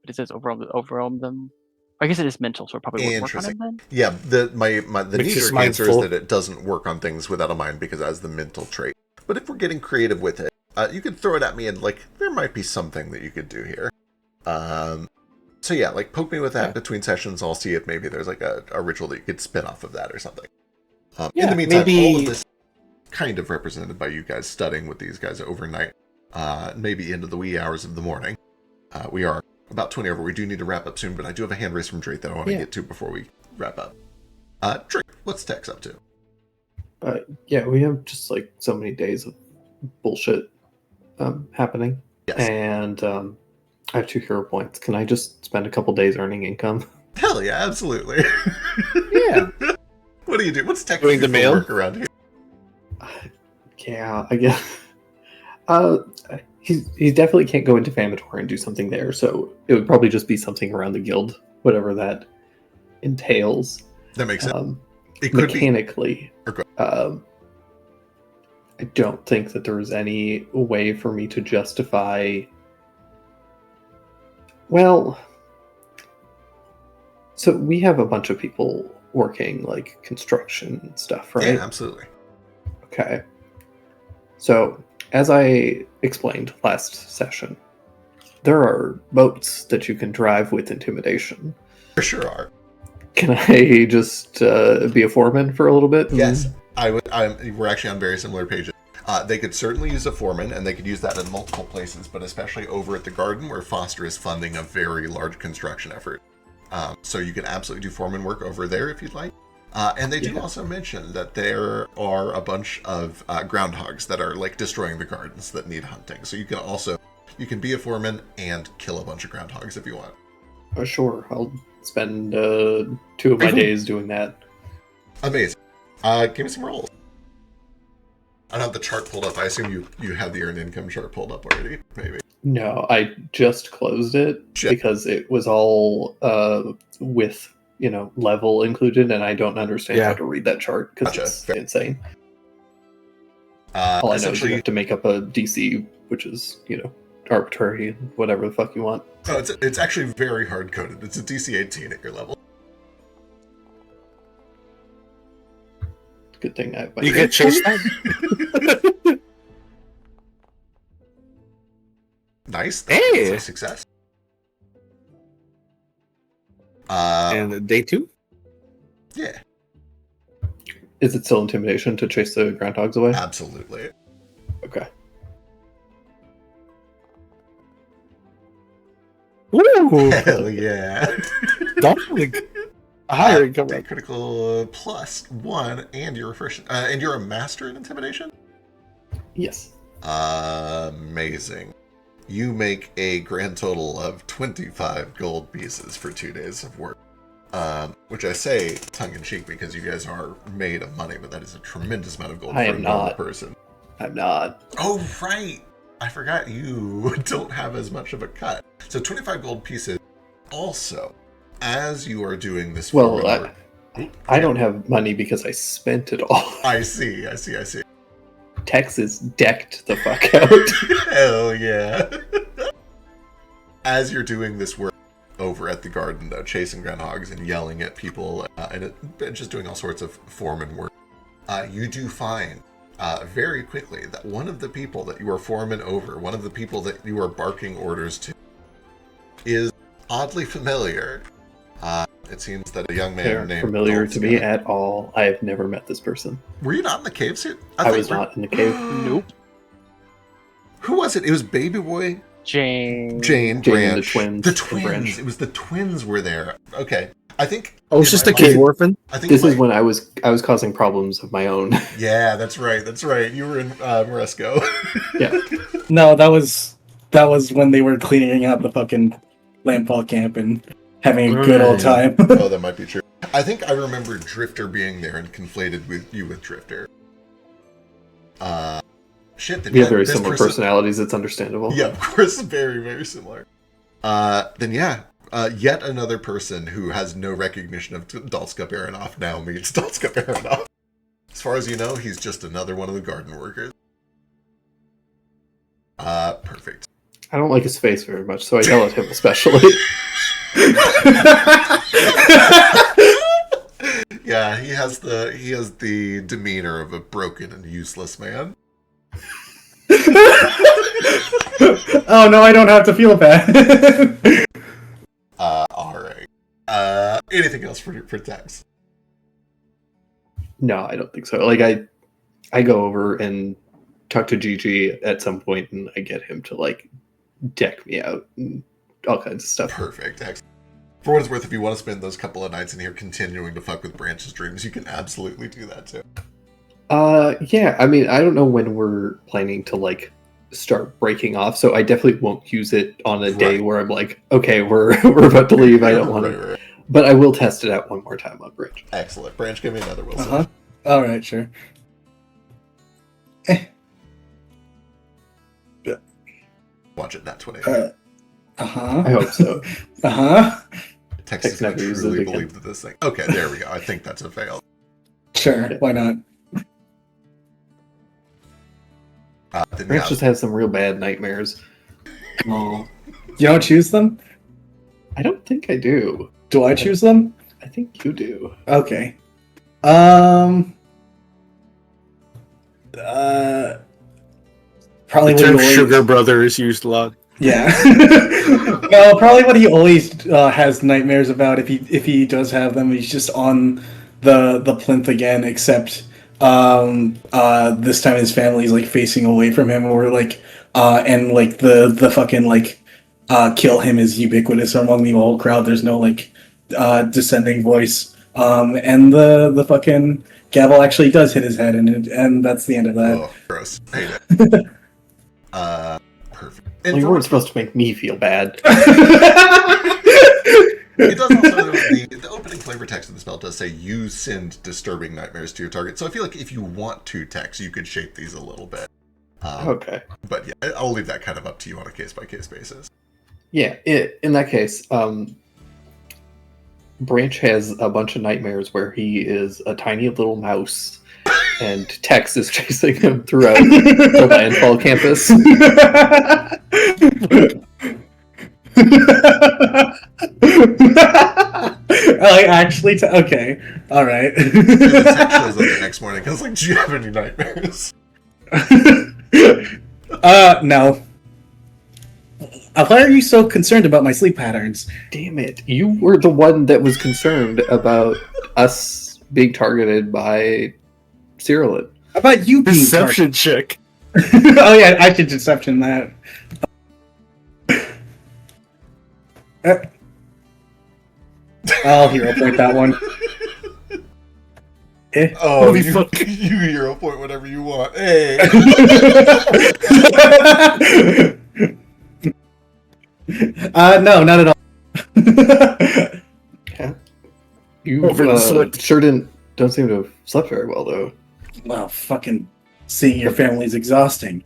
But it says overwhelm them. I guess it is mental, so it probably wouldn't work on him then. Yeah, the Makes us knee-jerk answer is mindful. that it doesn't work on things without a mind because it has the mental trait. But if we're getting creative with it, you could throw it at me and there might be something that you could do here. So yeah, poke me with that between sessions. I'll see if maybe there's a ritual that you could spin off of that or something. In the meantime, all of this kind of represented by you guys studying with these guys overnight, maybe into the wee hours of the morning. We are about 20 over. We do need to wrap up soon, but I do have a hand raise from Drake that I want to get to before we wrap up. Drake, what's Tex up to? Yeah, we have just so many days of bullshit happening. Yes. And I have 2 hero points. Can I just spend a couple days earning income? Hell yeah, absolutely. Yeah. What do you do? What's Doing the technical mail? work around here? Yeah, I guess. He definitely can't go into Famatory and do something there, so it would probably just be something around the guild, whatever that entails. That makes sense. It could Mechanically, Okay. I don't think that there is any way for me to justify. Well, so we have a bunch of people working like construction and stuff, right? Yeah, absolutely. Okay. So, as I explained last session, there are boats that you can drive with intimidation. For sure are. Can I just be a foreman for a little bit? Yes, we're actually on very similar pages. They could certainly use a foreman, and they could use that in multiple places, but especially over at the garden, where Foster is funding a very large construction effort. So you can absolutely do foreman work over there if you'd like. And they do also mention that there are a bunch of groundhogs that are like destroying the gardens that need hunting. So you can be a foreman and kill a bunch of groundhogs if you want. Oh, sure. I'll spend 2 of my days doing that. Amazing. Give me some rolls. I don't have the chart pulled up. I assume you have the earned income chart pulled up already, maybe. No, I just closed it because it was all with level included, and I don't understand how to read that chart because it's insane. All I know is you have to make up a DC, which is arbitrary, whatever the fuck you want. Oh, it's actually very hard coded. It's a DC 18 at your level. Good thing I. You get chased. Nice. Hey, that's a success. And day 2. Yeah. Is it still intimidation to chase the groundhogs away? Absolutely. Okay. Woo! Hell yeah. Dog. Higher income. Critical +1, and you're and you're a master in intimidation? Yes. Amazing. You make a grand total of 25 gold pieces for 2 days of work. Which I say tongue-in-cheek because you guys are made of money, but that is a tremendous amount of gold for a normal person. I'm not. Oh, right! I forgot you don't have as much of a cut. So 25 gold pieces. Also, as you are doing this... Well, I don't have money because I spent it all. I see. Texas decked the fuck out. Hell yeah. As you're doing this work over at the garden, though, chasing groundhogs and yelling at people and just doing all sorts of foreman work, you do find very quickly that one of the people that you are foreman over, one of the people that you are barking orders to, is oddly familiar. It seems that a young man named... familiar to me at all. I have never met this person. Were you not in the cave suit? I was not in the cave. Nope. Who was it? It was Baby Boy? Jane, Branch. the twins. The twins. It was the twins were there. Okay. I think... Oh, it's just a cave orphan? I think this is when I was causing problems of my own. Yeah, that's right. You were in Moresco. Yeah. No, that was when they were cleaning out the fucking landfall camp and having a good old time. Oh, that might be true. I think I remember Drifter being there and conflated with Drifter. Shit. We have very similar personalities. It's understandable. Yeah, of course, very, very similar. Yet another person who has no recognition of Dalska Baronoff now meets Dalska Baronoff. As far as you know, he's just another one of the garden workers. Perfect. I don't like his face very much, so I yell at him especially. Yeah, he has the demeanor of a broken and useless man. Oh no, I don't have to feel bad. Alright. Anything else for Tex? No, I don't think so. Like I go over and talk to Gigi at some point and I get him to like deck me out and all kinds of stuff. Perfect. Excellent. For what it's worth, if you want to spend those couple of nights in here continuing to fuck with Branch's dreams, you can absolutely do that too. Yeah, I mean, I don't know when we're planning to like start breaking off, so I definitely won't use it on a day where I'm like, okay, we're about to leave. I don't want to. But I will test it out one more time on Branch. Excellent. Branch, give me another will save. Uh-huh. All right, sure. Watch it, not 20. Uh-huh. I hope so. Uh-huh. Texas never never used it truly again. believe that this thing. Okay, there we go. I think that's a fail. Sure, why not? Then Branch yeah, just has some real bad nightmares. Oh. You don't choose them? I don't think I do. Do I choose them? I think you do. Okay. Probably The what term he always, sugar brother is used a lot. Yeah. No, probably what he always has nightmares about if he does have them. He's just on the plinth again, except this time his family's like facing away from him, or like and like the fucking like kill him is ubiquitous among the whole crowd. There's no like descending voice. And the fucking gavel actually does hit his head, and that's the end of that. oh, gross. Hate it. Perfect. And Well, you for weren't supposed to make me feel bad. It does also, the opening flavor text of the spell does say, you send disturbing nightmares to your target. So I feel like if you want to text, you could shape these a little bit. Okay. But yeah, I'll leave that kind of up to you on a case-by-case basis. Yeah, in that case, Branch has a bunch of nightmares where he is a tiny little mouse and Tex is chasing him throughout the Landfall campus. Like actually, okay, all right. The text shows up the next morning. I was like, do you have any nightmares? No. Why are you so concerned about my sleep patterns? Damn it. You were the one that was concerned about us being targeted by Cyrillin. How about you being Deception check. Oh yeah, I should deception that. I'll hero point that one. Oh, Holy you, fuck. you hero point whatever you want. Hey. No, not at all. Yeah. You Over the sword. sure don't seem to have slept very well, though. Well, fucking seeing your family's exhausting.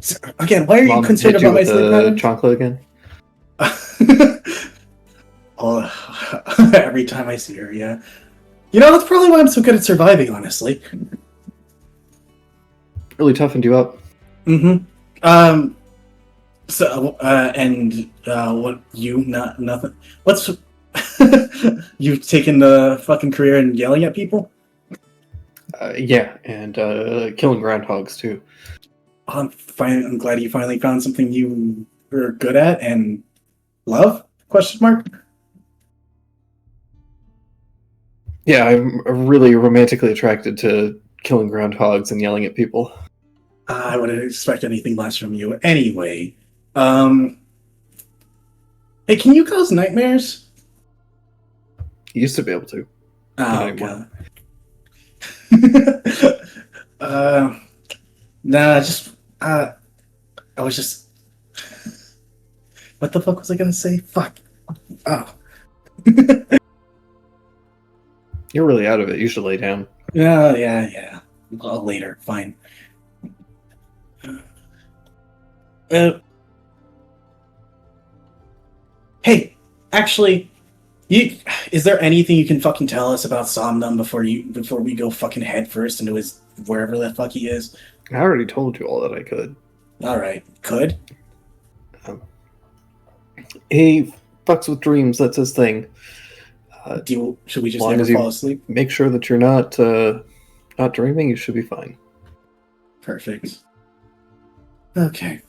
So, again, why are Mom you concerned hit you about my with sleep the patterns? chocolate again? Oh, every time I see her, yeah. You know, that's probably why I'm so good at surviving, honestly. Really toughened you up. Mm-hmm. So, what, nothing. What's, you've taken the fucking career in yelling at people? Yeah, and killing groundhogs, too. I'm glad you finally found something you were good at and love? Question mark? Yeah, I'm really romantically attracted to killing groundhogs and yelling at people. I wouldn't expect anything less from you. Anyway, hey, can you cause nightmares? You used to be able to. Oh, anymore. God. Nah, just, I was just, what the fuck was I gonna say? Fuck. Oh. You're really out of it. You should lay down. Yeah. Well, later, fine. Hey, actually, is there anything you can fucking tell us about Somnum before we go fucking headfirst into his wherever the fuck he is? I already told you all that I could. All right, could. He fucks with dreams. That's his thing. Should we just long never as you fall asleep? Make sure that you're not dreaming. You should be fine. Perfect. Okay.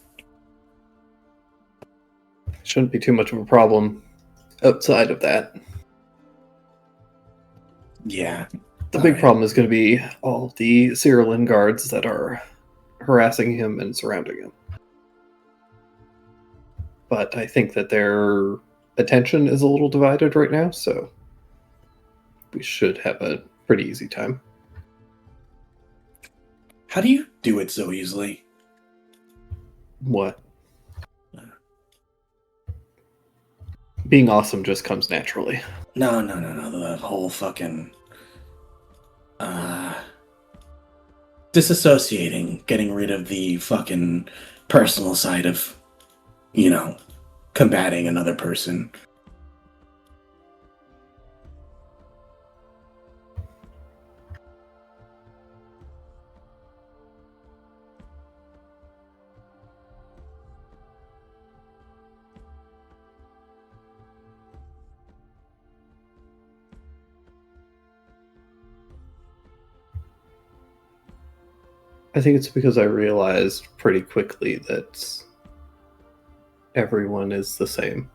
Shouldn't be too much of a problem outside of that. Yeah. The big problem is going to be all the Cyrillin guards that are harassing him and surrounding him. But I think that their attention is a little divided right now, so we should have a pretty easy time. How do you do it so easily? What? being awesome just comes naturally. No. The whole fucking disassociating, getting rid of the fucking personal side of, combating another person. I think it's because I realized pretty quickly that everyone is the same.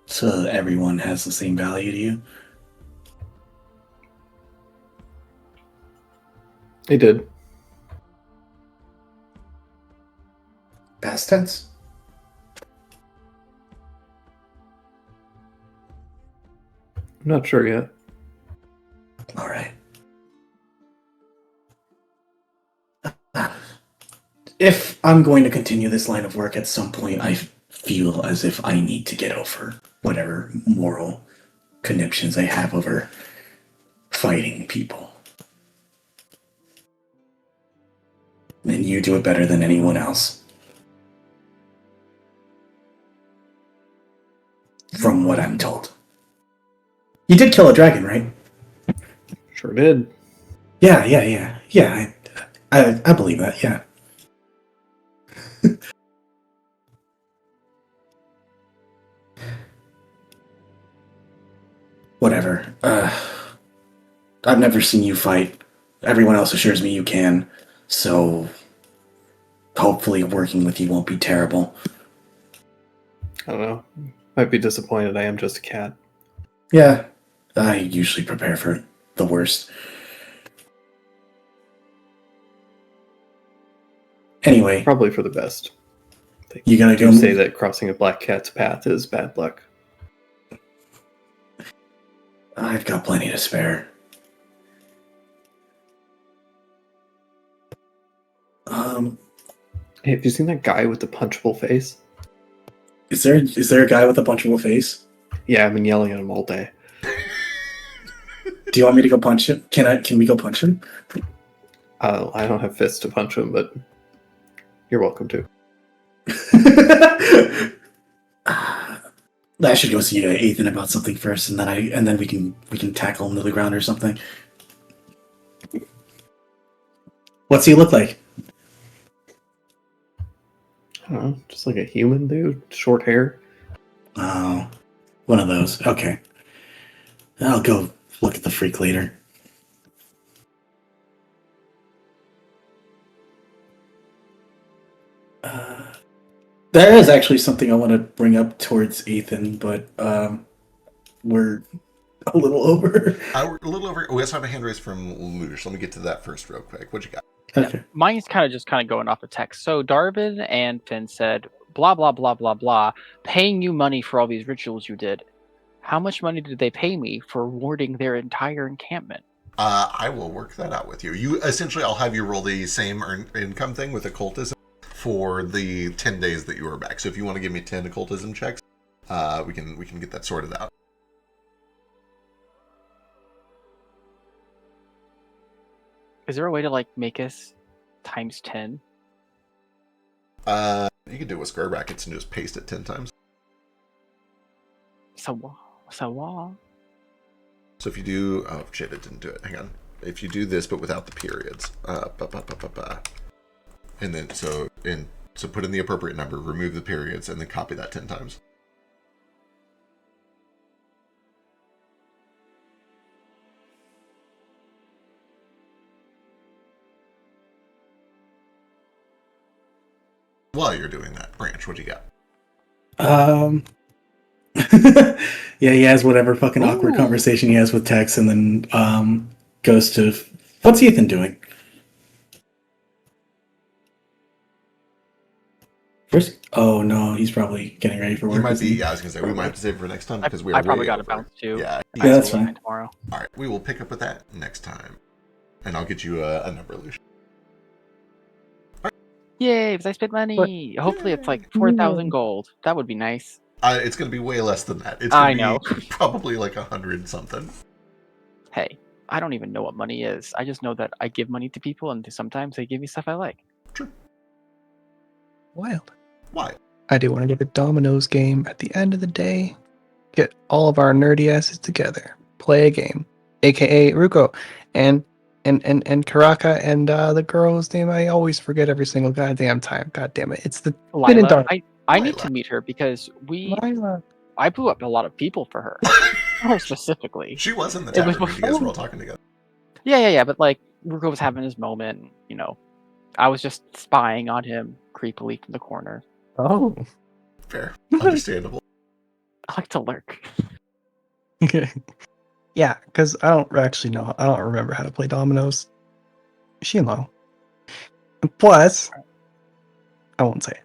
So everyone has the same value to you? They did. Past tense? I'm not sure yet. All right. If I'm going to continue this line of work at some point, I feel as if I need to get over whatever moral conniptions I have over fighting people. And you do it better than anyone else. From what I'm told. You did kill a dragon, right? Sure did. Yeah. I believe that, yeah. Whatever. I've never seen you fight. Everyone else assures me you can. So, hopefully working with you won't be terrible. I don't know. Might be disappointed I am just a cat. Yeah, I usually prepare for the worst. Anyway, Probably for the best. You gonna do go say that crossing a black cat's path is bad luck. I've got plenty to spare. Hey, have you seen that guy with the punchable face? Is there a guy with a punchable face? Yeah, I've been yelling at him all day. Do you want me to go punch him? Can we go punch him? I don't have fists to punch him, but you're welcome to. I should go see Ethan about something first, and then we can tackle him to the ground or something. What's he look like? I don't know, just like a human dude, short hair. Oh, one of those. Okay, I'll go look at the freak later. There is actually something I want to bring up towards Ethan, but we're a little over. We're a little over. We also have a hand raise from Luge. Let me get to that first real quick. What you got? Okay. Mine's kind of going off the text. So Darvin and Finn said, blah, blah, blah, blah, blah, paying you money for all these rituals you did. How much money did they pay me for warding their entire encampment? I will work that out with you. I'll have you roll the same income thing with occultism for the 10 days that you were back. So if you want to give me 10 occultism checks, we can get that sorted out. Is there a way to make us times 10? You can do it with square brackets and just paste it 10 times. So if you do, oh shit, it didn't do it. Hang on. If you do this but without the periods, and then so put in the appropriate number, remove the periods, and then copy that 10 times. While you're doing that, Branch, what you got? Yeah, he has whatever fucking awkward conversation he has with Tex, and then goes to, what's Ethan doing? First, oh no, he's probably getting ready for work. He might be. Yeah, I was gonna say we might have to save it for next time because I probably got to bounce too. Yeah, that's fine. Tomorrow. All right, we will pick up with that next time, and I'll get you a number, Lucian. Yay, because I spent money. Hopefully it's like 4,000 gold. That would be nice. It's going to be way less than that. It's I going to know. be probably like 100 something. Hey, I don't even know what money is. I just know that I give money to people and sometimes they give me stuff I like. True. Wild. Why? I do want to get a Domino's game at the end of the day. Get all of our nerdy asses together. Play a game. AKA Ruko. And Karaka and the girl's name I always forget every single goddamn time. God damn it. It's the Lila. I need to meet her because Lila. I blew up a lot of people for her. Her specifically. She was in the It was tavern when you guys before- were all talking together. Yeah, but like Ruko was having his moment, you know. I was just spying on him creepily from the corner. Oh. Fair. Understandable. I like to lurk. Yeah, because I don't actually know. I don't remember how to play dominoes. Is she low? Plus, I won't say it.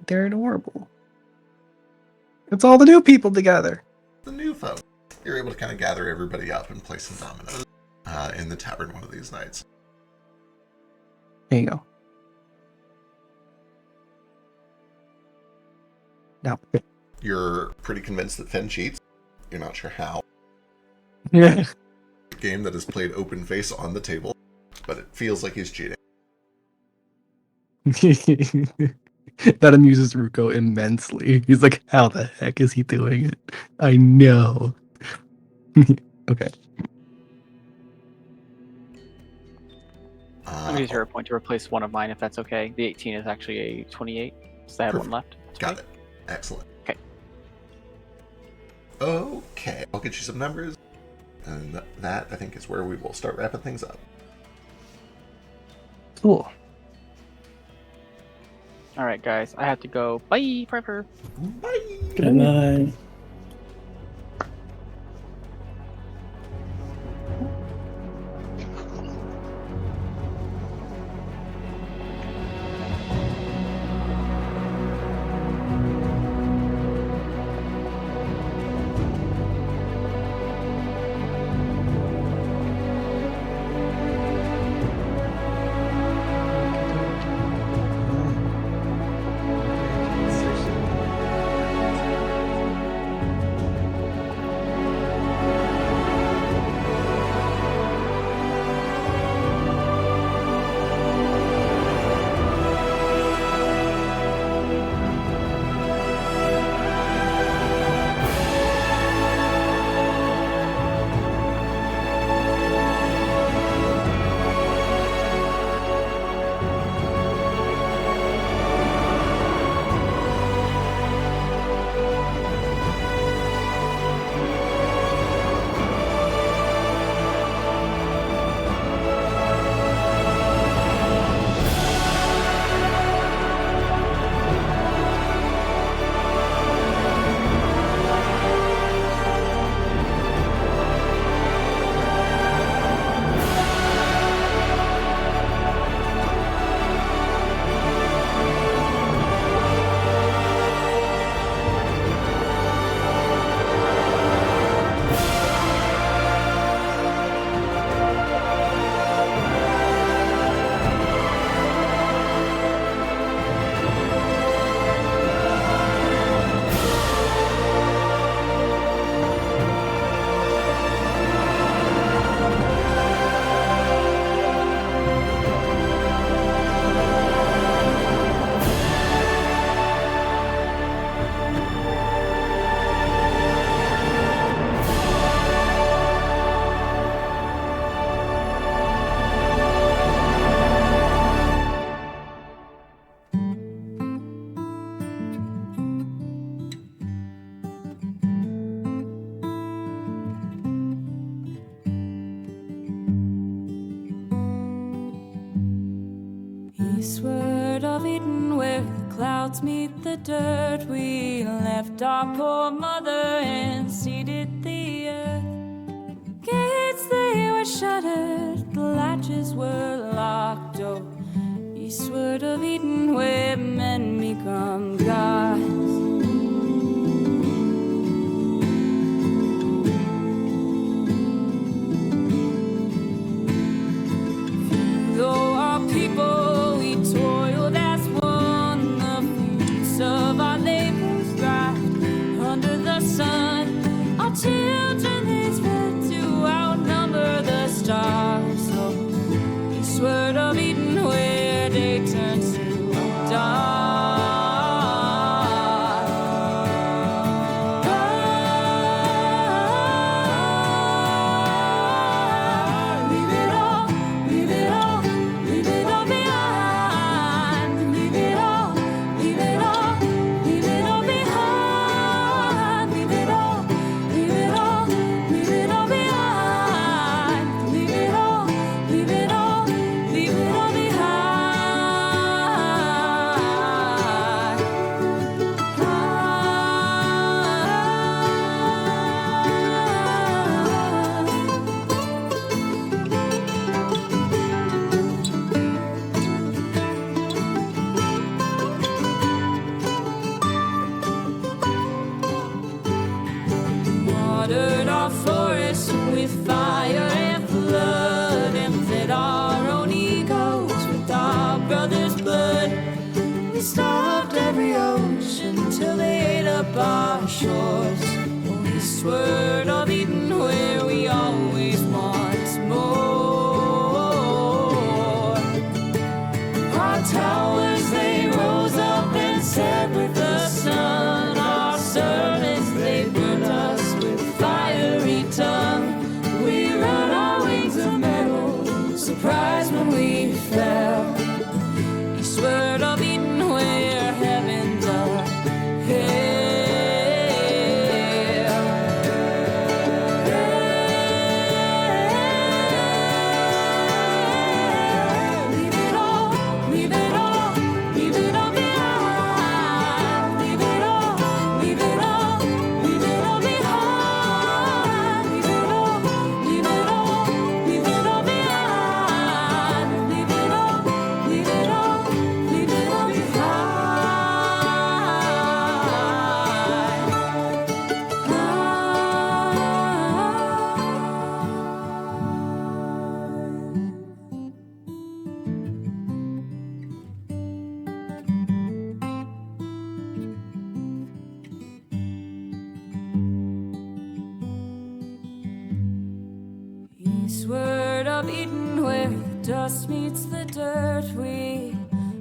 They're adorable. It's all the new people together. The new folk. You're able to kind of gather everybody up and play some dominoes in the tavern one of these nights. There you go. Now, You're pretty convinced that Finn cheats. You're not sure how. yeah. A game that is played open face on the table, but it feels like he's cheating. That amuses Ruko immensely. He's like, how the heck is he doing it? I know. Okay. I'm gonna use her point to replace one of mine if that's okay. The 18 is actually a 28, so I have one left. That's Got okay. it. Excellent. Okay. Okay, I'll get you some numbers, and that, I think, is where we will start wrapping things up. Cool. All right, guys, I have to go. Bye, forever. Bye! Good night. Eastward of Eden, where the clouds meet the dirt, we left our poor mother and seeded the earth. Gates they were shuttered, the latches were locked. Oh, eastward of Eden, where men become gods. Though our people, we toiled as Eastward of Eden, where day turns to dawn. Leave it all, leave it all, leave it all behind. Leave it all, leave it all, leave it all behind. Leave it all, leave it all, leave it all behind. Leave it all, leave it all, leave it all watered our forests with fire and flood, and fed our own egos with our brother's blood. We starved every ocean till they ate up our shores. Oh, eastward of Eden, where we always want more. Our towers, they rose up and set with the sun. Our servants, they burned us with fiery tongue. We run our wings of metal, surprised when we fell. Eastward of Eden, where heavens are leave it all, leave it all, leave it all behind. Leave it all, leave it all, leave it all behind. Leave it all, leave it all, leave it all behind. Leave it all, leave it all, leave it all Eastward of Eden, where the dust meets the dirt, we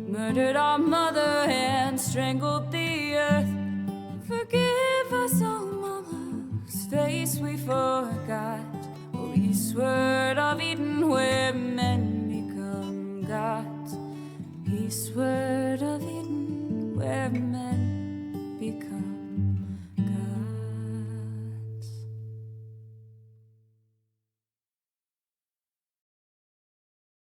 murdered our mother and strangled the earth. Forgive us, oh mama, whose face we forgot. Oh, eastward of Eden, where men become gods. Eastward of Eden, where men become